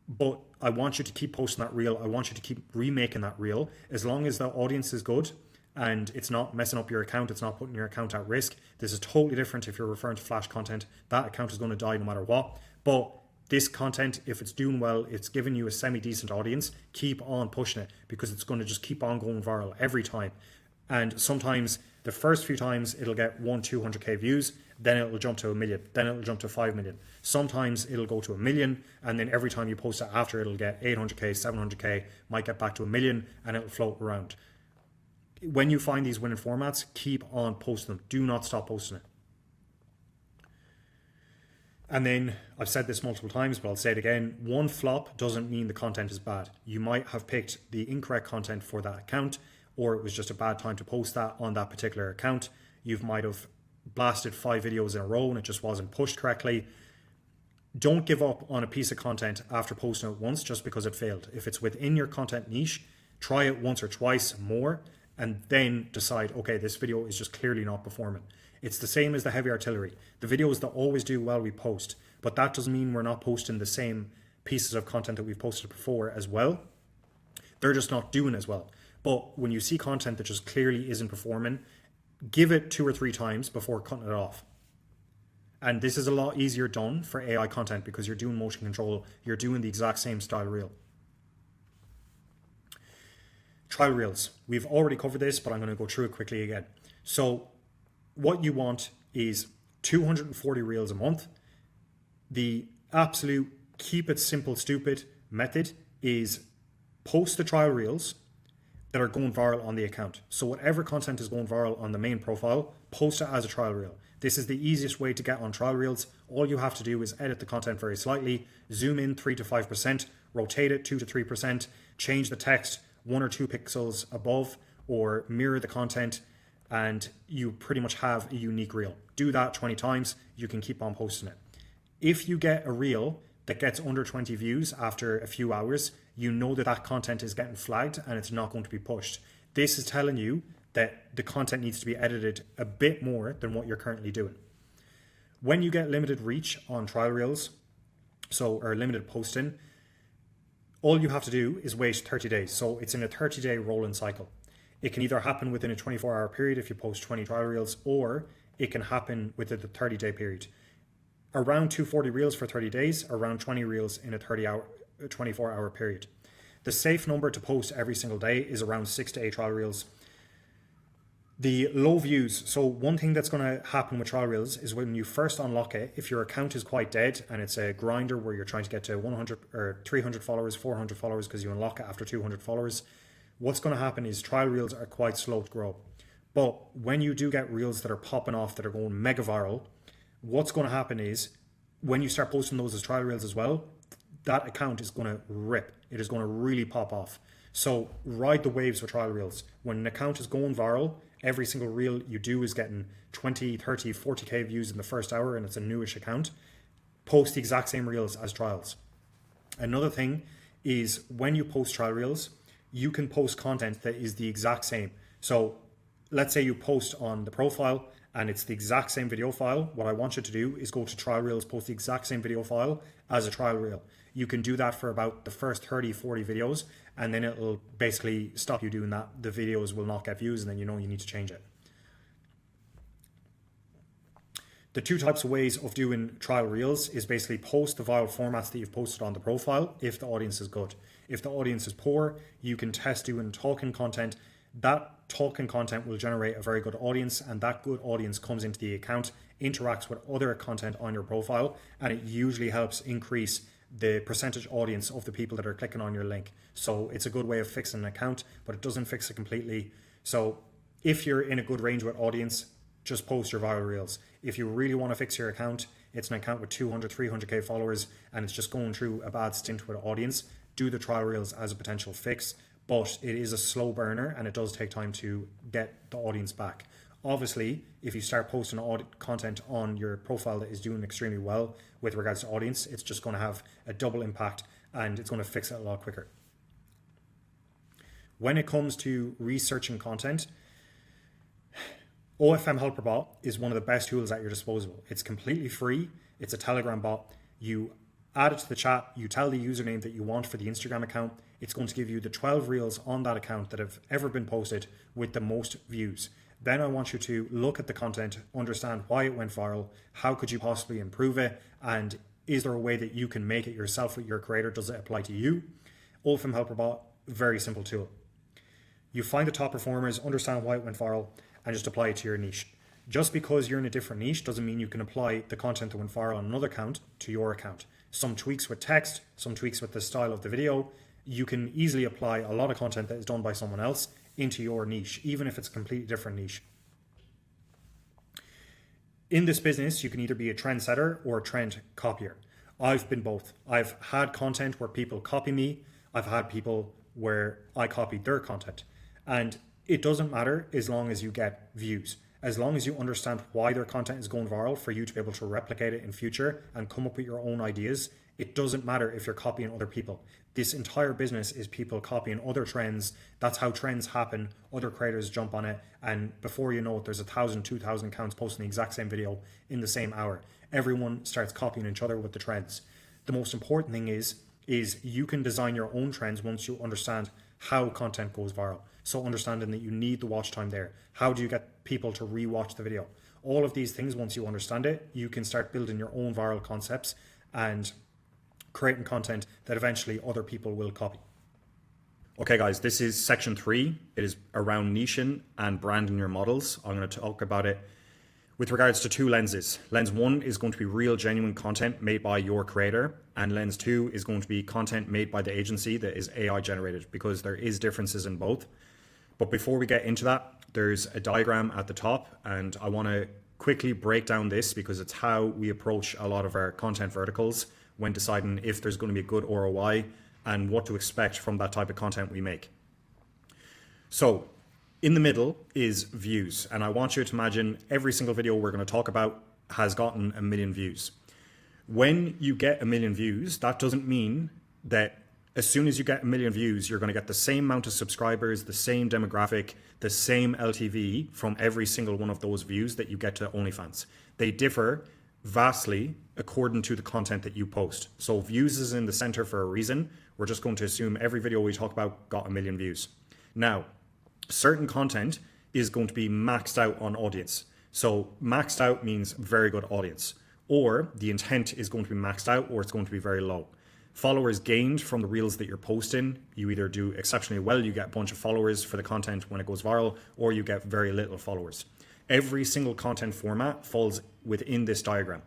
but I want you to keep posting that reel. I want you to keep remaking that reel. As long as the audience is good and it's not messing up your account, it's not putting your account at risk. This is totally different if you're referring to flash content. That account is going to die no matter what. But this content, if it's doing well, it's giving you a semi-decent audience, keep on pushing it, because it's going to just keep on going viral every time. And sometimes the first few times it'll get 200k views, then it'll jump to 1 million, then it'll jump to 5 million. Sometimes it'll go to 1 million, and then every time you post it after, it'll get 800k, 700k, might get back to 1 million, and it'll float around. When you find these winning formats, keep on posting them. Do not stop posting it. And then, I've said this multiple times, but I'll say it again, one flop doesn't mean the content is bad. You might have picked the incorrect content for that account, or it was just a bad time to post that on that particular account. You might have blasted 5 videos in a row and it just wasn't pushed correctly. Don't give up on a piece of content after posting it once just because it failed. If it's within your content niche, try it once or twice more and then decide, okay, this video is just clearly not performing. It's the same as the heavy artillery. The videos that always do well, we post, but that doesn't mean we're not posting the same pieces of content that we've posted before as well. They're just not doing as well. But when you see content that just clearly isn't performing, give it 2 or 3 times before cutting it off. And this is a lot easier done for AI content because you're doing motion control. You're doing the exact same style reel. Trial reels. We've already covered this, but I'm going to go through it quickly again. So what you want is 240 reels a month. The absolute keep it simple, stupid method is post the trial reels that are going viral on the account. So whatever content is going viral on the main profile, post it as a trial reel. This is the easiest way to get on trial reels. All you have to do is edit the content very slightly, zoom in 3 to 5%, rotate it 2 to 3%, change the text 1 or 2 pixels above, or mirror the content, and you pretty much have a unique reel. Do that 20 times, you can keep on posting it. If you get a reel that gets under 20 views after a few hours, you know that that content is getting flagged and it's not going to be pushed. This is telling you that the content needs to be edited a bit more than what you're currently doing. When you get limited reach on trial reels, or limited posting, all you have to do is wait 30 days. So it's in a 30-day rolling cycle. It can either happen within a 24-hour period if you post 20 trial reels, or it can happen within the 30-day period. Around 240 reels for 30 days, around 20 reels in a 24-hour period. The safe number to post every single day is around 6 to 8 trial reels. The low views. So one thing that's going to happen with trial reels is when you first unlock it, if your account is quite dead and it's a grinder where you're trying to get to 100 or 300 followers, 400 followers because you unlock it after 200 followers, what's going to happen is trial reels are quite slow to grow. But when you do get reels that are popping off, that are going mega viral, what's going to happen is when you start posting those as trial reels as well, that account is going to rip. It is going to really pop off. So ride the waves with trial reels. When an account is going viral, every single reel you do is getting 20, 30, 40k views in the first hour and it's a newish account. Post the exact same reels as trials. Another thing is when you post trial reels, you can post content that is the exact same. So let's say you post on the profile and it's the exact same video file. What I want you to do is go to trial reels, post the exact same video file as a trial reel. You can do that for about the first 30, 40 videos, and then it'll basically stop you doing that. The videos will not get views, and then you know you need to change it. The 2 types of ways of doing trial reels is basically post the viral formats that you've posted on the profile if the audience is good. If the audience is poor, you can test doing talking content. That talking content will generate a very good audience, and that good audience comes into the account, interacts with other content on your profile, and it usually helps increase the percentage audience of the people that are clicking on your link. So it's a good way of fixing an account, but it doesn't fix it completely. So if you're in a good range with audience, just post your viral reels. If you really want to fix your account, it's an account with 200, 300k followers, and it's just going through a bad stint with audience, do the trial reels as a potential fix. but it is a slow burner and it does take time to get the audience back. Obviously, if you start posting content on your profile that is doing extremely well with regards to audience, it's just going to have a double impact and it's going to fix it a lot quicker. When it comes to researching content, OFM Helper Bot is one of the best tools at your disposal. It's completely free. It's a Telegram bot. You add it to the chat. You tell the username that you want for the Instagram account. It's going to give you the 12 reels on that account that have ever been posted with the most views. Then I want you to look at the content, understand why it went viral, how could you possibly improve it, and is there a way that you can make it yourself with your creator? Does it apply to you? OFM Helper Bot, very simple tool. You find the top performers, understand why it went viral, and just apply it to your niche. Just because you're in a different niche doesn't mean you can apply the content that went viral on another account to your account. Some tweaks with text, some tweaks with the style of the video. You can easily apply a lot of content that is done by someone else into your niche, even if it's a completely different niche. In this business, you can either be a trendsetter or a trend copier. I've been both. I've had content where people copy me. I've had people where I copied their content. And it doesn't matter as long as you get views. As long as you understand why their content is going viral for you to be able to replicate it in future and come up with your own ideas, it doesn't matter if you're copying other people. This entire business is people copying other trends. That's how trends happen. Other creators jump on it, and before you know it, there's 1,000, 2,000 accounts posting the exact same video in the same hour. Everyone starts copying each other with the trends. The most important thing is you can design your own trends once you understand how content goes viral. So understanding that you need the watch time there. How do you get people to rewatch the video? All of these things, once you understand it, you can start building your own viral concepts and creating content that eventually other people will copy. Okay guys, this is section 3. It is around niching and branding your models. I'm going to talk about it with regards to 2 lenses. Lens 1 is going to be real, genuine content made by your creator, and lens 2 is going to be content made by the agency that is AI generated, because there is differences in both. But before we get into that, there's a diagram at the top, and I want to quickly break down this because it's how we approach a lot of our content verticals when deciding if there's going to be a good ROI and what to expect from that type of content we make. So in the middle is views, and I want you to imagine every single video we're going to talk about has gotten 1 million views. When you get 1 million views, that doesn't mean that as soon as you get 1 million views, you're going to get the same amount of subscribers, the same demographic, the same LTV from every single one of those views that you get to OnlyFans. They differ vastly according to the content that you post. So views is in the center for a reason. We're just going to assume every video we talk about got 1 million views. Now, certain content is going to be maxed out on audience. So maxed out means very good audience, or the intent is going to be maxed out, or it's going to be very low. Followers gained from the reels that you're posting, you either do exceptionally well, you get a bunch of followers for the content when it goes viral, or you get very little followers. Every single content format falls within this diagram.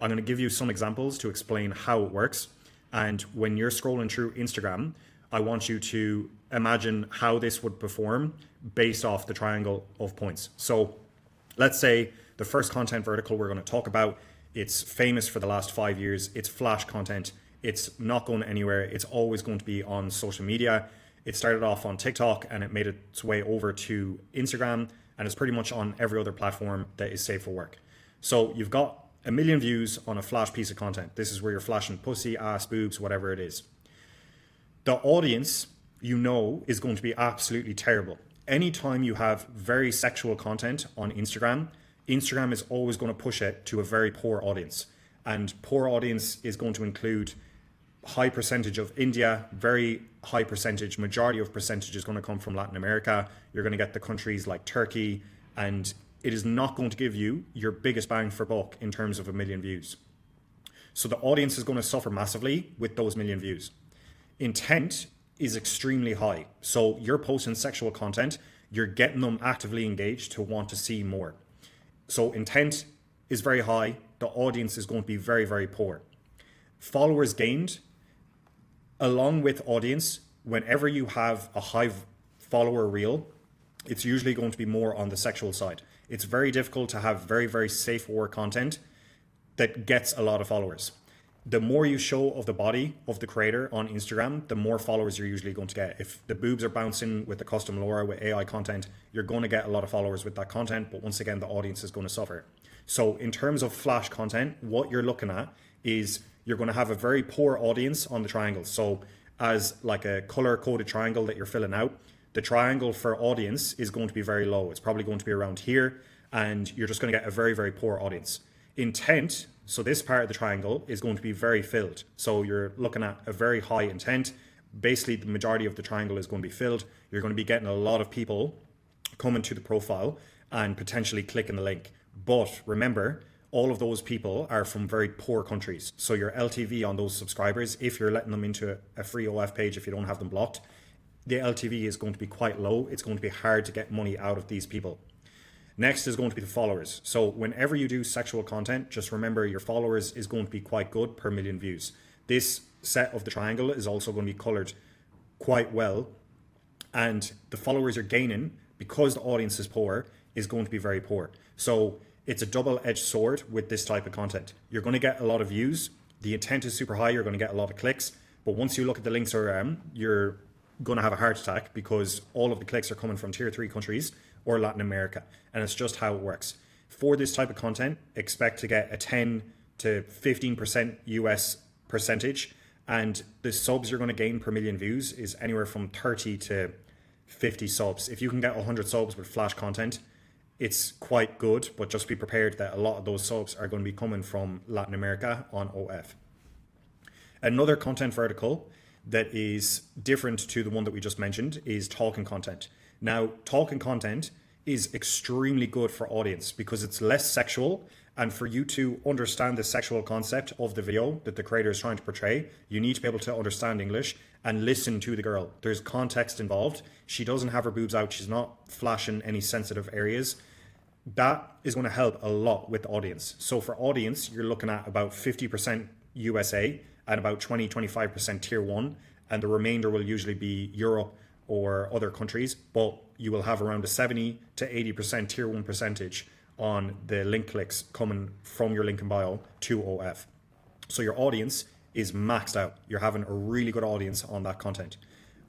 I'm going to give you some examples to explain how it works. And when you're scrolling through Instagram, I want you to imagine how this would perform based off the triangle of points. So let's say the first content vertical we're going to talk about, it's famous for the last 5 years. It's flash content. It's not going anywhere. It's always going to be on social media. It started off on TikTok and it made its way over to Instagram, and it's pretty much on every other platform that is safe for work. So you've got 1 million views on a flash piece of content. This is where you're flashing pussy, ass, boobs, whatever it is. The audience, you know, is going to be absolutely terrible. Anytime you have very sexual content on Instagram, Instagram is always going to push it to a very poor audience. And poor audience is going to include high percentage of India, very high percentage, majority of percentage is going to come from Latin America. You're going to get the countries like Turkey, and it is not going to give you your biggest bang for buck in terms of 1 million views. So the audience is going to suffer massively with those 1 million views. Intent is extremely high. So you're posting sexual content, you're getting them actively engaged to want to see more. So intent is very high. The audience is going to be very, very poor. Followers gained, along with audience, whenever you have a high follower reel, it's usually going to be more on the sexual side. It's very difficult to have very, very safe for work content that gets a lot of followers. the more you show of the body of the creator on Instagram, the more followers you're usually going to get. If the boobs are bouncing with the custom Laura with AI content, you're going to get a lot of followers with that content, but once again, the audience is going to suffer. So in terms of flash content, what you're looking at is you're going to have a very poor audience on the triangle. So as like a color coded triangle that you're filling out, the triangle for audience is going to be very low. It's probably going to be around here, and you're just going to get a very, very poor audience. Intent, so this part of the triangle is going to be very filled. So you're looking at a very high intent. Basically, the majority of the triangle is going to be filled. You're going to be getting a lot of people coming to the profile and potentially clicking the link. But remember, all of those people are from very poor countries. So your LTV on those subscribers, if you're letting them into a free OF page, if you don't have them blocked, the LTV is going to be quite low. It's going to be hard to get money out of these people. Next is going to be the followers. So whenever you do sexual content, just remember your followers is going to be quite good per million views. This set of the triangle is also going to be colored quite well. And the followers you're gaining, because the audience is poor, is going to be very poor. So it's a double-edged sword with this type of content. You're going to get a lot of views. The intent is super high. You're going to get a lot of clicks. But once you look at the links ORM, you're going to have a heart attack because all of the clicks are coming from tier 3 countries or Latin America. And it's just how it works. For this type of content, expect to get a 10 to 15% US percentage. And the subs you're going to gain per million views is anywhere from 30 to 50 subs. If you can get 100 subs with flash content, it's quite good, but just be prepared that a lot of those subs are going to be coming from Latin America on OF. Another content vertical that is different to the one that we just mentioned is talking content. Now, talking content is extremely good for audience because it's less sexual, and for you to understand the sexual concept of the video that the creator is trying to portray, you need to be able to understand English and listen to the girl. There's context involved. She doesn't have her boobs out. She's not flashing any sensitive areas. That is going to help a lot with the audience. So for audience, you're looking at about 50% USA and about 20-25% tier 1, and the remainder will usually be Europe or other countries, but you will have around a 70 to 80% tier 1 percentage on the link clicks coming from your link in bio to OF. So your audience is maxed out. You're having a really good audience on that content.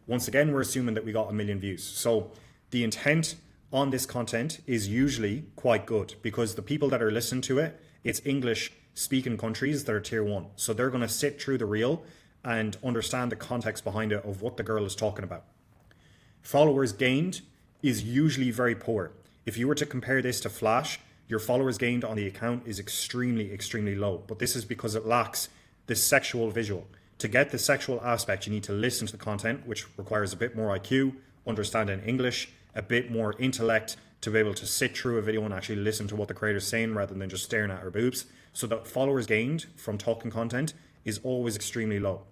Once again, we're assuming that we got 1 million views. So the intent on this content is usually quite good because the people that are listening to it, it's English speaking countries that are tier 1. So they're going to sit through the reel and understand the context behind it of what the girl is talking about. Followers gained is usually very poor. If you were to compare this to Flash, your followers gained on the account is extremely, extremely low. But this is because it lacks the sexual visual. To get the sexual aspect, you need to listen to the content, which requires a bit more IQ, understanding English, a bit more intellect to be able to sit through a video and actually listen to what the creator is saying rather than just staring at her boobs. So the followers gained from talking content is always extremely low.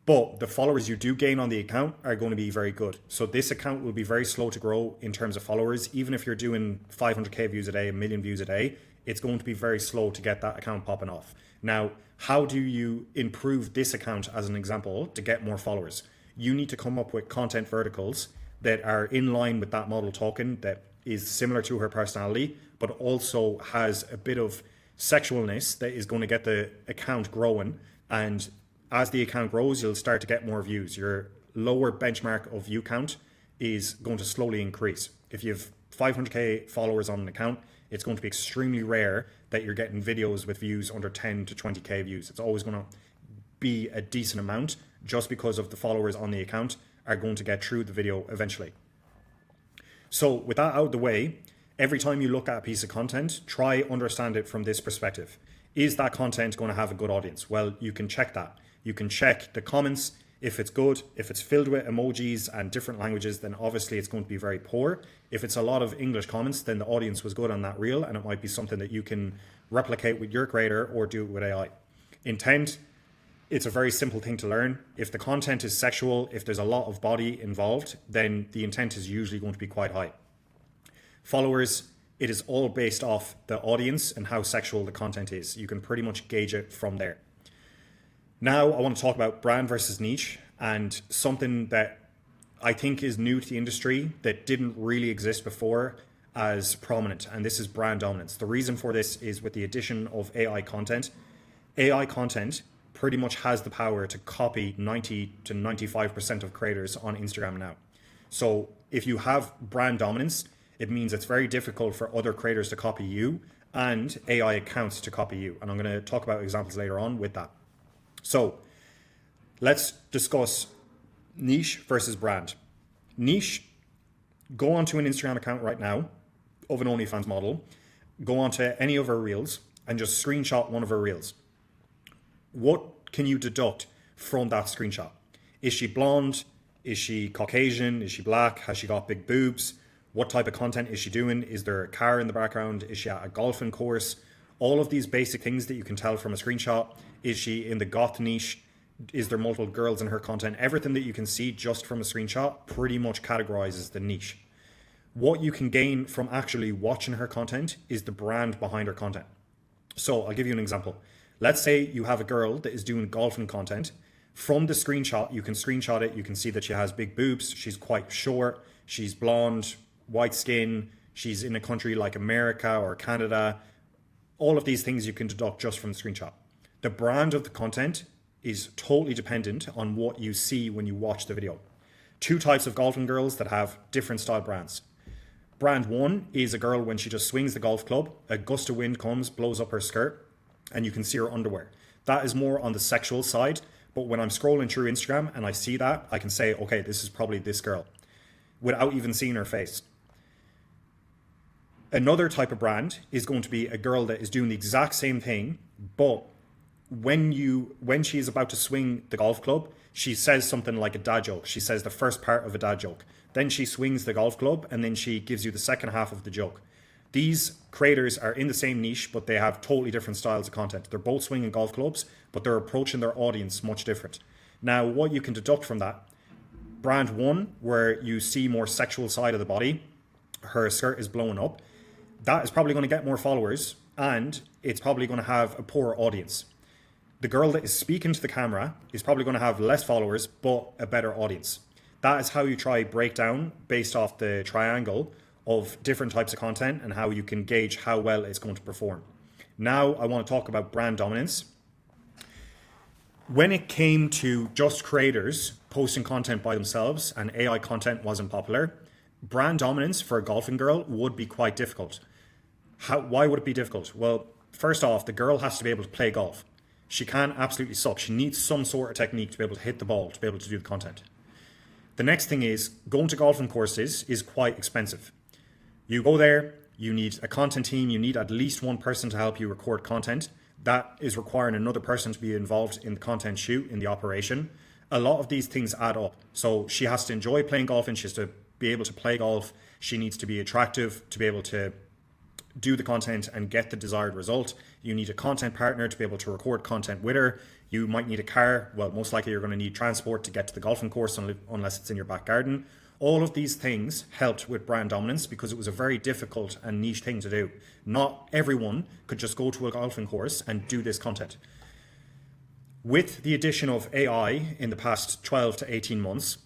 But the followers you do gain on the account are going to be very good. So this account will be very slow to grow in terms of followers. Even if you're doing 500k views a day, 1 million views a day, it's going to be very slow to get that account popping off. Now, how do you improve this account as an example to get more followers? You need to come up with content verticals that are in line with that model talking, that is similar to her personality, but also has a bit of sexualness that is going to get the account growing. And as the account grows, you'll start to get more views. Your lower benchmark of view count is going to slowly increase. If you have 500k followers on an account, it's going to be extremely rare that you're getting videos with views under 10 to 20k views. It's always going to be a decent amount just because of the followers on the account are going to get through the video eventually. So with that out of the way, every time you look at a piece of content, try understand it from this perspective. Is that content going to have a good audience? Well, you can check that. You can check the comments. If it's good, if it's filled with emojis and different languages, then obviously it's going to be very poor. If it's a lot of English comments, then the audience was good on that reel, and it might be something that you can replicate with your creator or do it with AI. Intent, it's a very simple thing to learn. If the content is sexual, if there's a lot of body involved, then the intent is usually going to be quite high. Followers, it is all based off the audience and how sexual the content is. You can pretty much gauge it from there. Now I want to talk about brand versus niche, and something that I think is new to the industry that didn't really exist before as prominent, and this is brand dominance. The reason for this is with the addition of AI content, AI content pretty much has the power to copy 90 to 95% of creators on Instagram now. So if you have brand dominance, it means it's very difficult for other creators to copy you and AI accounts to copy you. And I'm going to talk about examples later on with that. So let's discuss niche versus brand. Niche, go onto an Instagram account right now of an OnlyFans model, go onto any of her reels and just screenshot one of her reels. What can you deduct from that screenshot? Is she blonde? Is she Caucasian? Is she black? Has she got big boobs? What type of content is she doing? Is there a car in the background? Is she at a golfing course? All of these basic things that you can tell from a screenshot. Is she in the goth niche? Is there multiple girls in her content? Everything that you can see just from a screenshot pretty much categorizes the niche. What you can gain from actually watching her content is the brand behind her content. So I'll give you an example. Let's say you have a girl that is doing golfing content. From the screenshot, you can screenshot it. You can see that she has big boobs. She's quite short. She's blonde, white skin. She's in a country like America or Canada. All of these things you can deduct just from the screenshot. The brand of the content is totally dependent on what you see when you watch the video. Two types of golfing girls that have different style brands. Brand one is a girl when she just swings the golf club, a gust of wind comes, blows up her skirt, and you can see her underwear. That is more on the sexual side, but when I'm scrolling through Instagram and I see that, I can say, okay, this is probably this girl, without even seeing her face. Another type of brand is going to be a girl that is doing the exact same thing, but when she is about to swing the golf club, she says something like a dad joke. She says the first part of a dad joke. Then she swings the golf club and then she gives you the second half of the joke. These creators are in the same niche, but they have totally different styles of content. They're both swinging golf clubs, but they're approaching their audience much different. Now, what you can deduct from that, brand one, where you see more sexual side of the body, her skirt is blowing up, that is probably going to get more followers and it's probably going to have a poorer audience. The girl that is speaking to the camera is probably going to have less followers, but a better audience. That is how you try break down based off the triangle of different types of content and how you can gauge how well it's going to perform. Now I want to talk about brand dominance. When it came to just creators posting content by themselves and AI content wasn't popular, brand dominance for a golfing girl would be quite difficult. Why would it be difficult? Well, first off, the girl has to be able to play golf. She can absolutely suck. She needs some sort of technique to be able to hit the ball, to be able to do the content. The next thing is going to golfing courses is quite expensive. You go there, you need a content team, you need at least one person to help you record content. That is requiring another person to be involved in the content shoot, in the operation. A lot of these things add up. So she has to enjoy playing golf and she has to be able to play golf. She needs to be attractive to be able to do the content and get the desired result. You need a content partner to be able to record content with her. You might need a car. Well, most likely you're going to need transport to get to the golfing course unless it's in your back garden. All of these things helped with brand dominance because it was a very difficult and niche thing to do. Not everyone could just go to a golfing course and do this content. With the addition of AI in the past 12 to 18 months,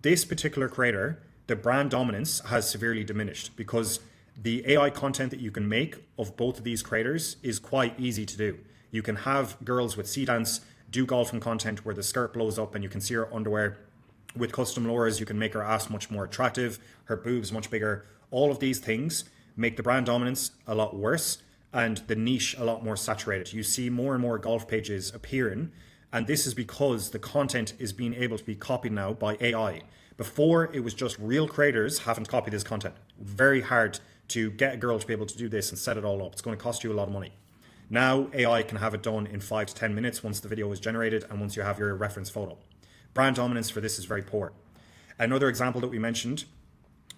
this particular creator, the brand dominance has severely diminished because the AI content that you can make of both of these creators is quite easy to do. You can have girls with sea dance do golfing content where the skirt blows up and you can see her underwear. With custom lures, you can make her ass much more attractive, her boobs much bigger. All of these things make the brand dominance a lot worse and the niche a lot more saturated. You see more and more golf pages appearing, and this is because the content is being able to be copied now by AI. Before, it was just real creators having to copy this content. Very hard to get a girl to be able to do this and set it all up. It's going to cost you a lot of money. Now AI can have it done in 5 to 10 minutes once the video is generated and once you have your reference photo. Brand dominance for this is very poor. Another example that we mentioned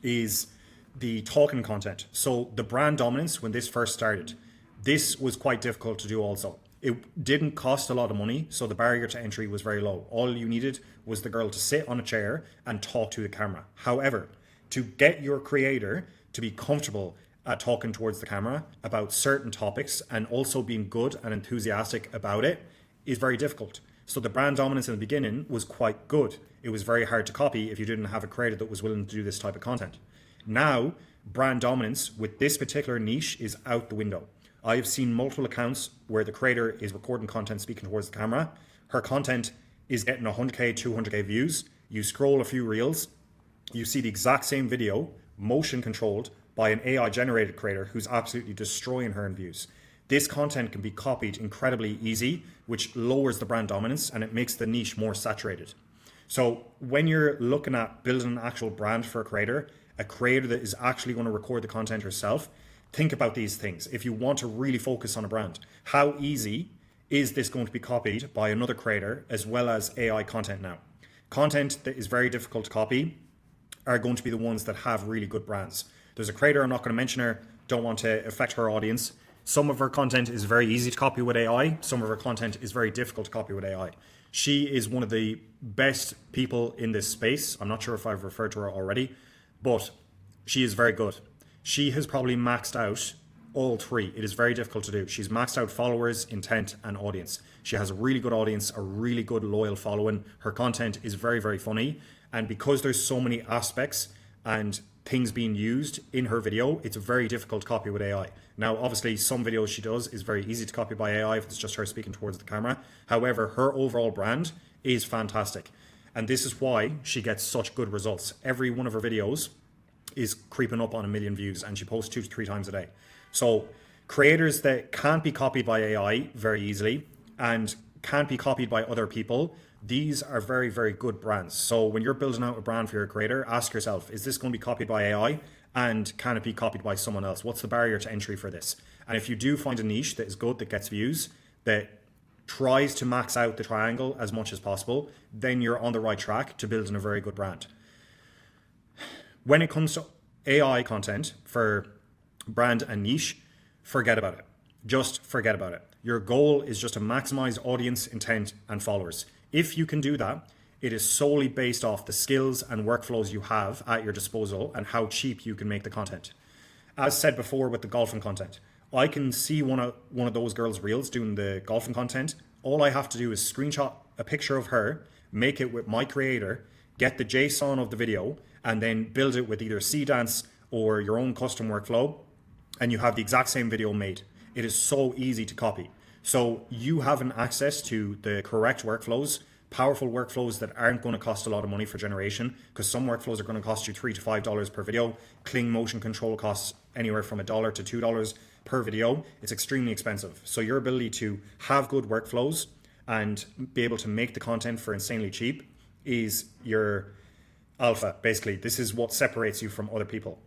is the talking content. So the brand dominance, when this first started, this was quite difficult to do also. It didn't cost a lot of money, so the barrier to entry was very low. All you needed was the girl to sit on a chair and talk to the camera. However, to get your creator to be comfortable at talking towards the camera about certain topics and also being good and enthusiastic about it is very difficult. So the brand dominance in the beginning was quite good. It was very hard to copy if you didn't have a creator that was willing to do this type of content. Now, brand dominance with this particular niche is out the window. I have seen multiple accounts where the creator is recording content speaking towards the camera. Her content is getting 100K, 200K views. You scroll a few reels, you see the exact same video, motion controlled by an AI generated creator who's absolutely destroying her in views. This content can be copied incredibly easy, which lowers the brand dominance and it makes the niche more saturated. So when you're looking at building an actual brand for a creator that is actually going to record the content herself, think about these things. If you want to really focus on a brand, how easy is this going to be copied by another creator as well as AI content now? Content that is very difficult to copy are going to be the ones that have really good brands. There's a creator, I'm not going to mention her, don't want to affect her audience. Some of her content is very easy to copy with AI. Some of her content is very difficult to copy with AI. She is one of the best people in this space. I'm not sure if I've referred to her already, but she is very good. She has probably maxed out all three. It is very difficult to do. She's maxed out followers, intent, and audience. She has a really good audience, a really good loyal following. Her content is very, very funny. And because there's so many aspects and things being used in her video, it's very difficult to copy with AI. Now, obviously, some videos she does is very easy to copy by AI if it's just her speaking towards the camera. However, her overall brand is fantastic. And this is why she gets such good results. Every one of her videos is creeping up on 1 million views and she posts 2 to 3 times a day. So creators that can't be copied by AI very easily and can't be copied by other people, these are very, very good brands. So when you're building out a brand for your creator, ask yourself, is this going to be copied by AI? And can it be copied by someone else? What's the barrier to entry for this? And if you do find a niche that is good, that gets views, that tries to max out the triangle as much as possible, then you're on the right track to building a very good brand. When it comes to AI content for brand and niche, forget about it. Just forget about it. Your goal is just to maximize audience, intent, and followers. If you can do that, it is solely based off the skills and workflows you have at your disposal and how cheap you can make the content. As said before with the golfing content, I can see one of those girls' reels doing the golfing content. All I have to do is screenshot a picture of her, make it with my creator, get the JSON of the video, and then build it with either Cdance or your own custom workflow, and you have the exact same video made. It is so easy to copy. So you having access to the correct workflows, powerful workflows that aren't going to cost a lot of money for generation, because some workflows are going to cost you $3 to $5 per video. Cling motion control costs anywhere from $1 to $2 per video. It's extremely expensive. So your ability to have good workflows and be able to make the content for insanely cheap is your alpha. Basically, this is what separates you from other people.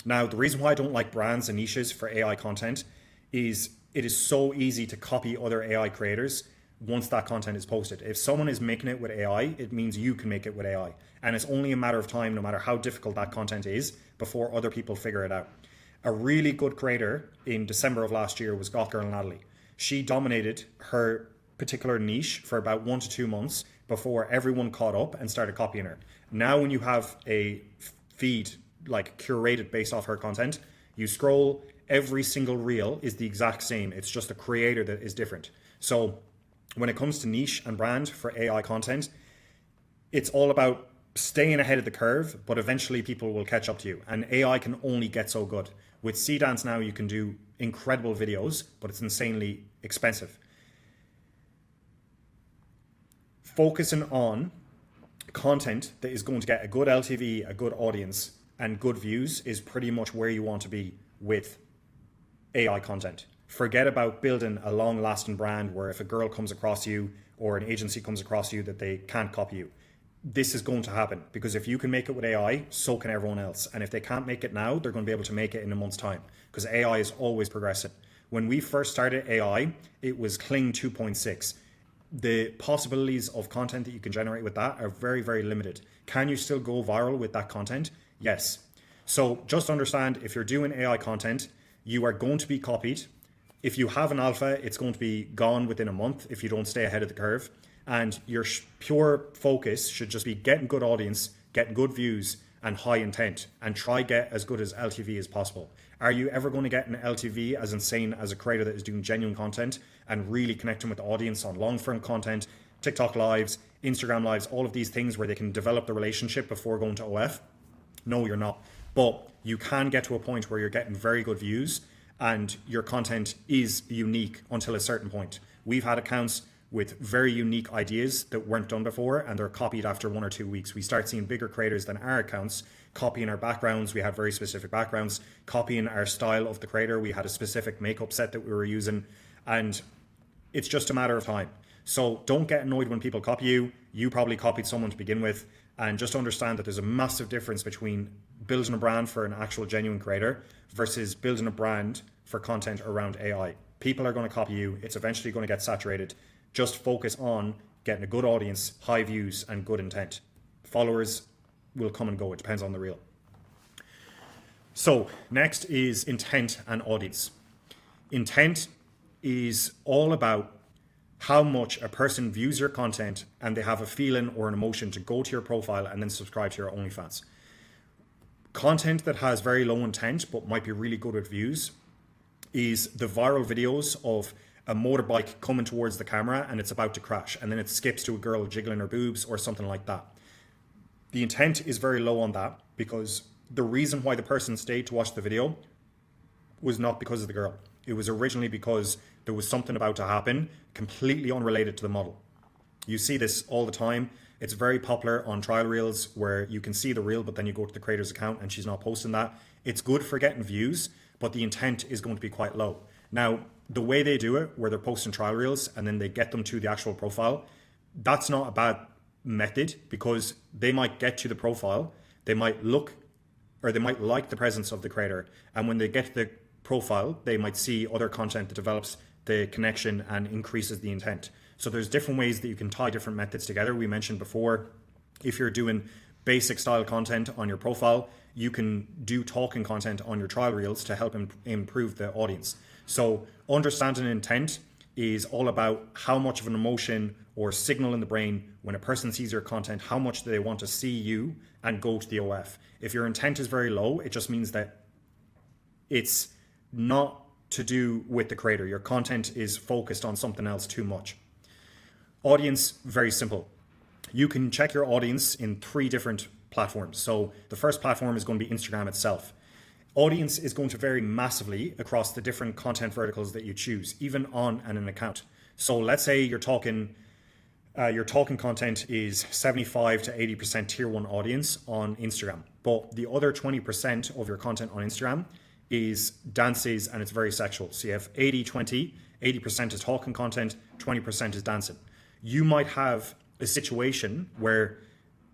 Now, the reason why I don't like brands and niches for AI content is it is so easy to copy other AI creators once that content is posted. If someone is making it with AI, it means you can make it with AI. And it's only a matter of time, no matter how difficult that content is, before other people figure it out. A really good creator in December of last year was Goth Girl Natalie. She dominated her particular niche for about 1 to 2 months before everyone caught up and started copying her. Now when you have a feed like curated based off her content, you scroll, every single reel is the exact same. It's just a creator that is different. So when it comes to niche and brand for AI content, it's all about staying ahead of the curve, but eventually people will catch up to you. And AI can only get so good. With Cdance now, you can do incredible videos, but it's insanely expensive. Focusing on content that is going to get a good LTV, a good audience, and good views is pretty much where you want to be with AI content. Forget about building a long-lasting brand where if a girl comes across you or an agency comes across you that they can't copy you. This is going to happen because if you can make it with AI, so can everyone else. And if they can't make it now, they're going to be able to make it in a month's time because AI is always progressing. When we first started AI, it was Kling 2.6. The possibilities of content that you can generate with that are very, very limited. Can you still go viral with that content? Yes. So just understand, if you're doing AI content, you are going to be copied. If you have an alpha, it's going to be gone within a month if you don't stay ahead of the curve. And your pure focus should just be getting good audience, getting good views, and high intent, and try get as good as LTV as possible. Are you ever going to get an LTV as insane as a creator that is doing genuine content and really connecting with the audience on long-form content, TikTok lives, Instagram lives, all of these things where they can develop the relationship before going to OF? No, you're not. But you can get to a point where you're getting very good views and your content is unique until a certain point. We've had accounts with very unique ideas that weren't done before, and they're copied after 1 or 2 weeks. We start seeing bigger creators than our accounts copying our backgrounds. We had very specific backgrounds, copying our style of the creator. We had a specific makeup set that we were using, and it's just a matter of time. So don't get annoyed when people copy you. You probably copied someone to begin with, and just understand that there's a massive difference between building a brand for an actual genuine creator versus building a brand for content around AI. People are going to copy you. It's eventually going to get saturated. Just focus on getting a good audience, high views, and good intent. Followers will come and go. It depends on the reel. So next is intent and audience. Intent is all about how much a person views your content and they have a feeling or an emotion to go to your profile and then subscribe to your OnlyFans. Content that has very low intent but might be really good with views is the viral videos of a motorbike coming towards the camera and it's about to crash, and then it skips to a girl jiggling her boobs or something like that. The intent is very low on that, because the reason why the person stayed to watch the video was not because of the girl. It was originally because there was something about to happen completely unrelated to the model. You see this all the time. It's very popular on trial reels where you can see the reel, but then you go to the creator's account and she's not posting that. It's good for getting views, but the intent is going to be quite low. Now, the way they do it, where they're posting trial reels and then they get them to the actual profile, that's not a bad method, because they might get to the profile, they might look, or they might like the presence of the creator, and when they get to the profile, they might see other content that develops the connection and increases the intent. So there's different ways that you can tie different methods together. We mentioned before, if you're doing basic style content on your profile, you can do talking content on your trial reels to help improve the audience. So understanding intent is all about how much of an emotion or signal in the brain when a person sees your content, how much do they want to see you and go to the OF. If your intent is very low, it just means that it's not to do with the creator. Your content is focused on something else too much. Audience, very simple. You can check your audience in 3 different platforms. So the first platform is going to be Instagram itself. Audience is going to vary massively across the different content verticals that you choose, even on an account. So let's say your talking content is 75 to 80% tier 1 audience on Instagram, but the other 20% of your content on Instagram is dances and it's very sexual. So you have 80-20, 80% is talking content, 20% is dancing. You might have a situation where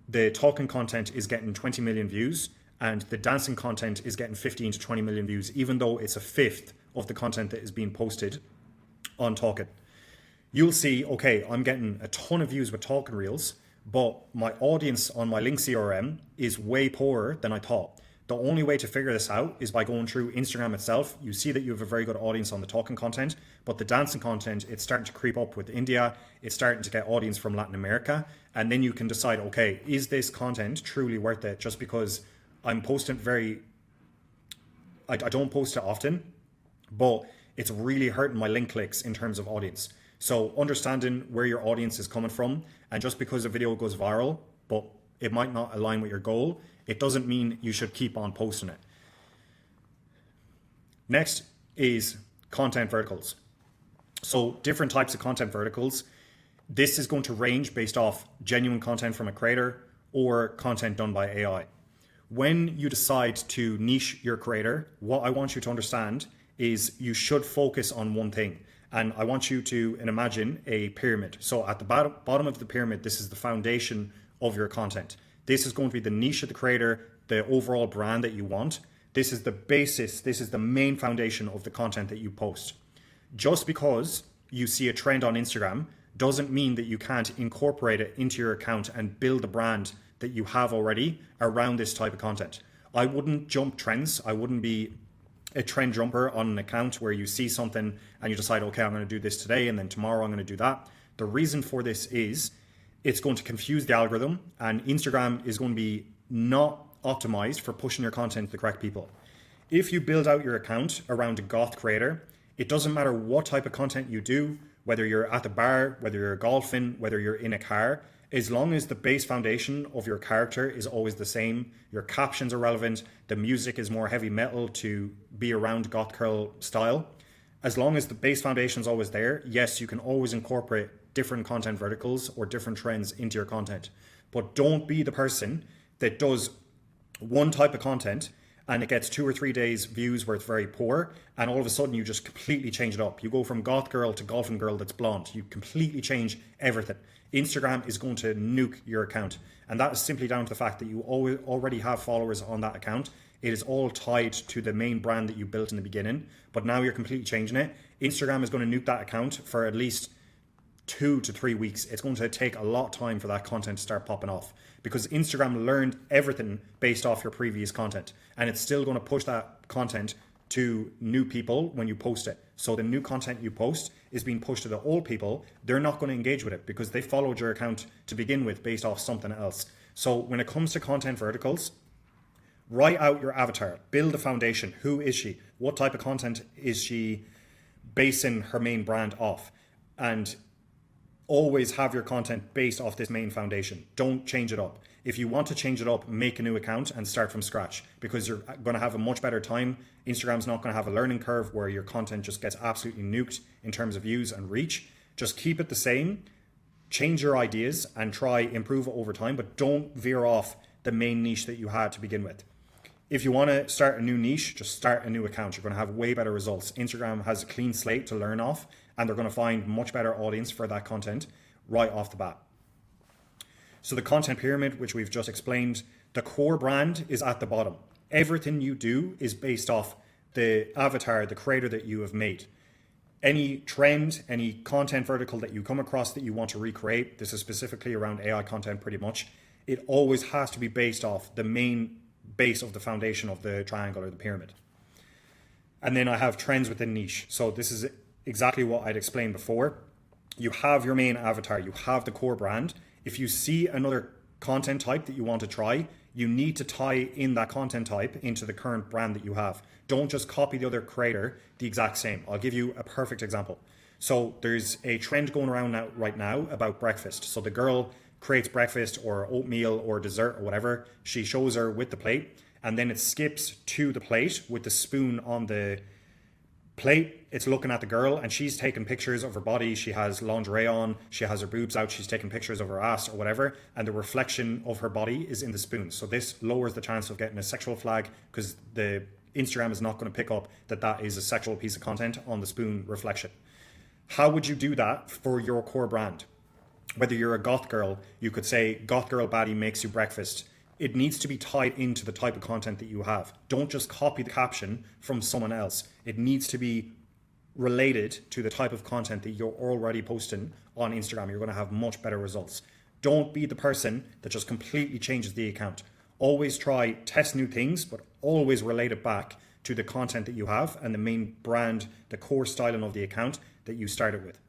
the talking content is getting 20 million views and the dancing content is getting 15 to 20 million views, even though it's a fifth of the content that is being posted on talking. You'll see, okay, I'm getting a ton of views with talking reels, but my audience on my link CRM is way poorer than I thought. The only way to figure this out is by going through Instagram itself. You see that you have a very good audience on the talking content, but the dancing content, it's starting to creep up with India. It's starting to get audience from Latin America. And then you can decide, okay, is this content truly worth it? Just because I'm posting I don't post it often, but it's really hurting my link clicks in terms of audience. So understanding where your audience is coming from, and just because a video goes viral, but it might not align with your goal, it doesn't mean you should keep on posting it. Next is content verticals. So different types of content verticals. This is going to range based off genuine content from a creator or content done by AI. When you decide to niche your creator, what I want you to understand is you should focus on one thing. And I want you to imagine a pyramid. So at the bottom of the pyramid, this is the foundation of your content. This is going to be the niche of the creator, the overall brand that you want. This is the basis, this is the main foundation of the content that you post. Just because you see a trend on Instagram doesn't mean that you can't incorporate it into your account and build a brand that you have already around this type of content. I wouldn't jump trends. I wouldn't be a trend jumper on an account where you see something and you decide, okay, I'm going to do this today and then tomorrow I'm going to do that. The reason for this is it's going to confuse the algorithm, and Instagram is going to be not optimized for pushing your content to the correct people. If you build out your account around a goth creator, it doesn't matter what type of content you do, whether you're at the bar, whether you're golfing, whether you're in a car, As long as the base foundation of your character is always the same, your captions are relevant, the music is more heavy metal to be around goth girl style, as long as the base foundation is always there, yes, you can always incorporate different content verticals or different trends into your content. But don't be the person that does one type of content and it gets 2 or 3 days views where it's very poor, and all of a sudden you just completely change it up. You go from goth girl to golfing girl that's blonde. You completely change everything. Instagram is going to nuke your account, and that is simply down to the fact that you already have followers on that account. It is all tied to the main brand that you built in the beginning, but now you're completely changing it. Instagram is going to nuke that account for at least 2 to 3 weeks. It's going to take a lot of time for that content to start popping off, because Instagram learned everything based off your previous content, and it's still going to push that content to new people when you post it. So the new content you post is being pushed to the old people. They're not going to engage with it because they followed your account to begin with based off something else. So when it comes to content verticals, write out your avatar, build a foundation. Who is she? What type of content is she basing her main brand off? And always have your content based off this main foundation. Don't change it up. If you want to change it up, make a new account and start from scratch, because you're going to have a much better time. Instagram's not going to have a learning curve where your content just gets absolutely nuked in terms of views and reach. Just keep it the same, change your ideas and try improve it over time, but don't veer off the main niche that you had to begin with. If you want to start a new niche, just start a new account. You're going to have way better results. Instagram has a clean slate to learn off, and they're going to find much better audience for that content right off the bat. So the content pyramid, which we've just explained, the core brand is at the bottom. Everything you do is based off the avatar, the creator that you have made. Any trend, any content vertical that you come across that you want to recreate, this is specifically around AI content pretty much, it always has to be based off the main base of the foundation of the triangle or the pyramid. And then I have trends within niche. So this is exactly what I'd explained before. You have your main avatar, you have the core brand. If you see another content type that you want to try, you need to tie in that content type into the current brand that you have. Don't just copy the other creator the exact same. I'll give you a perfect example. So there's a trend going around right now about breakfast. So the girl creates breakfast or oatmeal or dessert or whatever. She shows her with the plate, and then it skips to the plate with the spoon on the plate. It's looking at the girl and she's taking pictures of her body. She has lingerie on, she has her boobs out, she's taking pictures of her ass or whatever, and the reflection of her body is in the spoon. So this lowers the chance of getting a sexual flag, because the Instagram is not going to pick up that that is a sexual piece of content on the spoon reflection. How would you do that for your core brand? Whether you're a goth girl, you could say goth girl baddie makes you breakfast. It needs to be tied into the type of content that you have. Don't just copy the caption from someone else. It needs to be related to the type of content that you're already posting on Instagram. You're going to have much better results. Don't be the person that just completely changes the account. Always try, test new things, but always relate it back to the content that you have and the main brand, the core styling of the account that you started with.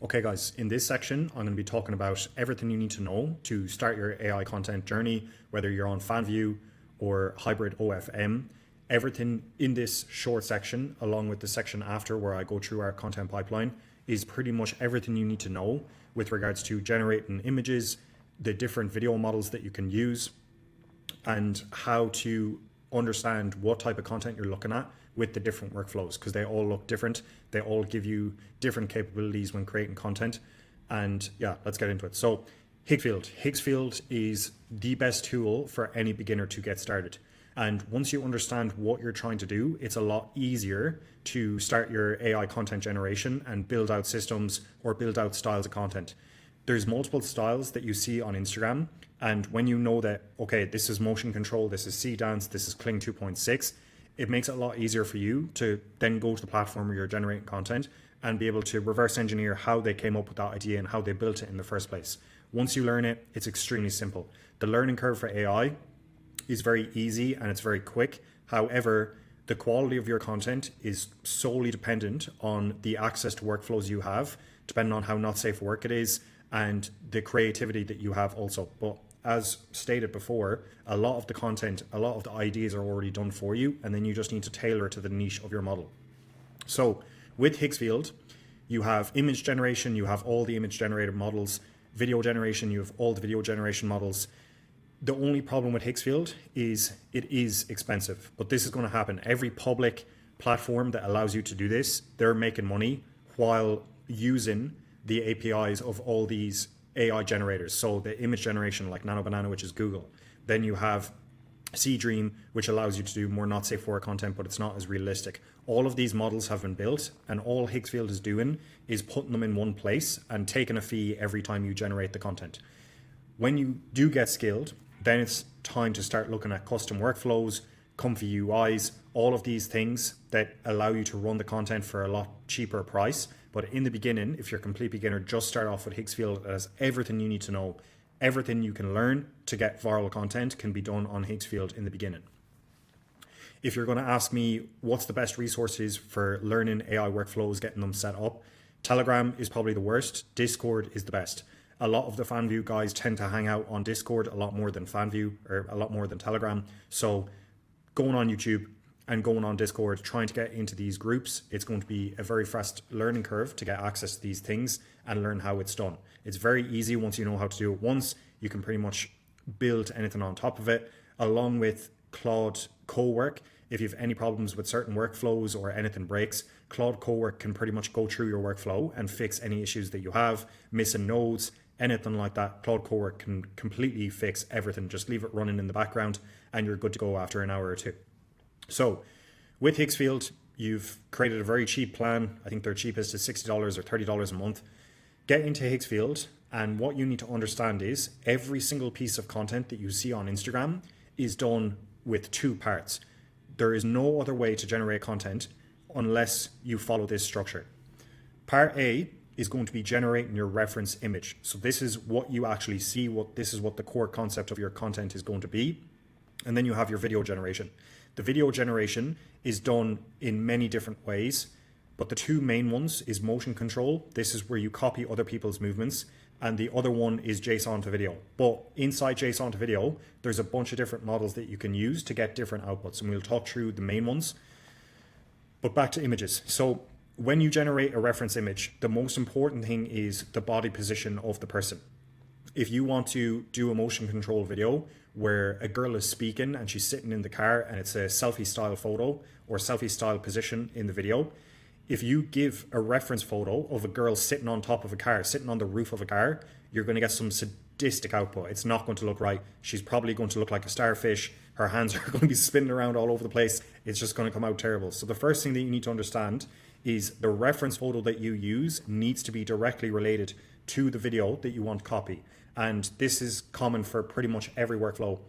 Okay guys, in this section, I'm going to be talking about everything you need to know to start your AI content journey, whether you're on FanView or hybrid OFM. Everything in this short section, along with the section after where I go through our content pipeline, is pretty much everything you need to know with regards to generating images, the different video models that you can use, and how to understand what type of content you're looking at with the different workflows, because they all look different. They all give you different capabilities when creating content. And yeah, let's get into it. So Higgsfield is the best tool for any beginner to get started. And once you understand what you're trying to do, it's a lot easier to start your AI content generation and build out systems or build out styles of content. There's multiple styles that you see on Instagram. And when you know that, okay, this is motion control, this is C-Dance, this is Kling 2.6, it makes it a lot easier for you to then go to the platform where you're generating content and be able to reverse engineer how they came up with that idea and how they built it in the first place. Once you learn it, it's extremely simple. The learning curve for AI is very easy and it's very quick. However, the quality of your content is solely dependent on the access to workflows you have, depending on how not safe for work it is, and the creativity that you have also. But as stated before, a lot of the content, a lot of the ideas are already done for you, and then you just need to tailor to the niche of your model. So with Higgsfield, you have image generation, you have all the image generated models, video generation, you have all the video generation models. The only problem with Higgsfield is it is expensive, but this is going to happen. Every public platform that allows you to do this, they're making money while using the APIs of all these AI generators. So the image generation like Nano Banana, which is Google. Then you have Seedream, which allows you to do more not safe for work content, but it's not as realistic. All of these models have been built, and all Higgsfield is doing is putting them in one place and taking a fee every time you generate the content. When you do get skilled, then it's time to start looking at custom workflows, comfy UIs, all of these things that allow you to run the content for a lot cheaper price. But in the beginning, if you're a complete beginner, just start off with Higgsfield. It has everything you need to know. Everything you can learn to get viral content can be done on Higgsfield in the beginning. If you're going to ask me what's the best resources for learning AI workflows, getting them set up, Telegram is probably the worst. Discord is the best. A lot of the FanView guys tend to hang out on Discord a lot more than FanView, or a lot more than Telegram. So going on YouTube and going on Discord, trying to get into these groups, it's going to be a very fast learning curve to get access to these things and learn how it's done. It's very easy once you know how to do it once. You can pretty much build anything on top of it, along with Claude Cowork. If you have any problems with certain workflows or anything breaks, Claude Cowork can pretty much go through your workflow and fix any issues that you have, missing nodes, anything like that. Claude Cowork can completely fix everything. Just leave it running in the background and you're good to go after an hour or two. So with Higgsfield, you've created a very cheap plan. I think their cheapest is $60 or $30 a month. Get into Higgsfield, and what you need to understand is every single piece of content that you see on Instagram is done with two parts. There is no other way to generate content unless you follow this structure. Part A is going to be generating your reference image. So this is what you actually see, this is what the core concept of your content is going to be. And then you have your video generation. The video generation is done in many different ways, but the two main ones is motion control. This is where you copy other people's movements, and the other one is JSON to video. But inside JSON to video, there's a bunch of different models that you can use to get different outputs, and we'll talk through the main ones. But back to images. So when you generate a reference image, the most important thing is the body position of the person. If you want to do a motion control video where a girl is speaking and she's sitting in the car and it's a selfie style photo or selfie style position in the video, if you give a reference photo of a girl sitting on top of a car, sitting on the roof of a car, you're going to get some sadistic output. It's not going to look right. She's probably going to look like a starfish. Her hands are going to be spinning around all over the place. It's just going to come out terrible. So the first thing that you need to understand is the reference photo that you use needs to be directly related to the video that you want to copy. And this is common for pretty much every workflow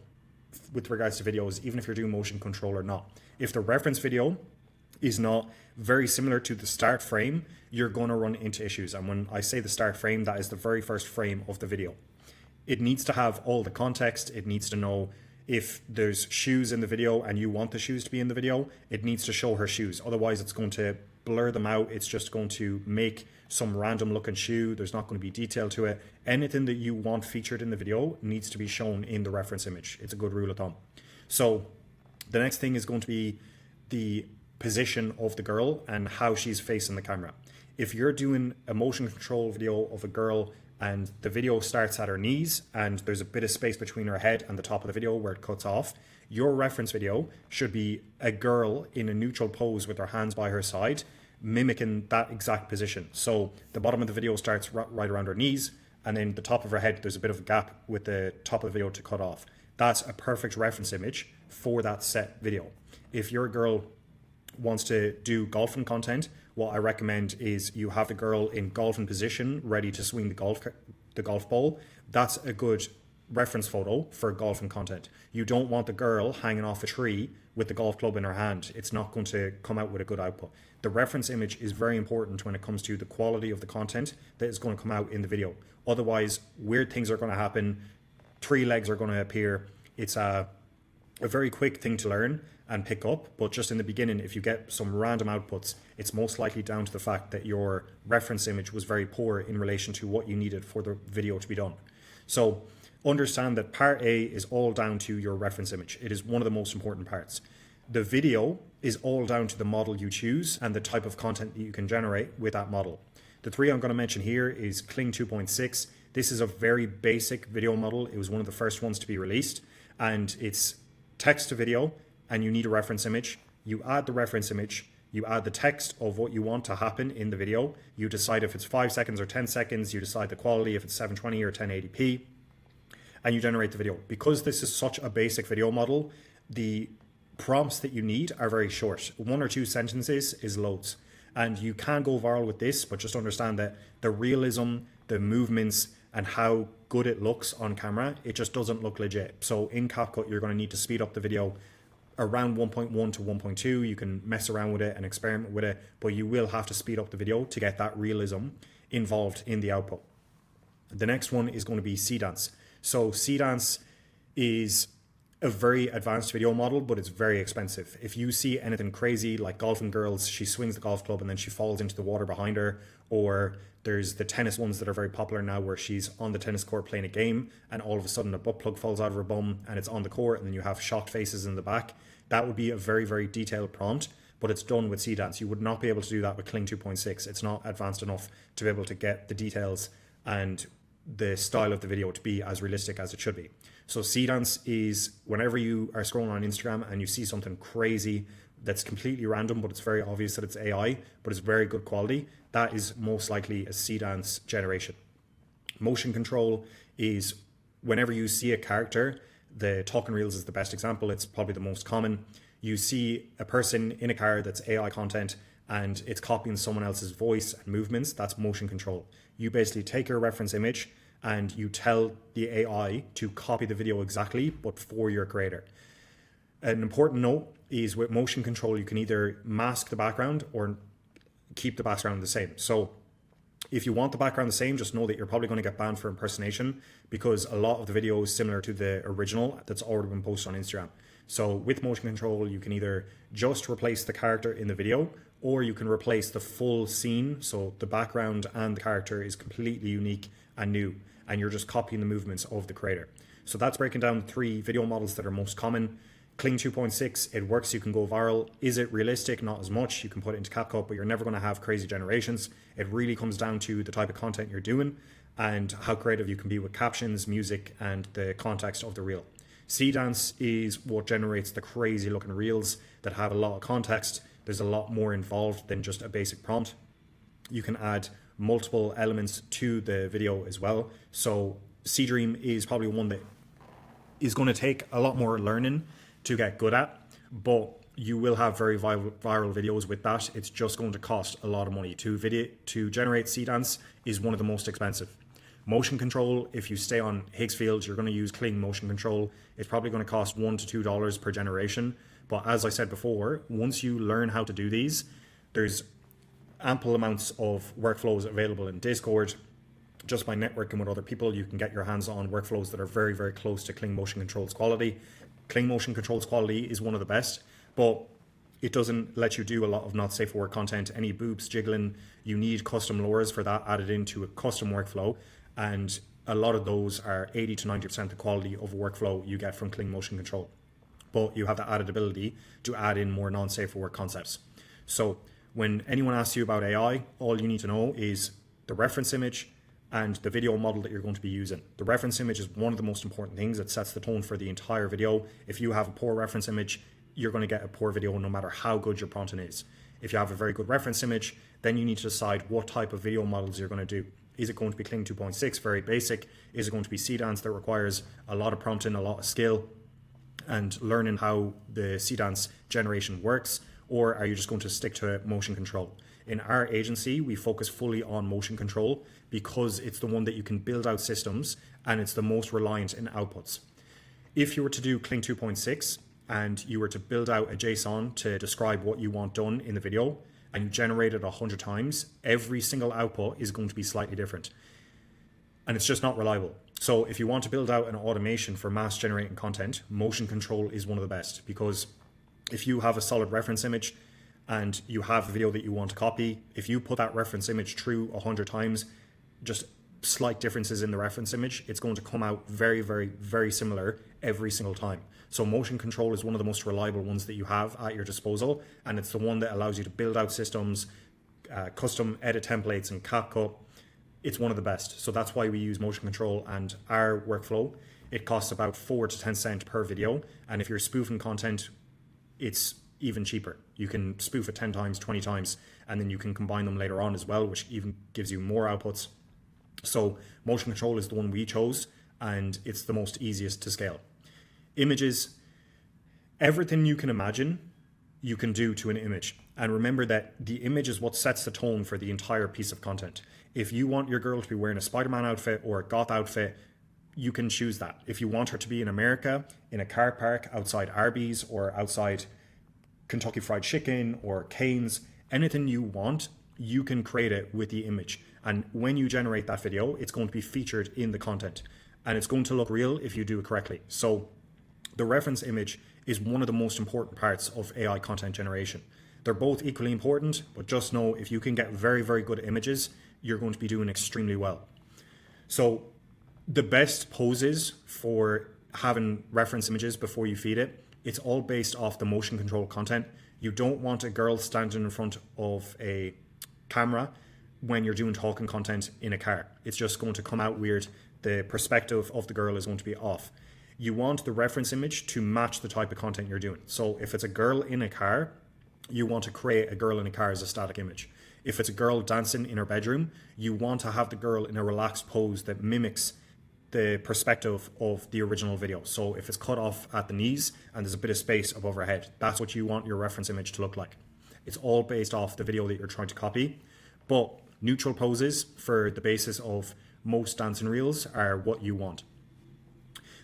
with regards to videos, even if you're doing motion control or not. If the reference video is not very similar to the start frame, you're going to run into issues. And when I say the start frame, that is the very first frame of the video. It needs to have all the context. It needs to know if there's shoes in the video and you want the shoes to be in the video, it needs to show her shoes. Otherwise, it's going to blur them out. It's just going to make some random looking shoe. There's not going to be detail to it. Anything that you want featured in the video needs to be shown in the reference image. It's a good rule of thumb. So the next thing is going to be the position of the girl and how she's facing the camera. If you're doing a motion control video of a girl and the video starts at her knees and there's a bit of space between her head and the top of the video where it cuts off, your reference video should be a girl in a neutral pose with her hands by her side, mimicking that exact position. So the bottom of the video starts right around her knees, and then the top of her head, there's a bit of a gap with the top of the video to cut off. That's a perfect reference image for that set video. If your girl wants to do golfing content, what I recommend is you have the girl in golfing position, ready to swing the golf ball. That's a good reference photo for golfing content. You don't want the girl hanging off a tree with the golf club in her hand. It's not going to come out with a good output. The reference image is very important when it comes to the quality of the content that is going to come out in the video. Otherwise, weird things are going to happen. Tree legs are going to appear. It's a very quick thing to learn and pick up, but just in the beginning, if you get some random outputs, it's most likely down to the fact that your reference image was very poor in relation to what you needed for the video to be done. So understand that part A is all down to your reference image. It is one of the most important parts. The video is all down to the model you choose and the type of content that you can generate with that model. The three I'm going to mention here is Kling 2.6. This is a very basic video model. It was one of the first ones to be released, and it's text to video, and you need a reference image. You add the reference image, you add the text of what you want to happen in the video. You decide if it's 5 seconds or 10 seconds. You decide the quality, if it's 720 or 1080p, and you generate the video. Because this is such a basic video model, the prompts that you need are very short. 1 or 2 sentences is loads. And you can go viral with this, but just understand that the realism, the movements, and how good it looks on camera, it just doesn't look legit. So in CapCut, you're going to need to speed up the video around 1.1 to 1.2. You can mess around with it and experiment with it, but you will have to speed up the video to get that realism involved in the output. The next one is going to be Seedance. So Seedance is a very advanced video model, but it's very expensive. If you see anything crazy like golfing girls, she swings the golf club and then she falls into the water behind her, or there's the tennis ones that are very popular now where she's on the tennis court playing a game and all of a sudden a butt plug falls out of her bum and it's on the court, and then you have shocked faces in the back. That would be a very, very detailed prompt, but it's done with Seedance. You would not be able to do that with Kling 2.6. It's not advanced enough to be able to get the details and the style of the video to be as realistic as it should be. So Seedance is whenever you are scrolling on Instagram and you see something crazy that's completely random, but it's very obvious that it's AI, but it's very good quality, that is most likely a Seedance generation. Motion control is whenever you see a character, the talking reels is the best example. It's probably the most common. You see a person in a car that's AI content and it's copying someone else's voice and movements. That's motion control. You basically take your reference image and you tell the AI to copy the video exactly, but for your creator. An important note is with motion control, you can either mask the background or keep the background the same. So if you want the background the same, just know that you're probably going to get banned for impersonation, because a lot of the video is similar to the original that's already been posted on Instagram. So with motion control, you can either just replace the character in the video, or you can replace the full scene. So the background and the character is completely unique and new, and you're just copying the movements of the creator. So that's breaking down 3 video models that are most common. Kling 2.6, it works, you can go viral. Is it realistic? Not as much. You can put it into CapCut, but you're never going to have crazy generations. It really comes down to the type of content you're doing and how creative you can be with captions, music, and the context of the reel. Seedance is what generates the crazy looking reels that have a lot of context. There's a lot more involved than just a basic prompt. You can add multiple elements to the video as well. So Seedream is probably one that is going to take a lot more learning to get good at, but you will have very viral videos with that. It's just going to cost a lot of money. To generate Seedance is one of the most expensive. Motion control, if you stay on Higgsfield, you're going to use Kling motion control. It's probably going to cost $1 to $2 per generation. But as I said before, once you learn how to do these, there's ample amounts of workflows available in Discord. Just by networking with other people, you can get your hands on workflows that are very, very close to Kling motion control's quality. Kling motion control's quality is one of the best, but it doesn't let you do a lot of not safe for work content. Any boobs jiggling, you need custom lures for that added into a custom workflow, and a lot of those are 80 to 90% the quality of a workflow you get from Kling motion control. But you have the added ability to add in more non-safe for work concepts. So when anyone asks you about AI, all you need to know is the reference image and the video model that you're going to be using. The reference image is one of the most important things. It sets the tone for the entire video. If you have a poor reference image, you're going to get a poor video no matter how good your prompting is. If you have a very good reference image, then you need to decide what type of video models you're going to do. Is it going to be Kling 2.6, very basic? Is it going to be Seedance that requires a lot of prompting, a lot of skill, and learning how the Seedance generation works? Or are you just going to stick to motion control? In our agency, we focus fully on motion control because it's the one that you can build out systems and it's the most reliant in outputs. If you were to do Kling 2.6 and you were to build out a JSON to describe what you want done in the video and you generate it 100 times, every single output is going to be slightly different. And it's just not reliable. So if you want to build out an automation for mass generating content, motion control is one of the best, because if you have a solid reference image and you have a video that you want to copy, if you put that reference image through 100 times, just slight differences in the reference image, it's going to come out very, very, very similar every single time. So motion control is one of the most reliable ones that you have at your disposal, and it's the one that allows you to build out systems, custom edit templates in CapCut, it's one of the best. So that's why we use motion control, and our workflow, it costs about 4 to 10 cents per video. And if you're spoofing content, it's even cheaper. You can spoof it 10 times, 20 times, and then you can combine them later on as well, which even gives you more outputs. So motion control is the one we chose, and it's the most easiest to scale. Images, everything you can imagine, you can do to an image. And remember that the image is what sets the tone for the entire piece of content. If you want your girl to be wearing a Spider-Man outfit or a goth outfit, you can choose that. If you want her to be in America, in a car park, outside Arby's or outside Kentucky Fried Chicken or Cane's, anything you want, you can create it with the image. And when you generate that video, it's going to be featured in the content. And it's going to look real if you do it correctly. So the reference image is one of the most important parts of AI content generation. They're both equally important, but just know if you can get very, very good images, you're going to be doing extremely well. So the best poses for having reference images before you feed it, it's all based off the motion control content. You don't want a girl standing in front of a camera when you're doing talking content in a car. It's just going to come out weird. The perspective of the girl is going to be off. You want the reference image to match the type of content you're doing. So if it's a girl in a car, you want to create a girl in a car as a static image. If it's a girl dancing in her bedroom, you want to have the girl in a relaxed pose that mimics the perspective of the original video. So if it's cut off at the knees and there's a bit of space above her head, that's what you want your reference image to look like. It's all based off the video that you're trying to copy. But neutral poses for the basis of most dancing reels are what you want.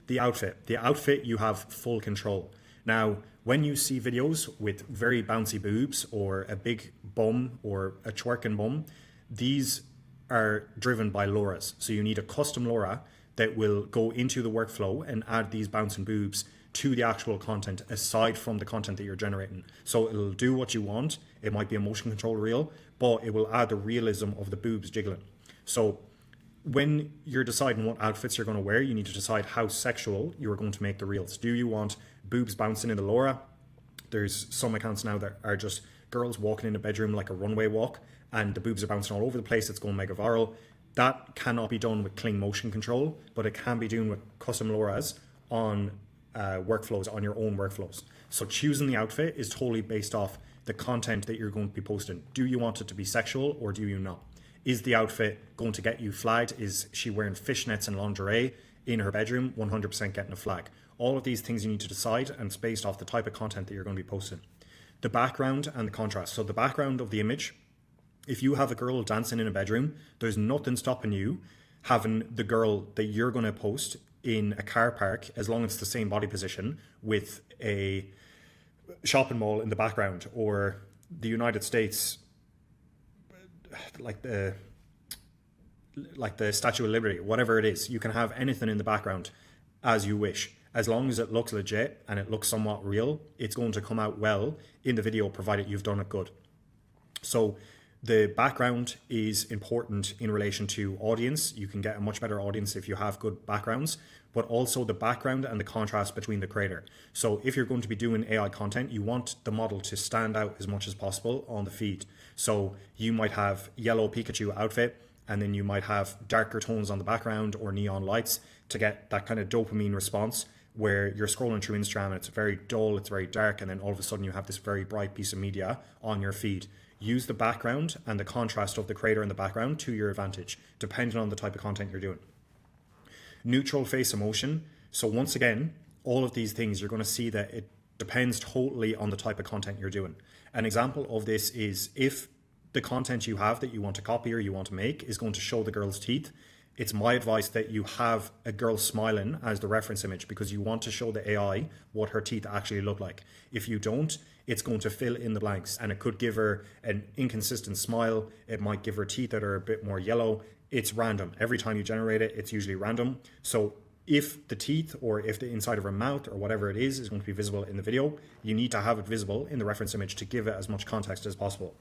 The outfit, you have full control. Now, when you see videos with very bouncy boobs or a big bum or a twerking bum, these are driven by LoRa's. So you need a custom LoRa that will go into the workflow and add these bouncing boobs to the actual content aside from the content that you're generating. So it'll do what you want. It might be a motion control reel, but it will add the realism of the boobs jiggling. So when you're deciding what outfits you're going to wear, you need to decide how sexual you are going to make the reels. Do you want boobs bouncing in the LoRa? There's some accounts now that are just girls walking in a bedroom like a runway walk, and the boobs are bouncing all over the place. It's going mega viral. That cannot be done with clean motion control, but it can be done with custom LoRa's on workflows, on your own workflows. So choosing the outfit is totally based off the content that you're going to be posting. Do you want it to be sexual or do you not? Is the outfit going to get you flagged? Is she wearing fishnets and lingerie in her bedroom? 100% getting a flag. All of these things you need to decide, and it's based off the type of content that you're going to be posting. The background and the contrast. So the background of the image, if you have a girl dancing in a bedroom, there's nothing stopping you having the girl that you're going to post in a car park, as long as it's the same body position, with a shopping mall in the background, or the United States, like the Statue of Liberty, whatever it is. You can have anything in the background as you wish. As long as it looks legit and it looks somewhat real, it's going to come out well in the video, provided you've done it good. So the background is important in relation to audience. You can get a much better audience if you have good backgrounds, but also the background and the contrast between the creator. So if you're going to be doing AI content, you want the model to stand out as much as possible on the feed. So you might have yellow Pikachu outfit, and then you might have darker tones on the background or neon lights to get that kind of dopamine response where you're scrolling through Instagram and it's very dull, it's very dark, and then all of a sudden you have this very bright piece of media on your feed. Use the background and the contrast of the creator in the background to your advantage, depending on the type of content you're doing. Neutral face emotion. So once again, all of these things, you're going to see that it depends totally on the type of content you're doing. An example of this is if the content you have that you want to copy or you want to make is going to show the girl's teeth, it's my advice that you have a girl smiling as the reference image, because you want to show the AI what her teeth actually look like. If you don't, it's going to fill in the blanks, and it could give her an inconsistent smile. It might give her teeth that are a bit more yellow. It's random. Every time you generate it, it's usually random. So if the teeth or if the inside of her mouth or whatever it is going to be visible in the video, you need to have it visible in the reference image to give it as much context as possible.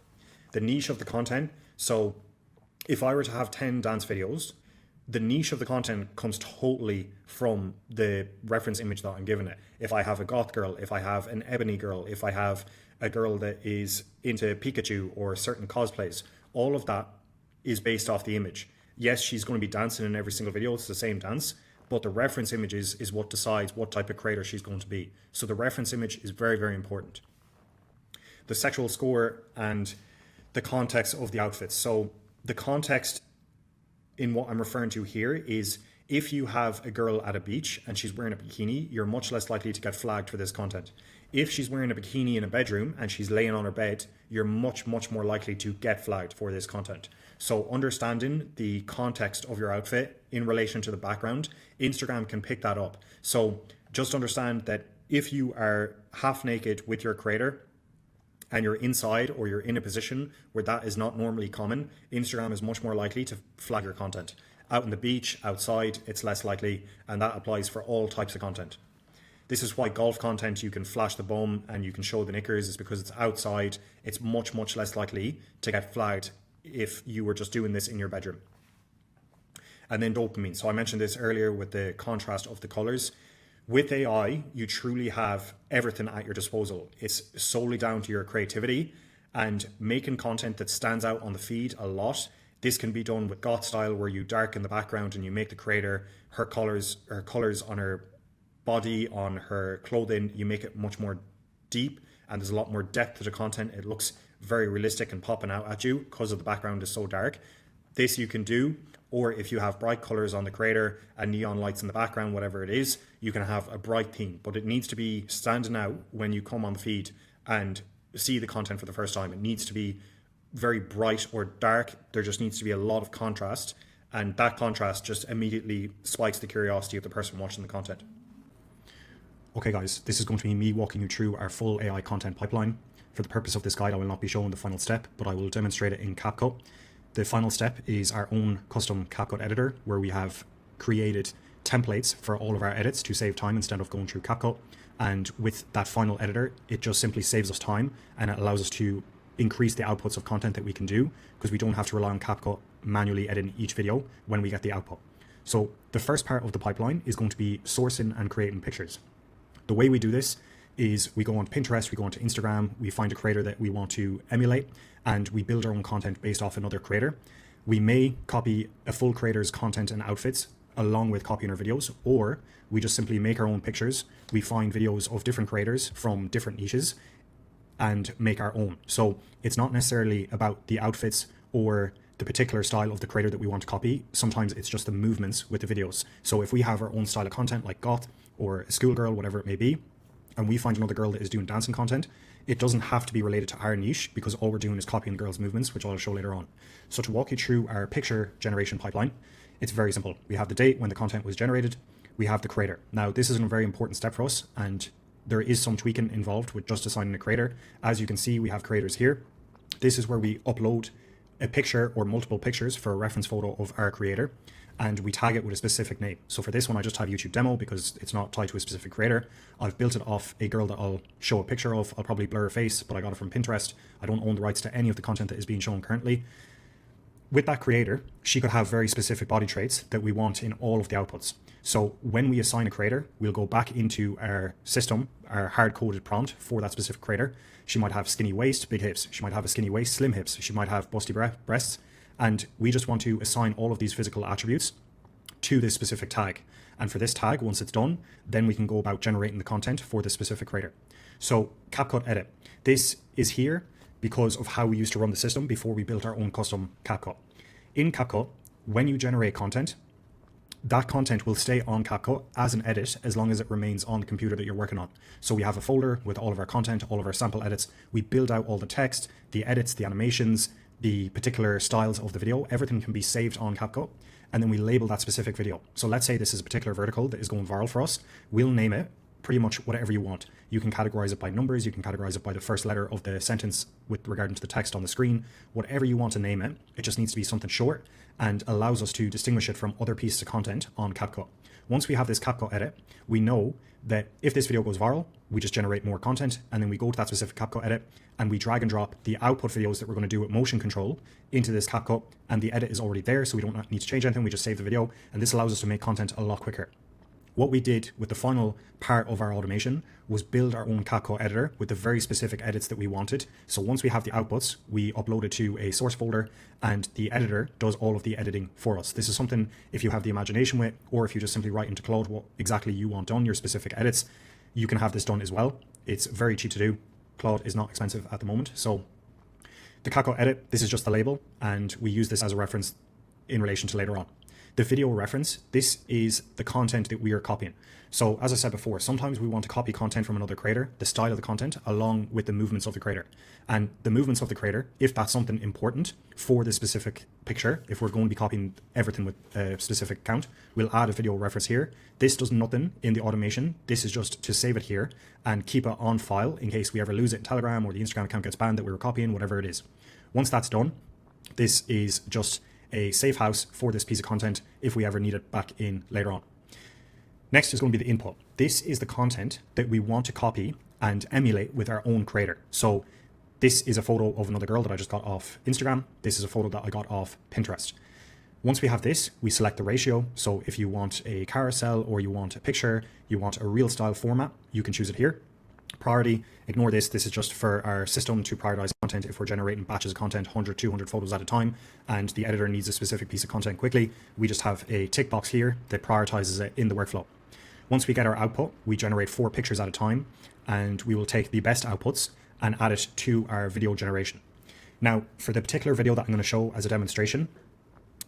The niche of the content. So if I were to have 10 dance videos, the niche of the content comes totally from the reference image that I'm giving it. If I have a goth girl, if I have an ebony girl, if I have a girl that is into Pikachu or certain cosplays, all of that is based off the image. Yes, she's going to be dancing in every single video. It's the same dance, but the reference image is what decides what type of creator she's going to be. So the reference image is very, very important. The sexual score and the context of the outfits. So the context in what I'm referring to here is if you have a girl at a beach and she's wearing a bikini, you're much less likely to get flagged for this content. If she's wearing a bikini in a bedroom and she's laying on her bed, you're much, much more likely to get flagged for this content. So understanding the context of your outfit in relation to the background, Instagram can pick that up. So just understand that if you are half naked with your creator and you're inside or you're in a position where that is not normally common, Instagram is much more likely to flag your content. Out on the beach, outside, it's less likely, and that applies for all types of content. This is why golf content, you can flash the bum and you can show the knickers, is because it's outside. It's much, much less likely to get flagged if you were just doing this in your bedroom. And then dopamine. So I mentioned this earlier with the contrast of the colors. With AI, you truly have everything at your disposal. It's solely down to your creativity and making content that stands out on the feed a lot. This can be done with goth style, where you darken the background and you make the creator, her colors on her body, on her clothing, you make it much more deep, and there's a lot more depth to the content. It looks very realistic and popping out at you because of the background is so dark. This you can do, or if you have bright colors on the creator and neon lights in the background, whatever it is, you can have a bright theme, but it needs to be standing out when you come on the feed and see the content for the first time. It needs to be very bright or dark. There just needs to be a lot of contrast, and that contrast just immediately spikes the curiosity of the person watching the content. Okay guys, this is going to be me walking you through our full AI content pipeline. For the purpose of this guide, I will not be showing the final step, but I will demonstrate it in CapCut. The final step is our own custom CapCut editor, where we have created templates for all of our edits to save time instead of going through CapCut. And with that final editor, it just simply saves us time, and it allows us to increase the outputs of content that we can do, because we don't have to rely on CapCut manually editing each video when we get the output. So the first part of the pipeline is going to be sourcing and creating pictures. The way we do this is we go on Pinterest, we go onto Instagram, we find a creator that we want to emulate, and we build our own content based off another creator. We may copy a full creator's content and outfits along with copying our videos, or we just simply make our own pictures. We find videos of different creators from different niches and make our own. So it's not necessarily about the outfits or the particular style of the creator that we want to copy. Sometimes it's just the movements with the videos. So if we have our own style of content, like goth or a schoolgirl, whatever it may be, and we find another girl that is doing dancing content, it doesn't have to be related to our niche, because all we're doing is copying the girl's movements, which I'll show later on. So to walk you through our picture generation pipeline, it's very simple. We have the date when the content was generated. We have the creator. Now, this is a very important step for us, and there is some tweaking involved with just assigning a creator. As you can see, we have creators here. This is where we upload a picture or multiple pictures for a reference photo of our creator, and we tag it with a specific name. So for this one, I just have YouTube demo because it's not tied to a specific creator. I've built it off a girl that I'll show a picture of. I'll probably blur her face, but I got it from Pinterest. I don't own the rights to any of the content that is being shown currently. With that creator, she could have very specific body traits that we want in all of the outputs. So when we assign a creator, we'll go back into our system, our hard-coded prompt for that specific creator. She might have skinny waist, big hips. She might have a skinny waist, slim hips. She might have busty breasts. And we just want to assign all of these physical attributes to this specific tag. And for this tag, once it's done, then we can go about generating the content for the specific creator. So CapCut edit. This is here because of how we used to run the system before we built our own custom CapCut. In CapCut, when you generate content, that content will stay on CapCut as an edit as long as it remains on the computer that you're working on. So we have a folder with all of our content, all of our sample edits. We build out all the text, the edits, the animations, the particular styles of the video. Everything can be saved on CapCut, and then we label that specific video. So let's say this is a particular vertical that is going viral for us. We'll name it pretty much whatever you want. You can categorize it by numbers, you can categorize it by the first letter of the sentence with regard to the text on the screen, whatever you want to name it. It just needs to be something short and allows us to distinguish it from other pieces of content on CapCut. Once we have this CapCut edit, we know that if this video goes viral, we just generate more content, and then we go to that specific CapCut edit and we drag and drop the output videos that we're going to do with motion control into this CapCut, and the edit is already there, so we don't need to change anything. We just save the video, and this allows us to make content a lot quicker. What we did with the final part of our automation was build our own CapCut editor with the very specific edits that we wanted. So once we have the outputs, we upload it to a source folder and the editor does all of the editing for us. This is something if you have the imagination with, or if you just simply write into Claude what exactly you want done, your specific edits, you can have this done as well. It's very cheap to do. Claude is not expensive at the moment. So the CapCut edit, this is just the label, and we use this as a reference in relation to later on. The video reference, this is the content that we are copying. So as I said before, sometimes we want to copy content from another creator, the style of the content, along with the movements of the creator. And the movements of the creator, if that's something important for the specific picture, if we're going to be copying everything with a specific count, we'll add a video reference here. This does nothing in the automation. This is just to save it here and keep it on file in case we ever lose it in Telegram or the Instagram account gets banned that we were copying, whatever it is. Once that's done, this is just a safe house for this piece of content if we ever need it back in later on. Next is going to be the input. This is the content that we want to copy and emulate with our own creator. So this is a photo of another girl that I just got off Instagram. This is a photo that I got off Pinterest. Once we have this, we select the ratio. So if you want a carousel or you want a picture, you want a reel style format, you can choose it here. Priority, ignore this. This is just for our system to prioritize content if we're generating batches of content, 100, 200 photos at a time, and the editor needs a specific piece of content quickly. We just have a tick box here that prioritizes it in the workflow. Once we get our output, we generate 4 pictures at a time, and we will take the best outputs and add it to our video generation. Now, for the particular video that I'm going to show as a demonstration,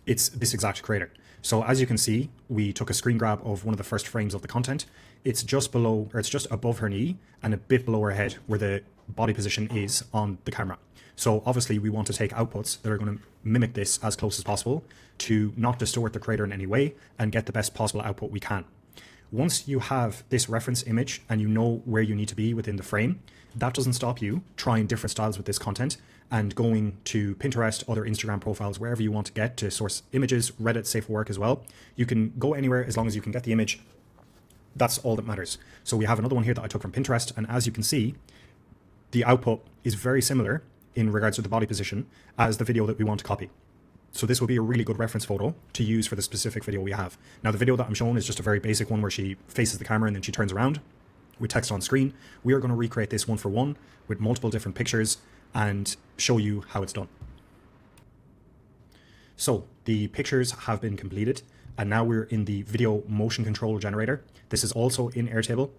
it's this exact creator. So as you can see, we took a screen grab of one of the first frames of the content. It's just below, or it's just above her knee and a bit below her head where the body position is on the camera. So obviously we want to take outputs that are going to mimic this as close as possible to not distort the creator in any way and get the best possible output we can. Once you have this reference image and you know where you need to be within the frame, that doesn't stop you trying different styles with this content and going to Pinterest, other Instagram profiles, wherever you want to get to source images. Reddit, safe for work as well. You can go anywhere as long as you can get the image. That's all that matters. So we have another one here that I took from Pinterest, and as you can see, the output is very similar in regards to the body position as the video that we want to copy. So this will be a really good reference photo to use for the specific video we have. Now the video that I'm showing is just a very basic one where she faces the camera and then she turns around with text on screen. We are going to recreate this one for one with multiple different pictures and show you how it's done. So the pictures have been completed and now we're in the video motion control generator. This is also in Airtable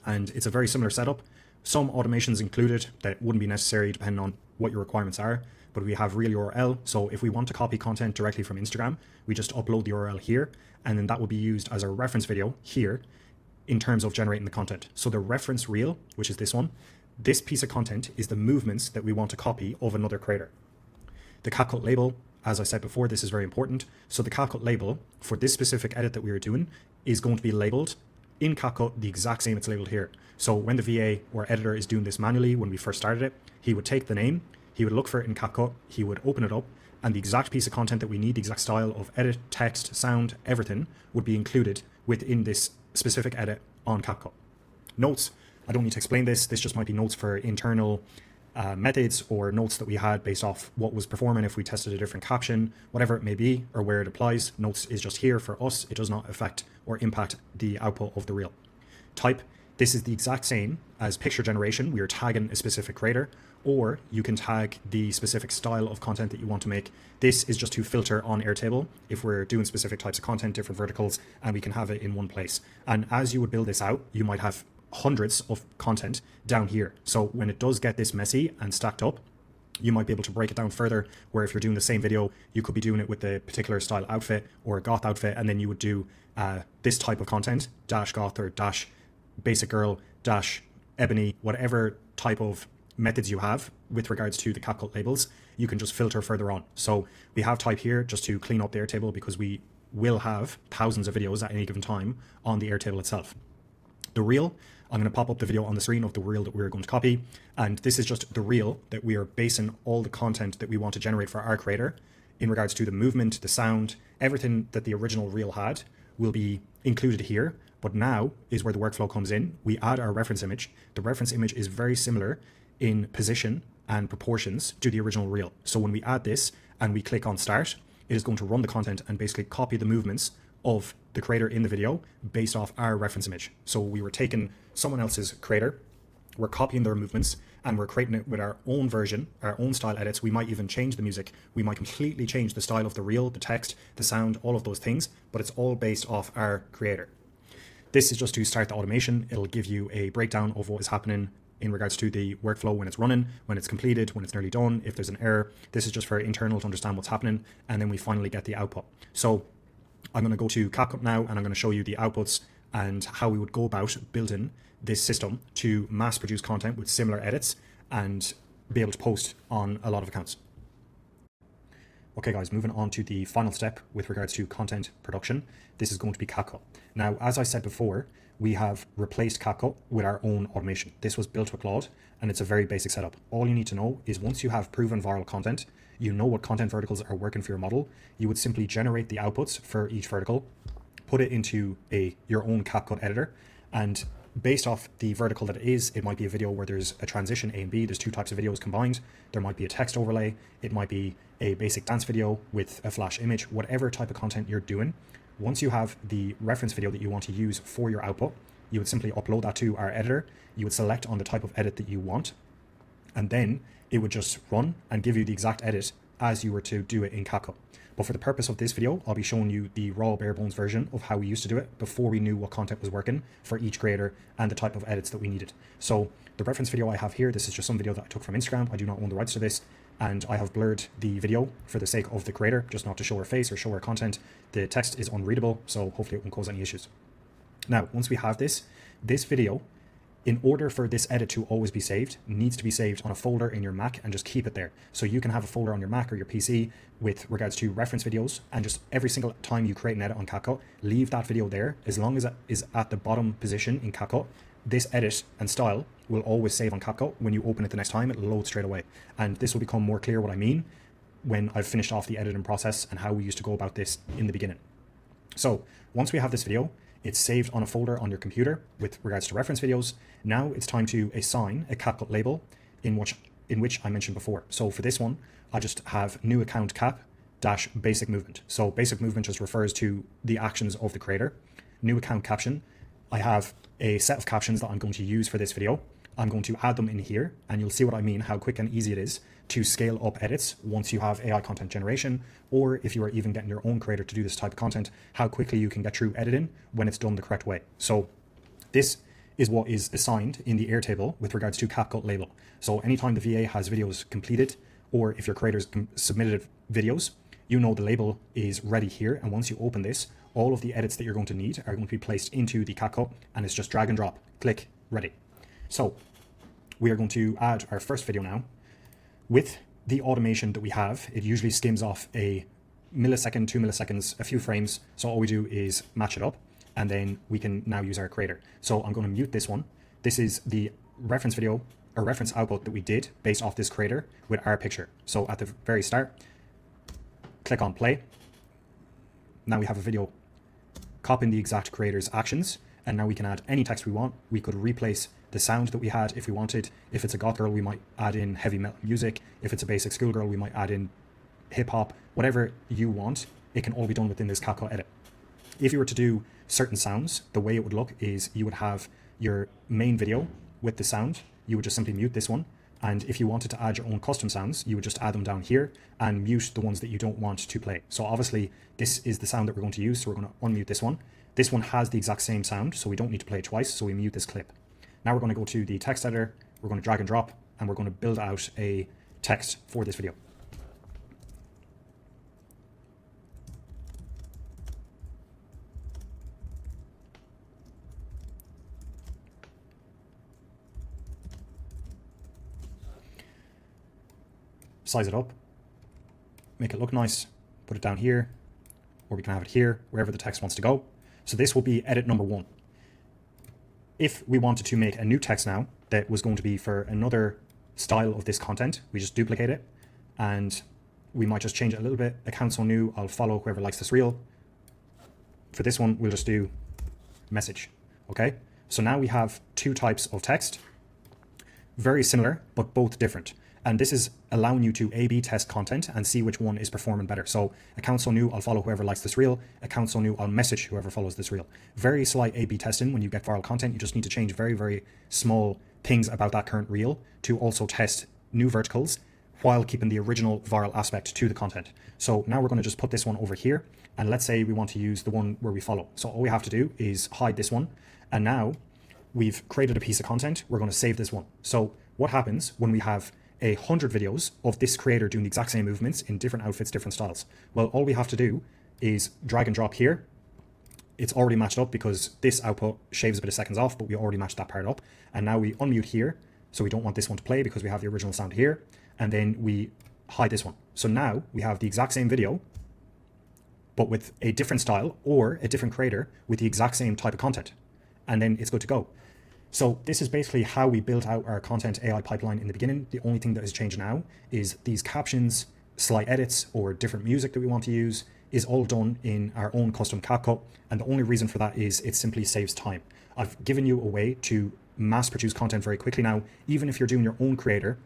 and it's a very similar setup. Some automations included that wouldn't be necessary depending on what your requirements are, but we have real URL. So if we want to copy content directly from Instagram, we just upload the URL here and then that will be used as a reference video here in terms of generating the content. So the reference reel, which is this one, this piece of content is the movements that we want to copy of another creator. The CapCut label, as I said before, this is very important. So the CapCut label for this specific edit that we are doing is going to be labeled in CapCut the exact same it's labeled here. So when the VA or editor is doing this manually, when we first started it, he would take the name, he would look for it in CapCut, he would open it up, and the exact piece of content that we need, the exact style of edit, text, sound, everything would be included within this specific edit on CapCut. Notes, I don't need to explain this. This just might be notes for internal methods or notes that we had based off what was performing if we tested a different caption, whatever it may be, or where it applies. Notes is just here for us. It does not affect or impact the output of the reel. Type, this is the exact same as picture generation. We are tagging a specific creator, or you can tag the specific style of content that you want to make. This is just to filter on Airtable if we're doing specific types of content, different verticals, and we can have it in one place. And as you would build this out, you might have hundreds of content down here. So when it does get this messy and stacked up, you might be able to break it down further, where if you're doing the same video, you could be doing it with a particular style outfit or a goth outfit, and then you would do this type of content, dash goth or dash basic girl, dash ebony, whatever type of methods you have with regards to the CapCut labels, you can just filter further on. So we have type here just to clean up the Airtable because we will have thousands of videos at any given time on the Airtable itself. The reel, I'm going to pop up the video on the screen of the reel that we're going to copy. And this is just the reel that we are basing all the content that we want to generate for our creator in regards to the movement, the sound, everything that the original reel had will be included here. But now is where the workflow comes in. We add our reference image. The reference image is very similar in position and proportions to the original reel. So when we add this and we click on start, it is going to run the content and basically copy the movements of the creator in the video based off our reference image. So we were taking someone else's creator, we're copying their movements, and we're creating it with our own version, our own style edits. We might even change the music. We might completely change the style of the reel, the text, the sound, all of those things, but it's all based off our creator. This is just to start the automation. It'll give you a breakdown of what is happening in regards to the workflow when it's running, when it's completed, when it's nearly done, if there's an error. This is just for internal to understand what's happening, and then we finally get the output. So I'm going to go to CapCut now, and I'm going to show you the outputs and how we would go about building this system to mass produce content with similar edits and be able to post on a lot of accounts. Okay guys, moving on to the final step with regards to content production. This is going to be CapCut. Now, as I said before, we have replaced CapCut with our own automation. This was built with Claude, and it's a very basic setup. All you need to know is once you have proven viral content, you know what content verticals are working for your model, you would simply generate the outputs for each vertical, put it into your own CapCut editor, and based off the vertical that it is, it might be a video where there's a transition A and B, there's two types of videos combined, there might be a text overlay, it might be a basic dance video with a flash image, whatever type of content you're doing. Once you have the reference video that you want to use for your output, you would simply upload that to our editor, you would select on the type of edit that you want, and then it would just run and give you the exact edit as you were to do it in CapCut. But for the purpose of this video, I'll be showing you the raw bare bones version of how we used to do it before we knew what content was working for each creator and the type of edits that we needed. So the reference video I have here, this is just some video that I took from Instagram. I do not own the rights to this, and I have blurred the video for the sake of the creator, just not to show her face or show her content. The text is unreadable, so hopefully it won't cause any issues. Now, once we have this video, in order for this edit to always be saved, needs to be saved on a folder in your Mac and just keep it there. So you can have a folder on your Mac or your PC with regards to reference videos, and just every single time you create an edit on CapCut, leave that video there. As long as it is at the bottom position in CapCut, this edit and style will always save on CapCut. When you open it the next time, it'll load straight away. And this will become more clear what I mean when I've finished off the editing process and how we used to go about this in the beginning. So once we have this video, it's saved on a folder on your computer with regards to reference videos. Now it's time to assign a CapCut label in which I mentioned before. So for this one, I just have new account cap dash basic movement. So basic movement just refers to the actions of the creator. New account caption. I have a set of captions that I'm going to use for this video. I'm going to add them in here, and you'll see what I mean, how quick and easy it is to scale up edits once you have AI content generation, or if you are even getting your own creator to do this type of content, how quickly you can get through editing when it's done the correct way. So this is what is assigned in the Airtable with regards to CapCut label. So anytime the VA has videos completed, or if your creators submitted videos, you know the label is ready here. And once you open this, all of the edits that you're going to need are going to be placed into the CapCut, and it's just drag and drop, click, ready. So we are going to add our first video now. With the automation that we have, it usually skims off a millisecond, 2 milliseconds, a few frames. So all we do is match it up, and then we can now use our creator. So I'm going to mute this one. This is the reference video or reference output that we did based off this creator with our picture. So at the very start, click on play. Now we have a video copying the exact creator's actions, and now we can add any text we want. We could replace the sound that we had if we wanted. If it's a goth girl, we might add in heavy metal music. If it's a basic schoolgirl, we might add in hip hop. Whatever you want, it can all be done within this CapCut edit. If you were to do certain sounds, the way it would look is you would have your main video with the sound. You would just simply mute this one. And if you wanted to add your own custom sounds, you would just add them down here and mute the ones that you don't want to play. So obviously this is the sound that we're going to use. So we're going to unmute this one. This one has the exact same sound, so we don't need to play it twice. So we mute this clip. Now we're going to go to the text editor. We're going to drag and drop, and we're going to build out a text for this video. Size it up, make it look nice, put it down here, or we can have it here, wherever the text wants to go. So this will be edit number 1. If we wanted to make a new text now that was going to be for another style of this content, we just duplicate it, and we might just change it a little bit. Account so new, I'll follow whoever likes this reel. For this one, we'll just do message, okay? So now we have 2 types of text, very similar, but both different. And this is allowing you to A/B test content and see which one is performing better. So account so new, I'll follow whoever likes this reel. Account so new, I'll message whoever follows this reel. Very slight A/B testing when you get viral content. You just need to change very, very small things about that current reel to also test new verticals while keeping the original viral aspect to the content. So now we're going to just put this one over here. And let's say we want to use the one where we follow. So all we have to do is hide this one. And now we've created a piece of content. We're going to save this one. So what happens when we have 100 videos of this creator doing the exact same movements in different outfits, different styles? Well, all we have to do is drag and drop here. It's already matched up because this output shaves a bit of seconds off, but we already matched that part up. And now we unmute here. So we don't want this one to play because we have the original sound here. And then we hide this one. So now we have the exact same video, but with a different style or a different creator with the exact same type of content. And then it's good to go. So this is basically how we built out our content AI pipeline in the beginning. The only thing that has changed now is these captions, slight edits, or different music that we want to use is all done in our own custom CapCut. And the only reason for that is it simply saves time. I've given you a way to mass produce content very quickly now. Even if you're doing your own creator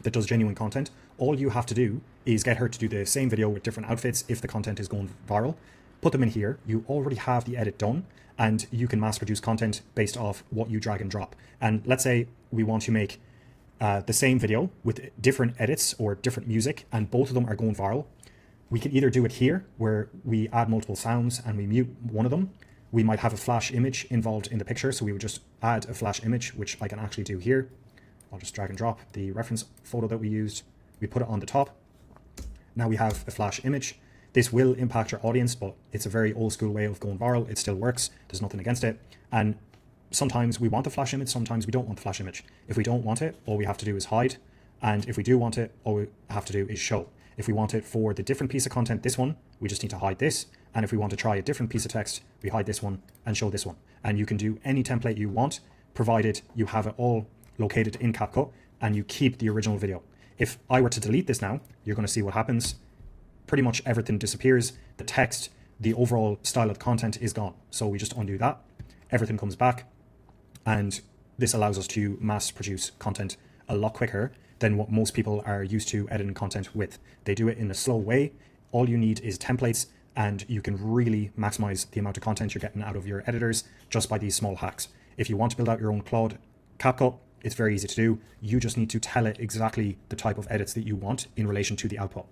that does genuine content, all you have to do is get her to do the same video with different outfits if the content is going viral. Put them in here. You already have the edit done, and you can mass produce content based off what you drag and drop. And let's say we want to make the same video with different edits or different music, and both of them are going viral. We can either do it here where we add multiple sounds and we mute one of them. We might have a flash image involved in the picture, so we would just add a flash image, which I can actually do here. I'll just drag and drop the reference photo that we used. We put it on the top. Now we have a flash image. This will impact your audience, but it's a very old school way of going viral. It still works. There's nothing against it. And sometimes we want the flash image, sometimes we don't want the flash image. If we don't want it, all we have to do is hide. And if we do want it, all we have to do is show. If we want it for the different piece of content, this one, we just need to hide this. And if we want to try a different piece of text, we hide this one and show this one. And you can do any template you want, provided you have it all located in CapCut and you keep the original video. If I were to delete this now, you're going to see what happens. Pretty much everything disappears. The text, the overall style of the content is gone. So we just undo that. Everything comes back. And this allows us to mass produce content a lot quicker than what most people are used to editing content with. They do it in a slow way. All you need is templates, and you can really maximize the amount of content you're getting out of your editors just by these small hacks. If you want to build out your own Claude CapCut, it's very easy to do. You just need to tell it exactly the type of edits that you want in relation to the output.